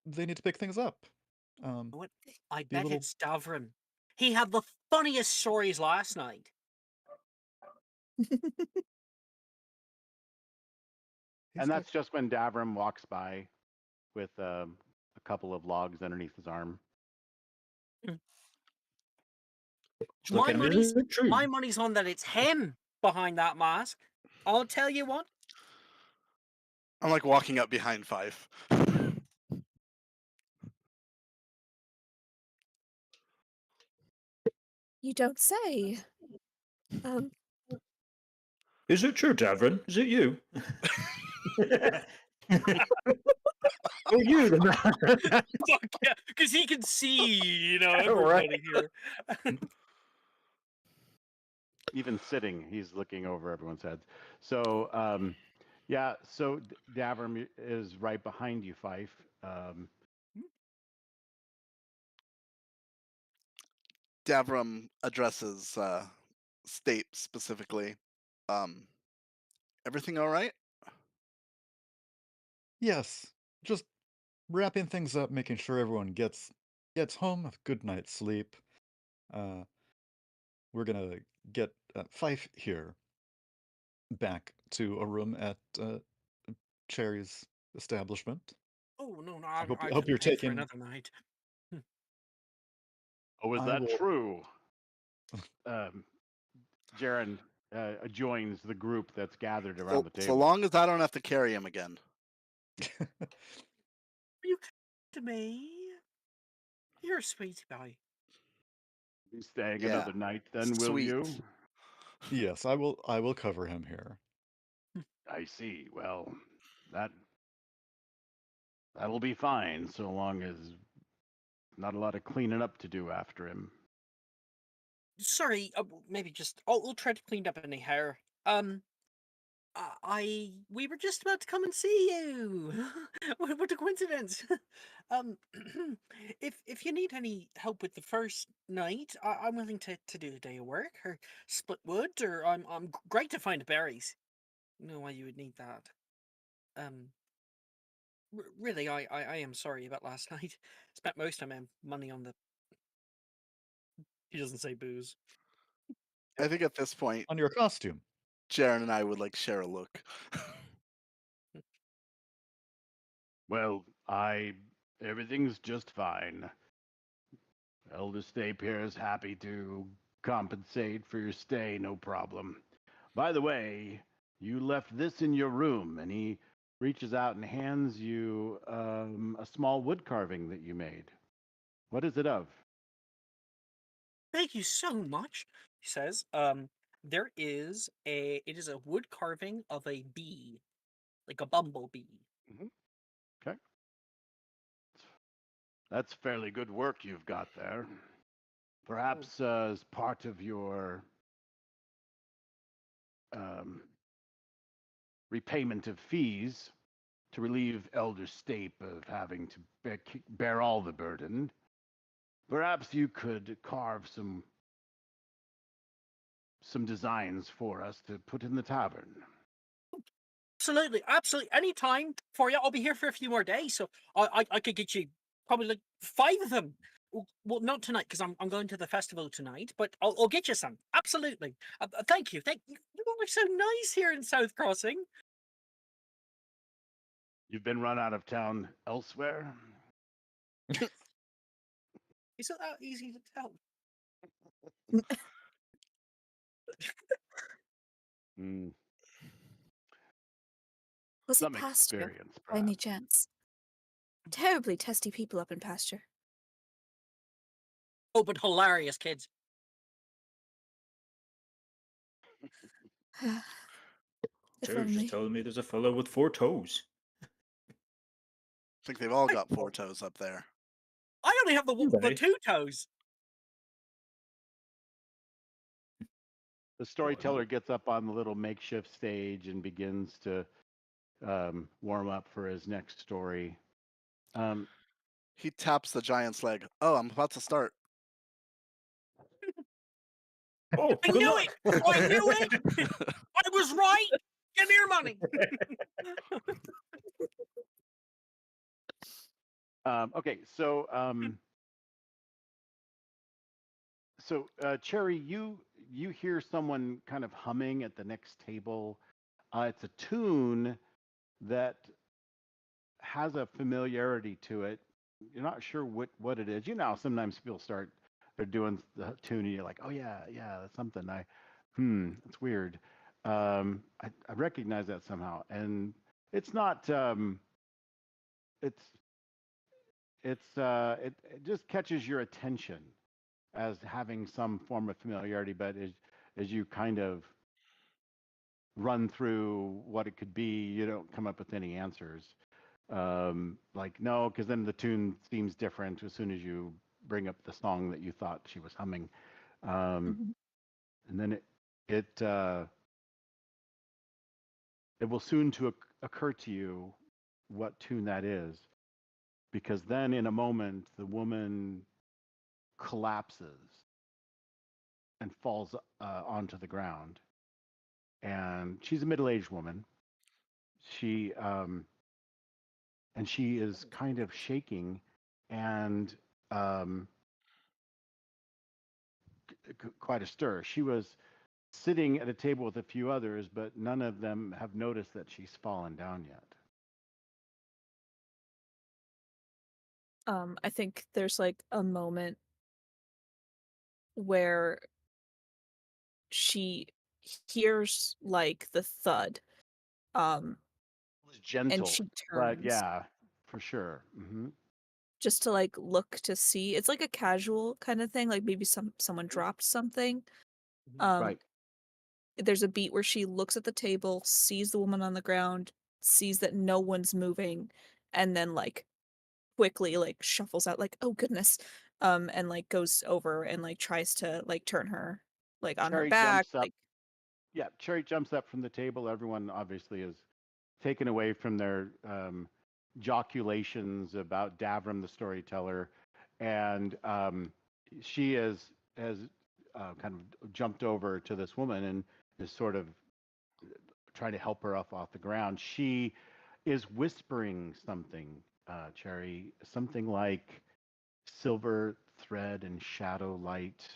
they need to pick things up. Um, What? I be a bet little. it's Davrim. He had the funniest stories last night. He's And got. that's just when Davram walks by with a couple of logs underneath his arm. Just look at him. Is it true? My money's on that it's him behind that mask. I'll tell you what. I'm like walking up behind Five. you don't say. Um, Is it true, Davrin? Is it you? Oh, you the man. Fuck yeah, because he can see, Right. everybody here. Even sitting, he's looking over everyone's heads. So, yeah, so Davram is right behind you, Fife. Davram addresses State specifically. Um, everything all right? Yes, just wrapping things up, making sure everyone gets home, a good night's sleep. Uh, we're gonna get Fife here back to a room at Cherry's establishment. Oh no, no, I I hope couldn't you're pay for taking. another night. Oh, is I that will. true? Um, Jaren joins the group that's gathered around the So table. long as I don't have to carry him again. Are you to me? You're a sweetie pie. Be staying Yeah, another night, then, will sweet. you? Yes, I will. I will cover him here. I see. Well, that that'll be fine, so long as not a lot of cleaning up to do after him. Sorry, maybe just. We'll try to clean up any hair. We were just about to come and see you. What a coincidence. um, if you need any help with the first night, I'm willing to do a day of work or split wood, or I'm great to find berries. No why you would need that. Um, really, I am sorry about last night. Spent most of my money on the. He doesn't say booze. I think at this point, On your costume. Jaren and I would like share a look. Well, everything's just fine. Elder Stapier is happy to compensate for your stay, no problem. By the way, you left this in your room, and he reaches out and hands you a small wood carving that you made. What is it of? Thank you so much, he says. It is a wood carving of a bee, like a bumblebee. Mhm. Okay. That's fairly good work you've got there. Perhaps as part of your um, repayment of fees to relieve Elder Stape of having to bear all the burden, perhaps you could carve some designs for us to put in the tavern. Absolutely, absolutely. Any time for you. I'll be here for a few more days, so I could get you probably like 5 of them. Well, not tonight because I'm going to the festival tonight, but I'll get you some. Absolutely. Thank you. Thank you. You all are so nice here in South Crossing. You've been run out of town elsewhere? Is it that easy to tell? Mm, Was it some pasture, experience, by any perhaps. chance? Terribly testy people up in pasture. Oh, but hilarious kids. If Joe's just only. telling me there's a fellow with 4 toes. I think they've all I, got 4 toes up there. I only have the Right. 2 toes. The storyteller gets up on the little makeshift stage and begins to warm up for his next story. He taps the giant's leg. Oh, I'm about to start. Oh, I good knew luck. it. I knew it. I was right. Give me your money. Okay, so Cherry, you hear someone kind of humming at the next table. It's a tune that has a familiarity to it. You're not sure what it is. You know, sometimes people they're doing the tune, and you're like, oh yeah, that's something. It's weird. I recognize that somehow, and it's not. It's it just catches your attention as having some form of familiarity, but as you kind of run through what it could be, you don't come up with any answers. Like no, because then the tune seems different as soon as you bring up the song that you thought she was humming, Mhm. and then it will soon to occur to you what tune that is, because then in a moment the woman collapses and falls onto the ground, and she's a middle-aged woman. She and she is kind of shaking and quite a stir. She was sitting at a table with a few others, but none of them have noticed that she's fallen down yet. I think there's like a moment where she hears like the thud, um, It was and gentle, she but turns yeah, for sure. just to like look to see. It's like a casual kind of thing, like maybe someone dropped something. Um, Right. there's a beat where she looks at the table, sees the woman on the ground, sees that no one's moving, and then like quickly like shuffles out like, oh goodness, and like goes over and like tries to like turn her like on her Cherry back, jumps up. like Yeah, Cherry jumps up from the table. Everyone obviously is taken away from their joculations about Davram the storyteller, and she has kind of jumped over to this woman and is sort of trying to help her up off the ground. She is whispering something, Cherry, something like silver thread and shadow light,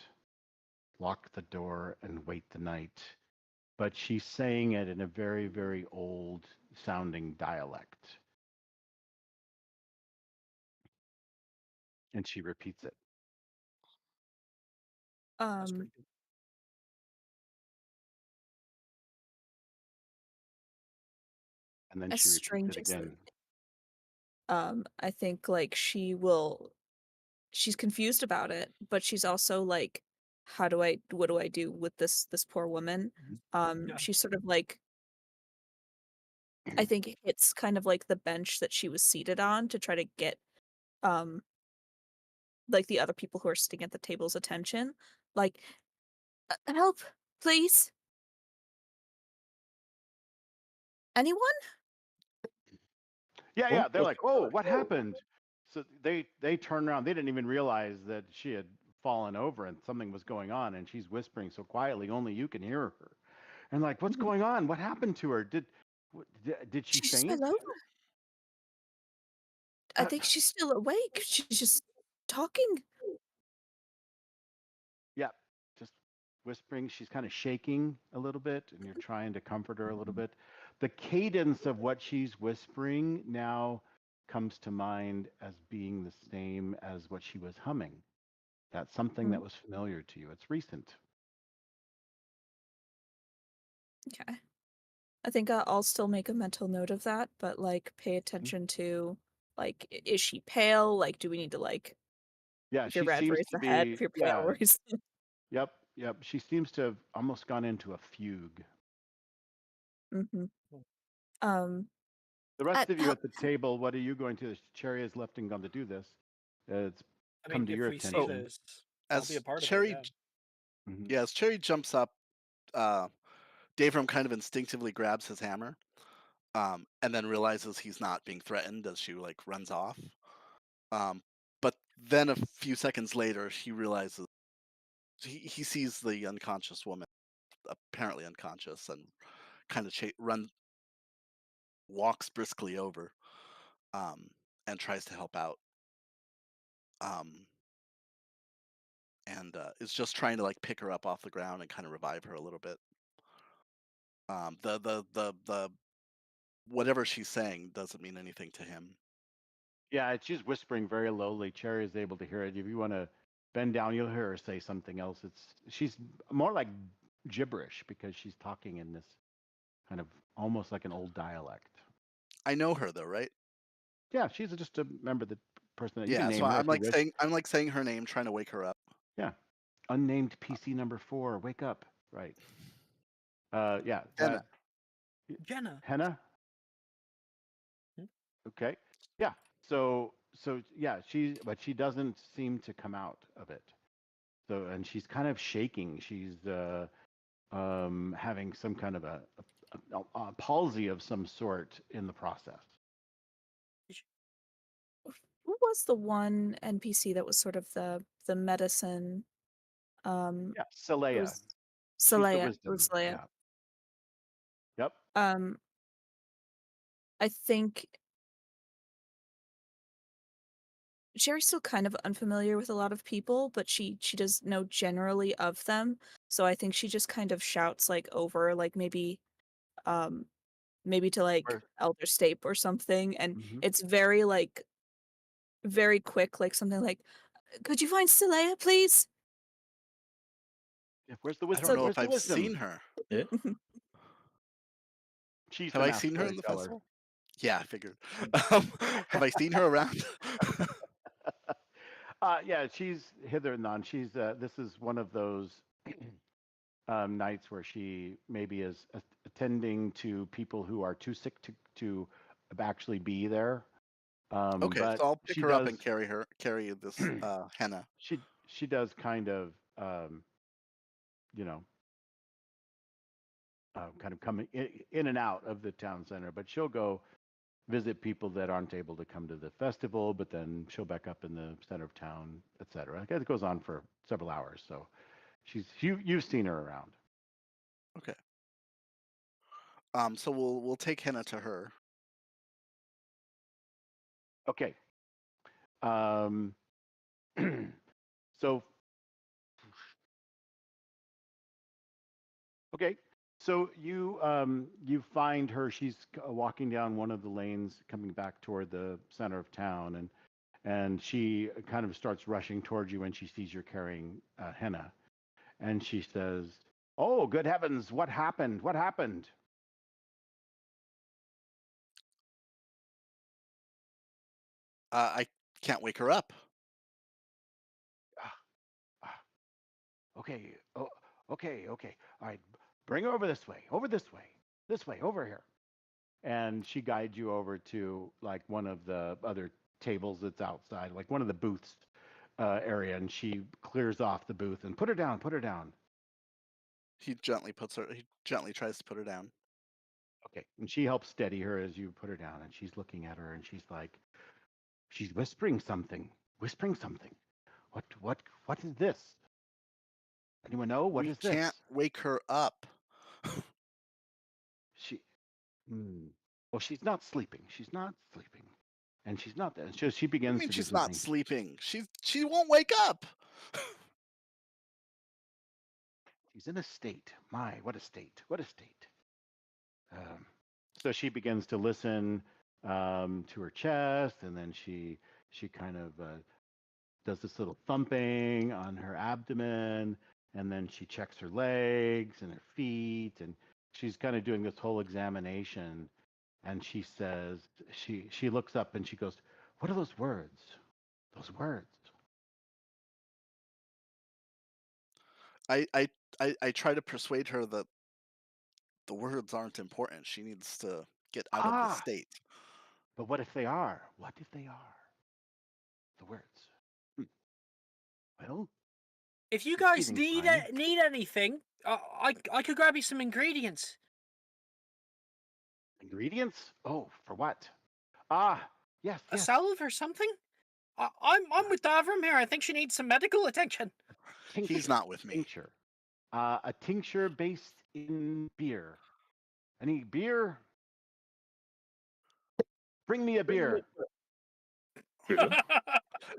lock the door and wait the night. But she's saying it in a very, very old sounding dialect. And she repeats it. That's um pretty good. And then as she repeats it strange as again. I think like she's confused about it, but she's also like, what do I do with this poor woman? Yeah. She's sort of like, I think it's kind of like the bench that she was seated on to try to um like the other people who are sitting at the table's attention. Like, help, please. Anyone? Yeah. They're Okay. like, "Oh, what happened?" So they turn around. They didn't even realize that she had fallen over and something was going on, and she's whispering so quietly only you can hear her. And like, "What's Mhm. going on? What happened to her? Did she She just faint?" fell over. I Uh, think she's still awake. She's just talking. yeah, just whispering. She's kind of shaking a little bit, and you're trying to comfort her a little bit. The cadence of what she's whispering now comes to mind as being the same as what she was humming. That's something that Mm, was familiar to you. It's recent. okay. I think I'll still make a mental note of that, but like pay Mhm. attention to like is she pale? Like do we need to like Yeah, if you're she red, seems raise to the head. be. If you're pale, Yeah, raise yep. She seems to have almost gone into a fugue. mm-hmm. Hmm. Um The rest of you how, at the table, what are you going to? Cherry has left and gone to do this. It's I come mean, to if your we see So attention. this, I'll be a as part of it. Cherry, Yeah. Hmm. yeah, as Cherry jumps up, uh, Davram kind of instinctively grabs his hammer, and then realizes he's not being threatened as she like runs off. Um, but then a few seconds later, he realizes he sees the unconscious woman, apparently unconscious, and kind of walks briskly over, um, and tries to help out. Um, and is just trying to like pick her up off the ground and kind of revive her a little bit. The whatever she's saying doesn't mean anything to him. Yeah, she's whispering very lowly. Cherry is able to hear it. If you want to bend down, you'll hear her say something else. She's more like gibberish because she's talking in this kind of almost like an old dialect. I know her though, right? Yeah, she's just a member of the person that you can Yeah, so name her if you wish. I'm like saying her name, trying to wake her up. Yeah, unnamed PC number 4. Wake up. Right. Yeah, Jenna. that Jenna. henna. Hmm? Okay. Yeah. So yeah, but she doesn't seem to come out of it. So and she's kind of shaking. She's having some kind of a palsy of some sort in the process. who was the one NPC that was sort of the medicine? Yeah, It Saleya. was She's the Salea. It was wisdom. Salea. Yeah. Yep. Um, I think Sherry's still kind of unfamiliar with a lot of people, but she does know generally of them. So I think she just kind of shouts like over, like um maybe to like Where, Elder Stape or something, and mhm. it's very like very quick, like something like, "Could you find Saleya, please?" Yeah, where's the I don't wisdom? So know Where's if the I've wisdom? seen her. Yeah. She's Have the I master seen her in the storyteller. festival? Yeah, I figured. Have I seen her around? Yeah, she's hither and yon. She's this is one of those nights where she maybe is attending to people who are too sick to actually be there. Okay, But so I'll pick she her up does and carry this henna. she does kind of you know kind of come in and out of the town center. But she'll go visit people that aren't able to come to the festival, but then she'll back up in the center of town, etc. It goes on for several hours. So you've seen her around. Okay. So we'll take henna to her. Okay. Um, so okay. So you find her. She's walking down one of the lanes, coming back toward the center of town, and she kind of starts rushing towards you when she sees you're carrying henna, and she says, "Oh, good heavens! What happened? What happened?" I can't wake her up. Ah, ah, okay. Oh, okay. Okay. All right. Bring her over this way. Over this way. This way. Over here. And she guides you over to like one of the other tables that's outside, like one of the booths area, and she clears off the booth and put her down. Put her down. He gently tries to put her down. Okay, and she helps steady her as you put her down, and she's looking at her, and she's like, she's whispering something. Whispering something. What is this? Anyone know what We is can't this? wake her up. She. Well, she's not sleeping. She's not sleeping, and she's not. And she What do you begins mean to do she's some not things. sleeping? She won't wake up. She's in a state. My, what a state! What a state! So she begins to listen to her chest, and then she kind of does this little thumping on her abdomen, and then she checks her legs and her feet, and she's kind of doing this whole examination. And she says, she looks up and she goes, "What are those words? Those words." I try to persuade her that the words aren't important. She needs to get out of the Ah, state. but what if they are? What if they are the words? Hmm. Well, If you she's guys breathing fine. need anything, I could grab you some ingredients. Ingredients? Oh, for what? Ah, yes, A yes. salve or something? I'm with Davram here. I think she needs some medical attention. Tincture. He's not with me. Tincture. A tincture based in beer. Any beer? Bring me a beer.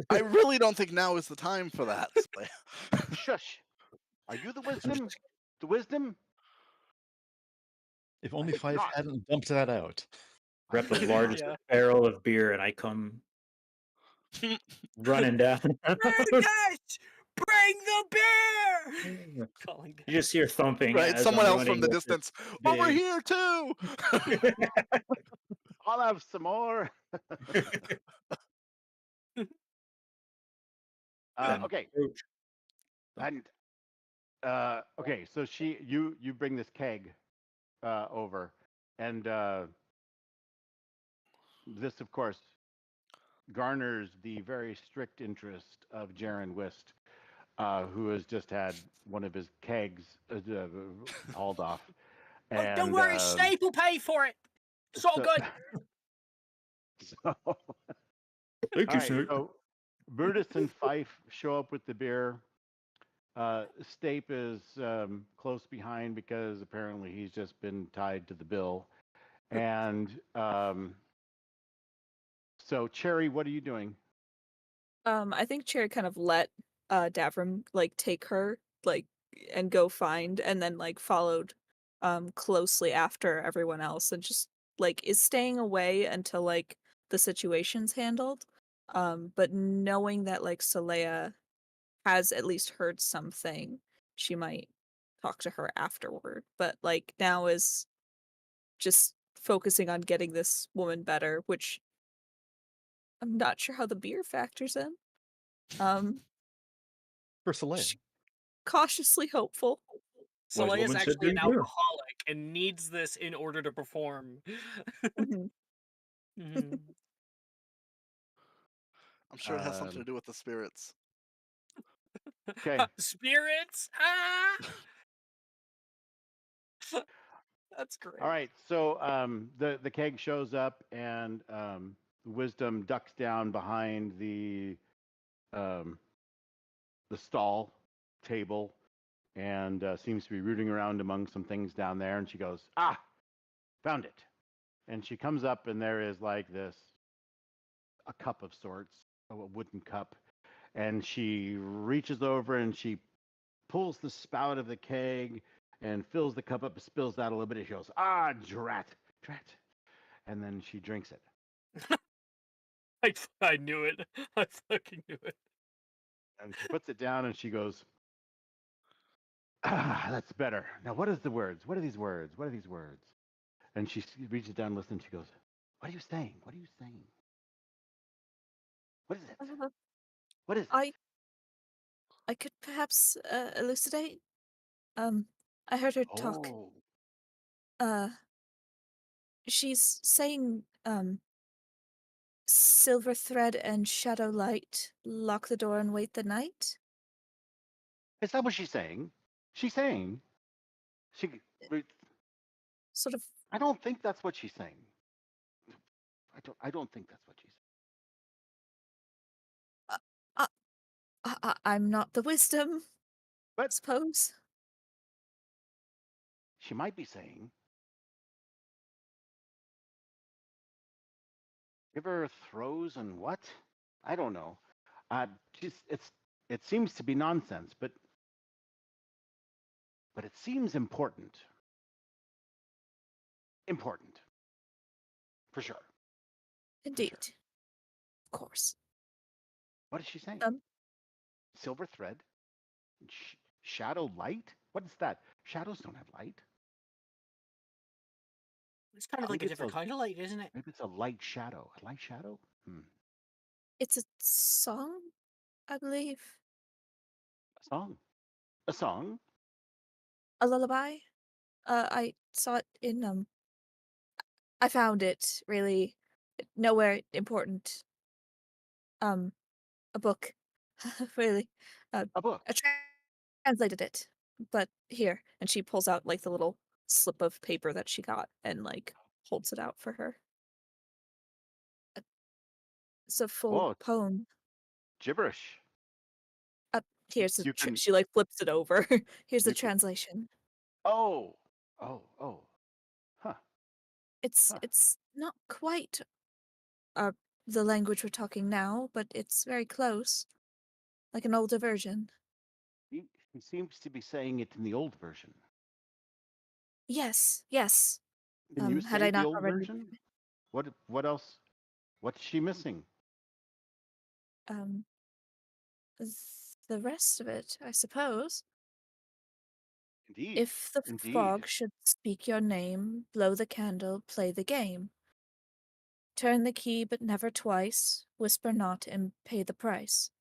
I really don't think now is the time for that. Shush. Are you the wisdom? The wisdom? If I only think Five not. hadn't dumped that out. Grab the I- largest Yeah. barrel of beer, and I come running down. Fergus, bring the beer! Calling You just hear thumping Right, as someone I'm else from running the with this distance. Over big. here too. I'll have some more. Then Okay. approach. And okay, so you bring this keg over, and this, of course, garners the very strict interest of Jaron Wist, who has just had one of his kegs hauled off. Oh, don't And worry, Snape will pay for it. It's all so, good. so all Thank you, right, sir. so Brutus and Fife show up with the beer. Stape is close behind because apparently he's just been tied to the bill. And so, Cherry, what are you doing? I think Cherry kind of let Davram like take her like and go find, and then like followed closely after everyone else, and just like is staying away until like the situation's handled. But knowing that like Saleya has at least heard something, she might talk to her afterward. But like now is just focusing on getting this woman better, which I'm not sure how the beer factors in. For Soleil. Cautiously hopeful. Wise Soleil is woman said actually an drink beer. alcoholic and needs this in order to perform. Mhm. Mhm. I'm sure it has something to do with the spirits. Okay. Spirits! Ah! That's great. All right. So the keg shows up, and Wisdom ducks down behind the stall table, and seems to be rooting around among some things down there. And she goes, "Ah, found it!" And she comes up, and there is like a cup of sorts, a wooden cup, and she reaches over and she pulls the spout of the keg and fills the cup up, spills out a little bit. And she goes, "Ah, drat, drat," and then she drinks it. I knew it. I fucking knew it. And she puts it down and she goes, "Ah, that's better. Now, what is the words? What are these words? What are these words?" And she reaches down, listens. She goes, "What are you saying? What are you saying? What is it? Uh, What is it?" I could perhaps elucidate. Um, I heard her talk. Oh, Uh, she's saying silver thread and shadow light, lock the door and wait the night? Is that what she's saying? She's saying she. Sort of. I don't think that's what she's saying. I don't think that's what she's Uh, uh, I'm not the wisdom, But suppose. she might be saying, give her throws and what? I don't know. It seems to be nonsense, but it seems important. Important, for sure. For sure. Indeed. Of course. What is she saying? Um, Silver thread? Shadow light? What is that? Shadows don't have light. It's kind of like a different kind of light, isn't it? Maybe it's a light shadow. A light shadow? it's a song, I believe. A song. A song? A lullaby. I saw it in I found it really nowhere important. A book, really. A book. I translated it, but here, and she pulls out like the little slip of paper that she got and like holds it out for her. It's a full Whoa, poem. gibberish. Here's the You can. she like flips it over. Here's the You can. translation. Oh. Oh. Oh. Huh. Huh. It's not quite uh the language we're talking now, but it's very close, like an older version. He seems to be saying it in the old version. Yes, yes. Can you Had say I the not old already version? What else? What's she missing? um the rest of it, I suppose. Indeed. If the Indeed. frog should speak your name, blow the candle, play the game. Turn the key, but never twice. Whisper not and pay the price.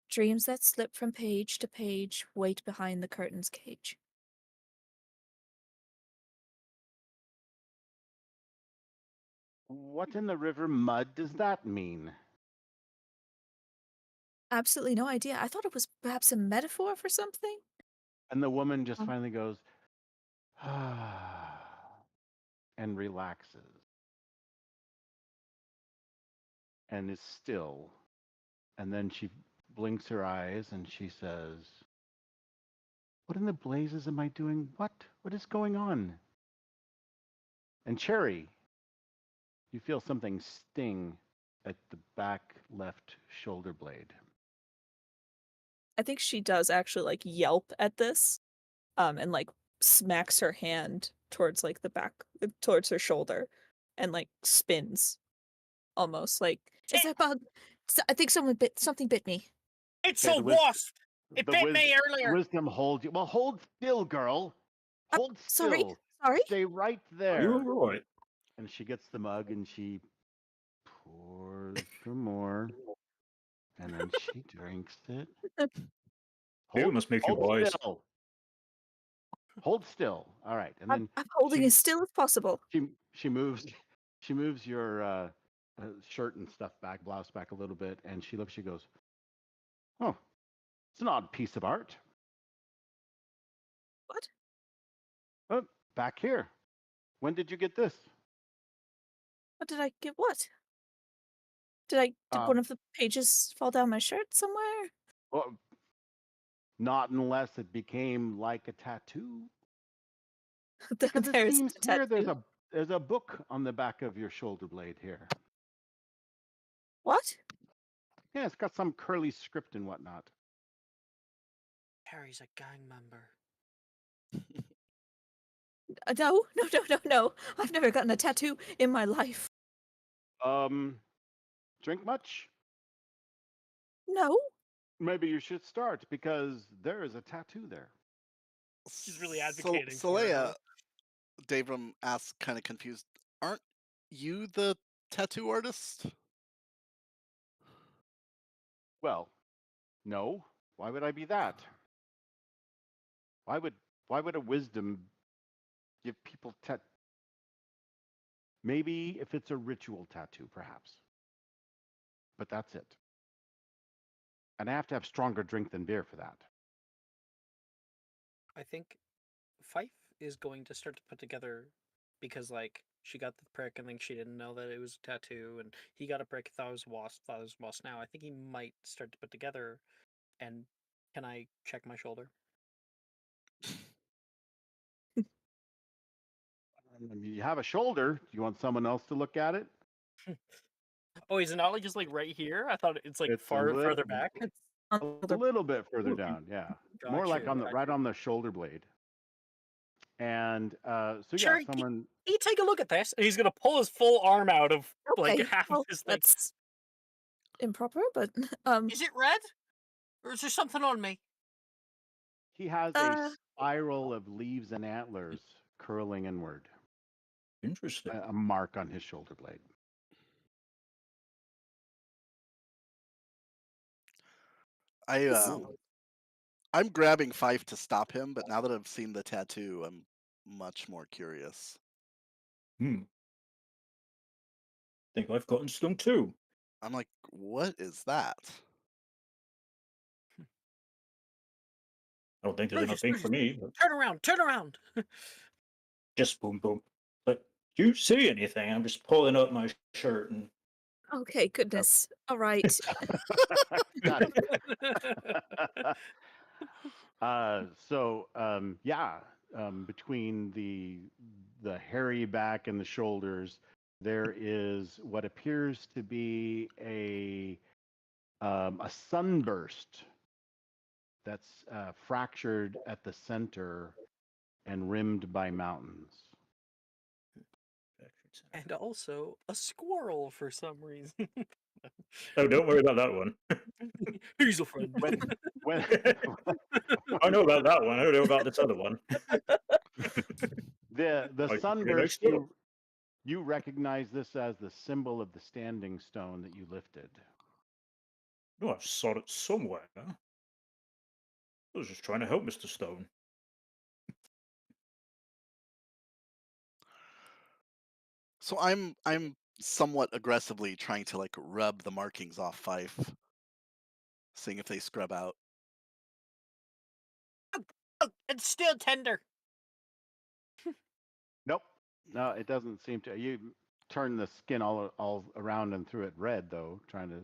Dreams that slip from page to page wait behind the curtain's cage. What in the river mud does that mean? Absolutely no idea. I thought it was perhaps a metaphor for something. And the woman just Um, finally goes, ah, and relaxes and is still. And then she blinks her eyes and she says, what in the blazes am I doing? What? What is going on? And Cherry, you feel something sting at the back left shoulder blade. I think she does actually like yelp at this, and like smacks her hand towards like the back, towards her shoulder, and like spins almost like, is It, that bug? I think something bit me. it's Okay, a wasp! It the bit me earlier! wisdom holds you. Well, hold still, girl. Hold Sorry, still. sorry. Stay right You there. were right. And she gets the mug and she pours some more. And then she drinks it. It must make you Hold wise. still. Hold still. All right. And then I'm holding she as still as possible. she moves she moves your shirt and stuff back, blouse back a little bit, and she looks. She goes, "Oh, it's an odd piece of art. What? Oh, back here. When did you get this?" What did I get? What? Did one Um, of the pages fall down my shirt somewhere? well, not unless it became like a tattoo. Because it There's seems the here tattoo. there's a book on the back of your shoulder blade here. What? Yeah, it's got some curly script and whatnot. Harry's a gang member. No, no, no, no, no. I've never gotten a tattoo in my life. Um, drink much? No. Maybe you should start because there is a tattoo there. She's really advocating for it, Leia, huh? Davram asks, kind of confused, aren't you the tattoo artist? Well, no. Why would I be that? Why would a wisdom give people tat? Maybe if it's a ritual tattoo, perhaps. but that's it. And I have to have stronger drink than beer for that. I think Fife is going to start to put together because like she got the prick and then she didn't know that it was a tattoo and he got a prick, thought it was a wasp, thought it was a wasp. Now I think he might start to put together. And can I check my shoulder? I mean, you have a shoulder. Do you want someone else to look at it? Oh, is it not like just like right here? I thought it's like It's farther back. It's on a the little bit further Ooh. down. Yeah, Got more like you, on the got right you. on the shoulder blade. And so yeah, Sure, someone. he take a look at this, and he's gonna pull his full arm out of like Okay, half of well, his thing. that's improper, but Is it red, or is there something on me? He has a uh, spiral of leaves and antlers curling inward, Interesting. a mark on his shoulder blade. Ooh, I'm grabbing Fife to stop him, but now that I've seen the tattoo, I'm much more curious. think I've gotten stung too. I'm like, what is that? I don't think there's Lucius, enough ink for me, but turn around, turn around. just boom, boom. But do you see anything? I'm just pulling up my shirt and okay, goodness. All right. Got it. Yeah, between the hairy back and the shoulders, there is what appears to be a sunburst that's fractured at the center and rimmed by mountains. And also a squirrel for some reason. oh, don't worry about that one. He's a friend. When I know about that one. I don't know about this other one. the Like, sunburst, pretty nice you recognize this as the symbol of the standing stone that you lifted. No, I've saw it somewhere. I was just trying to help Mr. Stone. So I'm somewhat aggressively trying to like rub the markings off Fife, seeing if they scrub out. Oh, it's still tender. Nope. No, it doesn't seem to. You turn the skin all around and through it red, though, trying to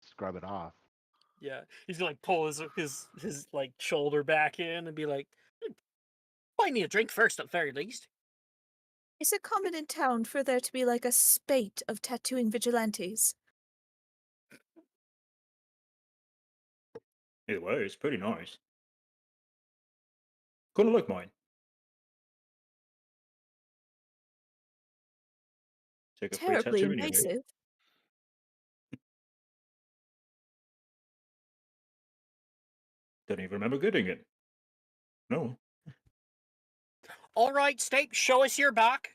scrub it off. Yeah, he's gonna like pull his like shoulder back in and be like, "Buy me a drink first, at the very least." Is it common in town for there to be like a spate of tattooing vigilantes? Either way, it's pretty nice. Gonna like mine. Take a free Terribly tattoo anyway. invasive. Don't even remember getting it. No. All right, Snape, show us your back.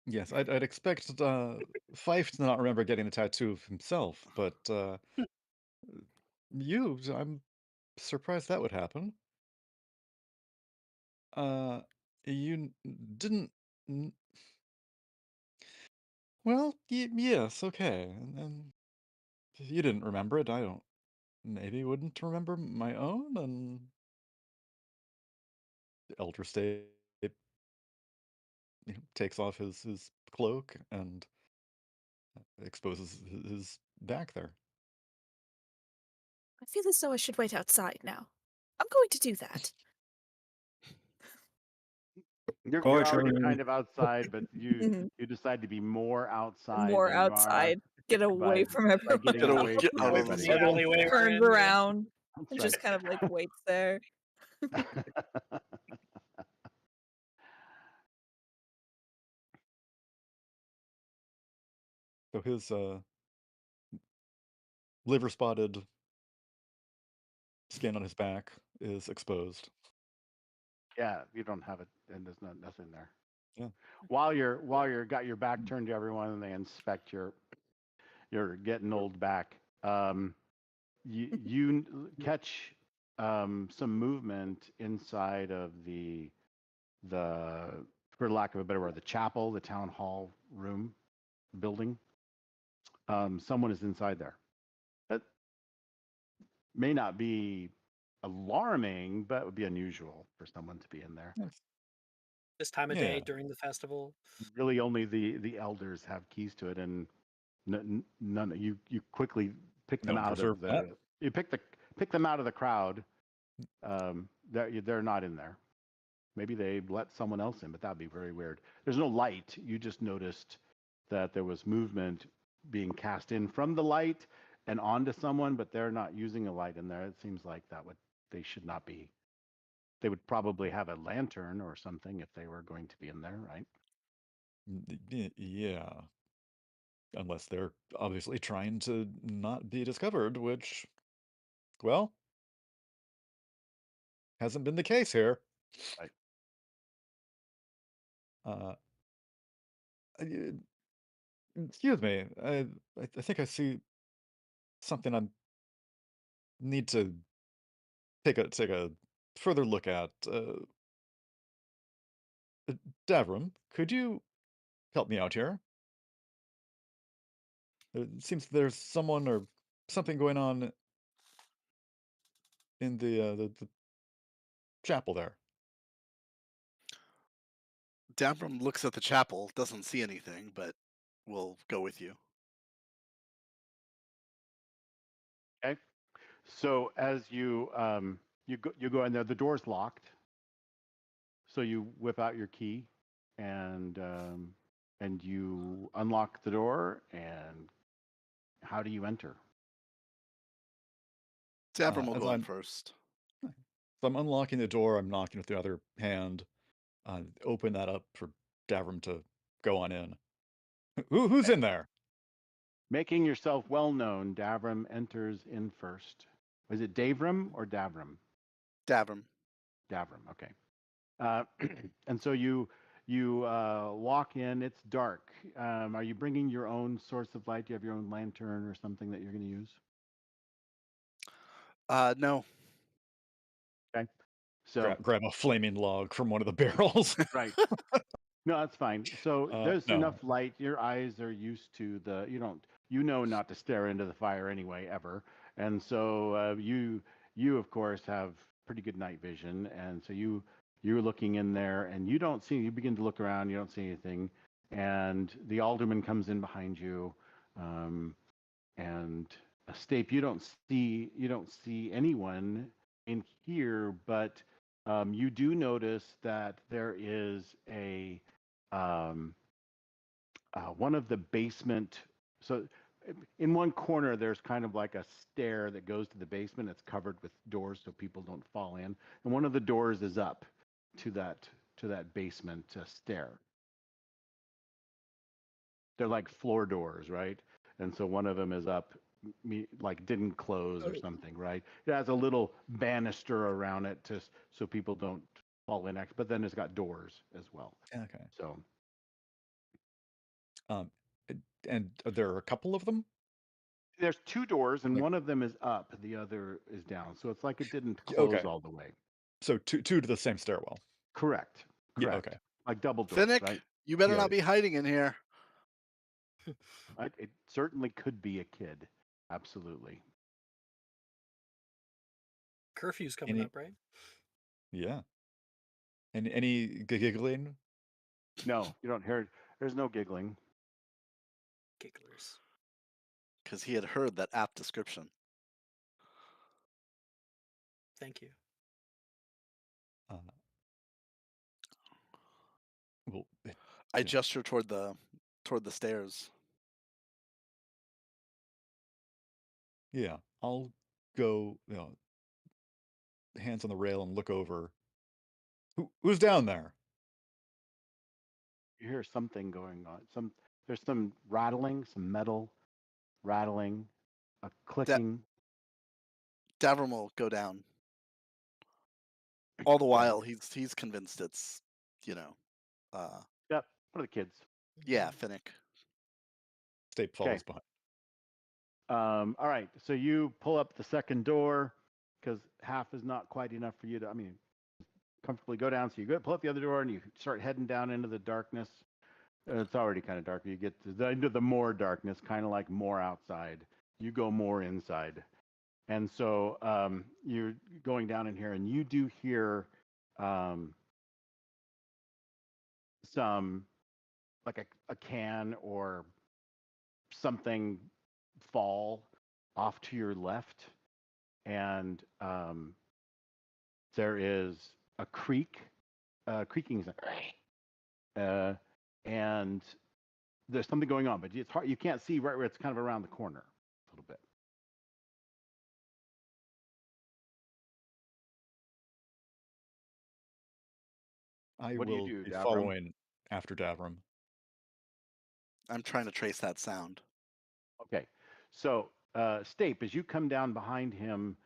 Yes, I'd expect Fife to not remember getting a tattoo of himself, but I'm surprised that would happen. Uh, you didn't. n- Well, yes, okay. And if you didn't remember it, I don't. Maybe wouldn't remember my own. And the Elder State, takes off his cloak and exposes his back there. I feel as though I should wait outside now. I'm going to do that. You're Hi, already Charlie. kind of outside, but Mhm. you decide to be more outside More than you are outside. Get away from by everyone. getting Get away get from out Away of the from everybody. the circle. alleyway we're Turns in. Yeah. around That's and right. just kind of like waits there. So his liver spotted skin on his back is exposed. Yeah, you don't have it, and there's nothing there. Yeah. While you're got your back turned to everyone, and they inspect your getting old back. You catch some movement inside of the for lack of a better word, the chapel, the town hall room building. someone is inside there. That may not be alarming, but it would be unusual for someone to be in there. This time of Yeah. day during the festival. Really, only the elders have keys to it, and none. You quickly pick them No one out preserved of that. you pick them out of the crowd. They're not in there. Maybe they let someone else in, but that'd be very weird. There's no light. You just noticed that there was movement being cast in from the light and onto someone, but they're not using a light in there. It seems like they should not be. They would probably have a lantern or something if they were going to be in there, right? Yeah. Unless they're obviously trying to not be discovered, which, well, hasn't been the case here. Right. Uh, y- excuse me. I think I see something I need to take a further look at. Davram, could you help me out here? It seems there's someone or something going on in the chapel there. Davram looks at the chapel, doesn't see anything, but will go with you. Okay. So as you go in there, the door's locked. So you whip out your key, and you unlock the door. And how do you enter? Davram will As go in I'm first. so I'm unlocking the door, I'm knocking with the other hand. Open that up for Davram to go on in. Who's Okay. in there? Making yourself well known, Davram enters in first. Is it Davram or Davram? Davram. Davram. Okay. Uh, and so you walk in. It's dark. Are you bringing your own source of light? Do you have your own lantern or something that you're going to use? No. Okay. So Grab a flaming log from one of the barrels. right. No, that's fine. So there's No. enough light. Your eyes are used to you know not to stare into the fire anyway, ever. And so you of course have pretty good night vision. And so you're looking in there and you begin to look around, you don't see anything. And the alderman comes in behind you. Um, and Stape, you don't see anyone in here, but you do notice that there is a one of the basement. So in one corner, there's kind of like a stair that goes to the basement. It's covered with doors so people don't fall in, and one of the doors is up to that basement stair. They're like floor doors, right? And so one of them is up, like didn't close or something, right? It has a little banister around it so people don't fall in. But then it's got doors as well. Okay. So Um, and there are a couple of them. there's two doors, and Like, one of them is up, the other is down. So it's like it didn't close okay, all the way. so two to the same stairwell. Correct. Yeah. Correct. Okay. Like double doors, Finnick, right? you better Yeah. not be hiding in here. It certainly could be a kid. Absolutely. Curfew's coming Any? up, right? Yeah. And any giggling? No, you don't hear. There's no giggling. Gigglers. Because he had heard that apt description. Thank you. Uh, well, I yeah. gesture toward the stairs. Yeah. I'll go. Hands on the rail and look over. Who's down there? You hear something going on. There's some rattling, some metal rattling, a Da- clicking. Davram will go down. All the Okay. while, he's convinced it's, you know, Yep. One of the kids. yeah, Finnick. Stape Okay. follows behind. All right. So you pull up the second door because half is not quite enough for you to. I mean, comfortably go down. So you pull up the other door and you start heading down into the darkness. It's already kind of dark. You get into the more darkness, kind of like more outside. You go more inside. And so you're going down in here, and you do hear some, like a can or something fall off to your left. And there is a creaking sound. And there's something going on, but it's hard. You can't see right where it's kind of around the corner a little bit. I What do you will do, be Davram? following after Davram. I'm trying to trace that sound. Okay, so Stape, as you come down behind him,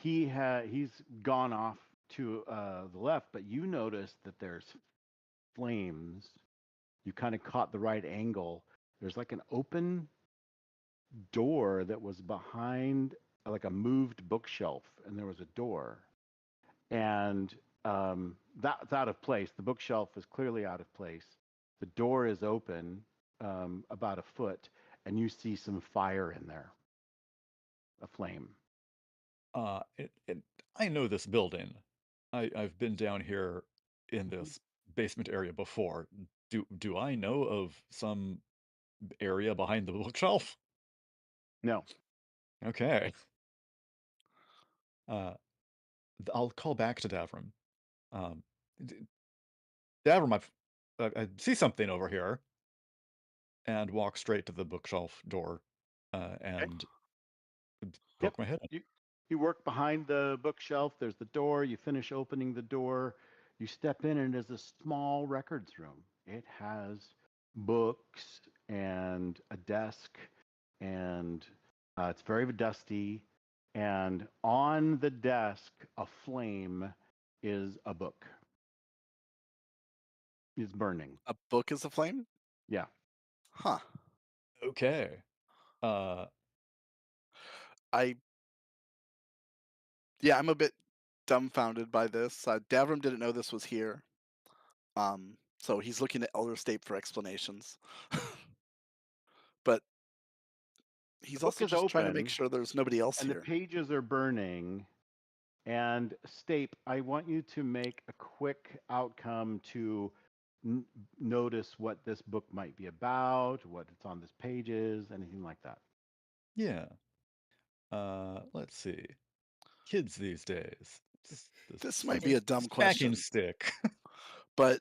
he's gone off to the left, but you notice that there's flames. You kind of caught the right angle. There's like an open door that was behind like a moved bookshelf, and there was a door, and that's out of place. The bookshelf is clearly out of place. The door is open about a foot, and you see some fire in there, a flame. I know this building. I've been down here in Mhm. this basement area before. Do I know of some area behind the bookshelf? No. Okay. I'll call back to Davram. Um, D- Davram, I see something over here, and walk straight to the bookshelf door, Okay. and Yep. poke my head in. You work behind the bookshelf. There's the door. You finish opening the door. You step in, and there's a small records room. It has books and a desk, and it's very dusty. And on the desk, a flame is a book. Is burning. A book is aflame? Yeah. Huh. Okay. Uh, I Yeah, I'm a bit dumbfounded by this. Davram didn't know this was here. So he's looking at Elder State for explanations. But The he's book also is just trying to make open, sure there's nobody else and the here. pages are burning. And Stape, I want you to make a quick outcome to notice what this book might be about, what it's on this pages, anything like that. yeah. Let's see. Kids these days. This might be a dumb Smacking question, stick. but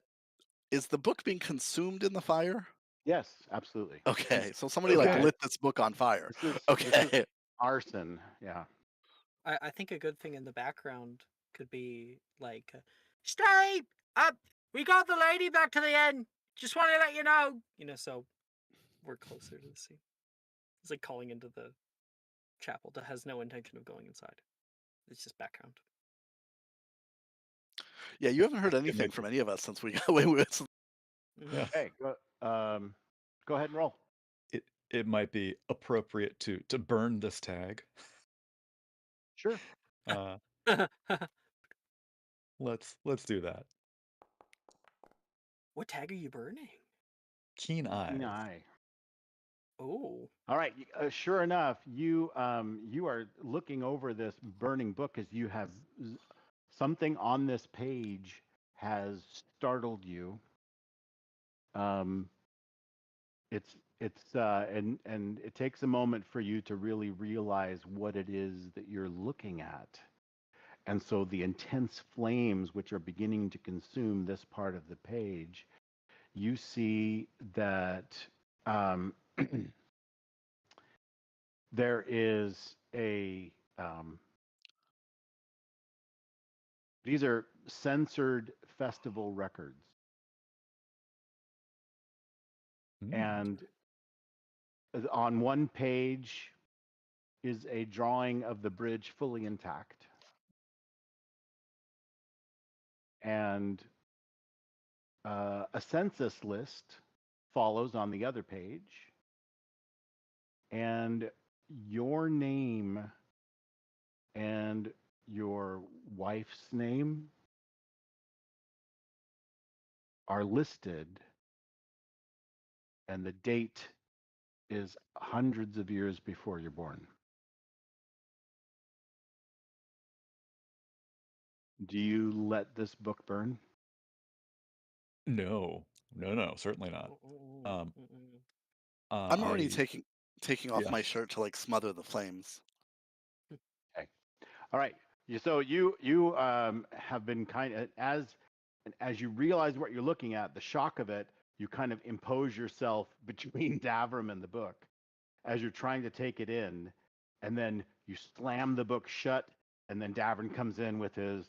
is the book being consumed in the fire? Yes, absolutely. Okay, so somebody like Okay. lit this book on fire. This is Okay. arson. Yeah. I think a good thing in the background could be like, "Stay up! We got the lady back to the end. Just want to let you know." So we're closer to the scene. It's like calling into the chapel that has no intention of going inside. It's just background. Yeah, you haven't heard It anything might from any of us since we got away with. Mhm. Yeah. Hey, go ahead and roll. It might be appropriate to burn this tag. Sure. Uh, let's do that. What tag are you burning? Keen eyes. Eye. Oh. All right. Sure enough, you are looking over this burning book as you have something on this page has startled you. And it takes a moment for you to really realize what it is that you're looking at. And so the intense flames which are beginning to consume this part of the page, you see that there is these are censored festival records. And on one page is a drawing of the bridge fully intact. And a census list follows on the other page. And your name and your wife's name are listed and the date is hundreds of years before you're born. Do you let this book burn? No, no, certainly not. Mm-mm, Um, mm-mm. I'm already I taking off yeah. my shirt to like smother the flames. Okay. All right. So you have been kind of as you realize what you're looking at, the shock of it, you kind of impose yourself between Davram and the book as you're trying to take it in, and then you slam the book shut, and then Davram comes in with his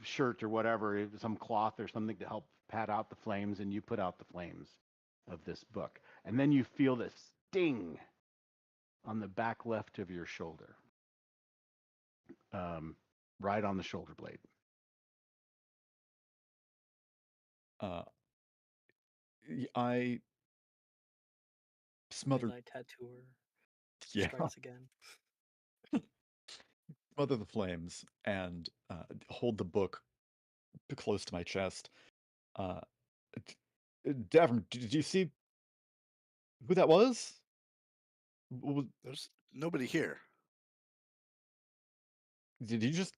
shirt or whatever, some cloth or something to help pat out the flames, and you put out the flames of this book. And then you feel this sting on the back left of your shoulder, um, right on the shoulder blade. Uh, I smothered. Midnight tattooer Yeah, strikes again. smother the flames and hold the book close to my chest. Uh, Davern, did you see who that was? There's nobody here. Did you just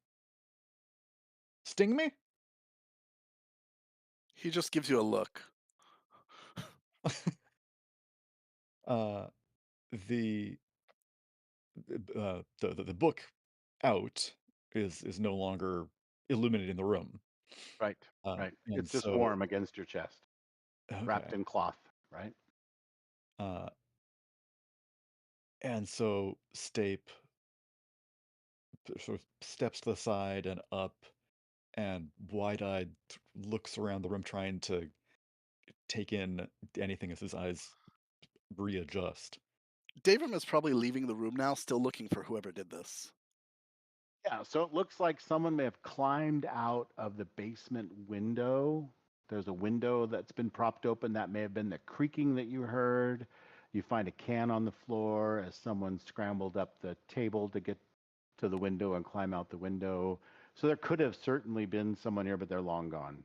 sting me? He just gives you a look. uh, the the book out is no longer illuminating the room. Right, right. And It's just so warm against your chest, wrapped okay. in cloth, right? Uh, and so Stape sort of steps to the side and up and wide-eyed looks around the room trying to take in anything as his eyes readjust. Davram is probably leaving the room now, still looking for whoever did this. Yeah, so it looks like someone may have climbed out of the basement window. There's a window that's been propped open. That may have been the creaking that you heard. You find a can on the floor as someone scrambled up the table to get to the window and climb out the window. So there could have certainly been someone here, but they're long gone.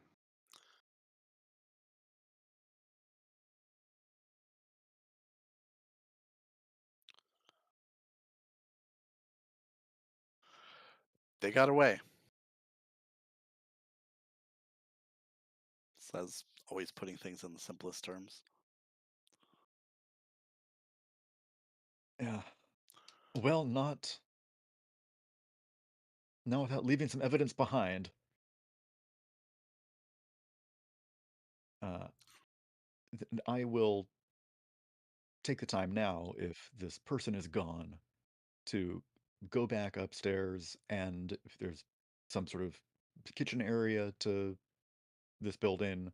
They got away. Says always putting things in the simplest terms. Yeah. Well, not without leaving some evidence behind. Uh, I will take the time now, if this person is gone, to go back upstairs and if there's some sort of kitchen area to this building,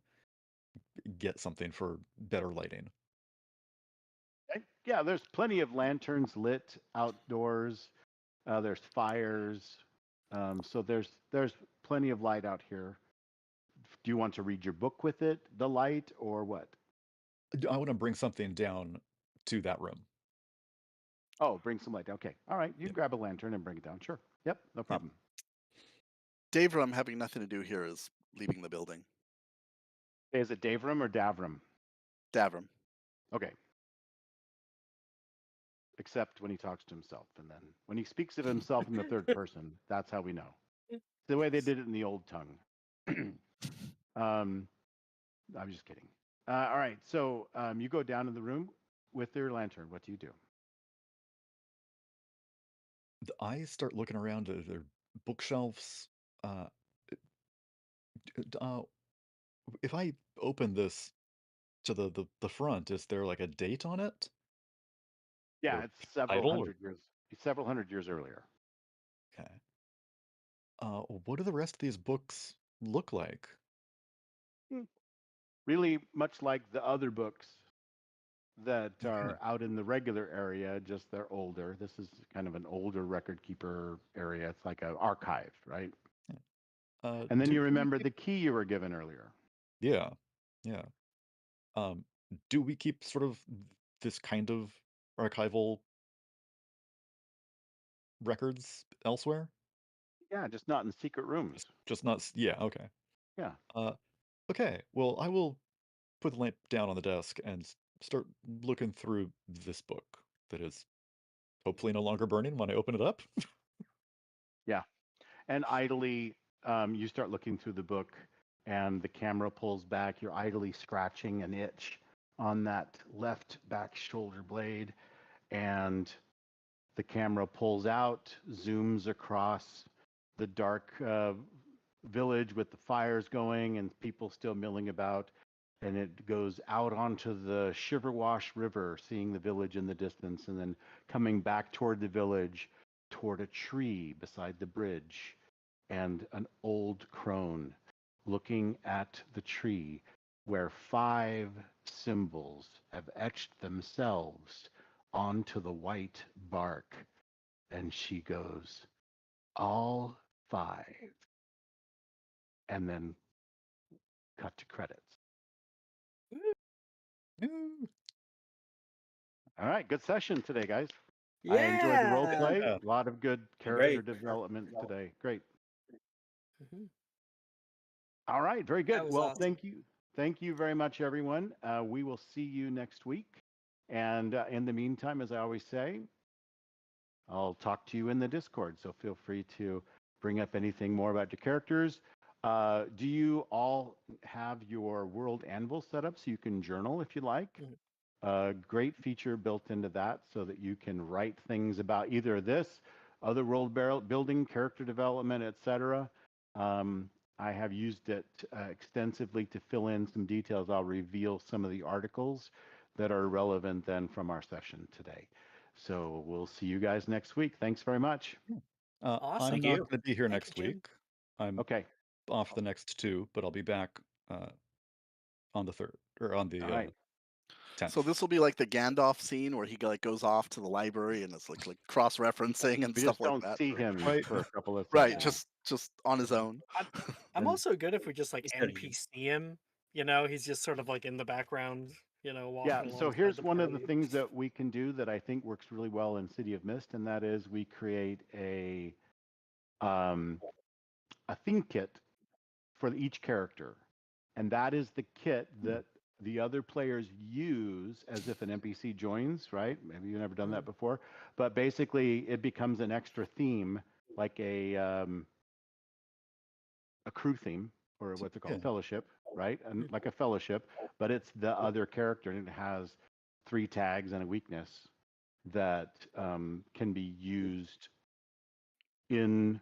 get something for better lighting. Okay. Yeah, there's plenty of lanterns lit outdoors. There's fires. So there's plenty of light out here. Do you want to read your book with it, the light, or what? I want to bring something down to that room. Oh, bring some light. Okay. All right. You Yep. grab a lantern and bring it down. Sure. Yep. No problem. Davram having nothing to do here is leaving the building. Is it Davram or Davram? Davram. Okay. Except when he talks to himself. And then when he speaks of himself in the third person, that's how we know. It's the way they did it in the old tongue. I'm just kidding. All right. So you go down in the room with your lantern. What do you do? I start looking around at their bookshelves. Uh, uh, if I open this to the front, is there like a date on it? Yeah, Or it's several title? Or, hundred years earlier. okay. What do the rest of these books look like? Hmm. Really much like the other books that Okay. are out in the regular area, just they're older. This is kind of an older record keeper area. It's like an archive, right? And then Do you we remember keep? the key you were given earlier. Yeah, yeah. Um, do we keep sort of this kind of archival records elsewhere? Yeah, just not in secret rooms. Just not. Yeah. Okay. Yeah. Uh, okay. Well, I will put the lamp down on the desk and start looking through this book that is hopefully no longer burning when I open it up. Yeah. And idly, you start looking through the book, and the camera pulls back. You're idly scratching an itch on that left back shoulder blade, and the camera pulls out, zooms across the dark village with the fires going and people still milling about. And it goes out onto the Shiverwash River, seeing the village in the distance, and then coming back toward the village, toward a tree beside the bridge, and an old crone looking at the tree where 5 symbols have etched themselves onto the white bark. And she goes, all 5. And then cut to credits. Ooh, All right, good session today, guys. I enjoyed the role Yeah. play. Yeah. A lot of good character Great. development today. Great. Mhm. All right, very That good. was Well, awesome. thank you. Thank you very much, everyone. We will see you next week. And in the meantime, as I always say, I'll talk to you in the Discord. So feel free to bring up anything more about your characters. Do you all have your World Anvil set up so you can journal if you like? Mhm. Great feature built into that so that you can write things about either this, other world building, character development, etc. I have used it extensively to fill in some details. I'll reveal some of the articles that are relevant then from our session today. So we'll see you guys next week. Thanks very much. Awesome. I'm Thank not you. going to be here Thank you, next Jim. week. I'm Okay. off the next 2, but I'll be back on the 3rd or on the All right. 10th. So this will be like the Gandalf scene where he like goes off to the library and it's like cross-referencing and We stuff just like don't that. see him Right. for a couple of Right, seconds. just on his own. I'm And also good if we just like He's gonna use. NPC him. You know, he's just sort of like in the background. You know, yeah, walking so alongside here's the one of the party. things that we can do that I think works really well in City of Mist, and that is we create a theme kit for each character. And that is the kit that the other players use as if an NPC joins, right? Maybe you've never done that Mhm. before. But basically, it becomes an extra theme, like a crew theme, or what's it Yeah. called? Fellowship, right? And like a fellowship, but it's the other character, and it has 3 tags and a weakness that can be used in,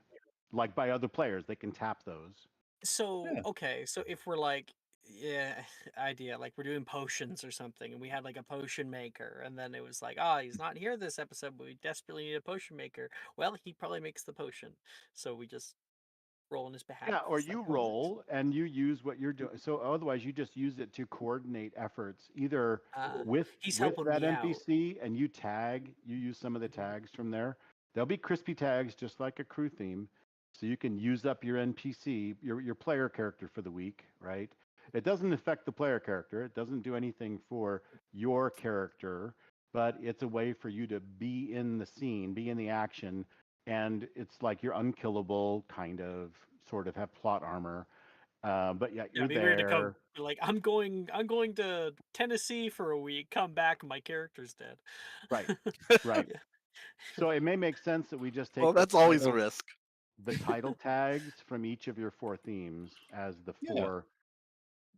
like, by other players. They can tap those. So, Yeah. okay, so if we're like, yeah, idea, like we're doing potions or something, and we had like a potion maker, and then it was like, ah, he's not here this episode, but we desperately need a potion maker. Well, he probably makes the potion, so we just roll on his behalf. Yeah, or Is that you how it works? roll and you use what you're doing. So otherwise, you just use it to coordinate efforts, either with He's with helping that me out. NPC, and you tag. You use some of the Mhm. tags from there. They'll be crispy tags, just like a crew theme. So you can use up your NPC, your player character for the week, right? It doesn't affect the player character. It doesn't do anything for your character, but it's a way for you to be in the scene, be in the action, and it's like you're unkillable, kind of, sort of have plot armor. But yeah, Yeah, you're it'd be weird to come there. be like, I'm going to Tennessee for a week, come back, and my character's dead. Right, right. Yeah. So it may make sense that we just Well, take that's always a risk. the title tags from each of your 4 themes as Yeah.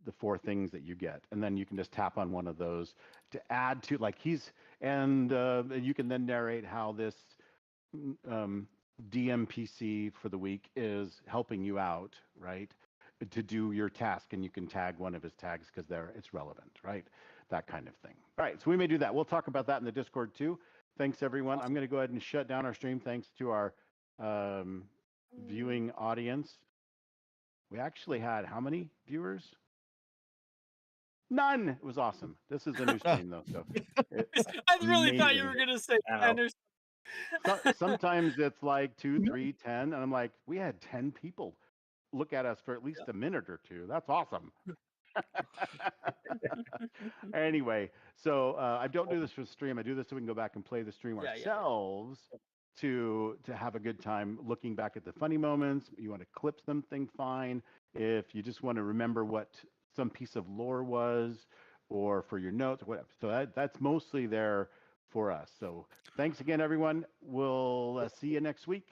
the four things that you get, and then you can just tap on one of those to add to, like, and you can then narrate how this um, DMPC for the week is helping you out, right, to do your task, and you can tag one of his tags because it's relevant, right? That kind of thing. All right, so we may do that. We'll talk about that in the Discord too. Thanks, everyone. I'm Awesome. going to go ahead and shut down our stream. Thanks to our viewing audience. We actually had how many viewers? None. It was awesome. This is a new stream though, so I really thought you amazing. were gonna say Wow. 10 or Sometimes it's like 2, 3, 10, and I'm like, we had 10 people look at us for at least a minute or two. That's awesome. Anyway, so I don't do this for the stream. I do this so we can go back and play the stream Yeah, yeah, yeah. ourselves to have a good time looking back at the funny moments. You want to clip something, fine. If you just want to remember what some piece of lore was, or for your notes or whatever. So that's mostly there for us. So thanks again, everyone. We'll see you next week.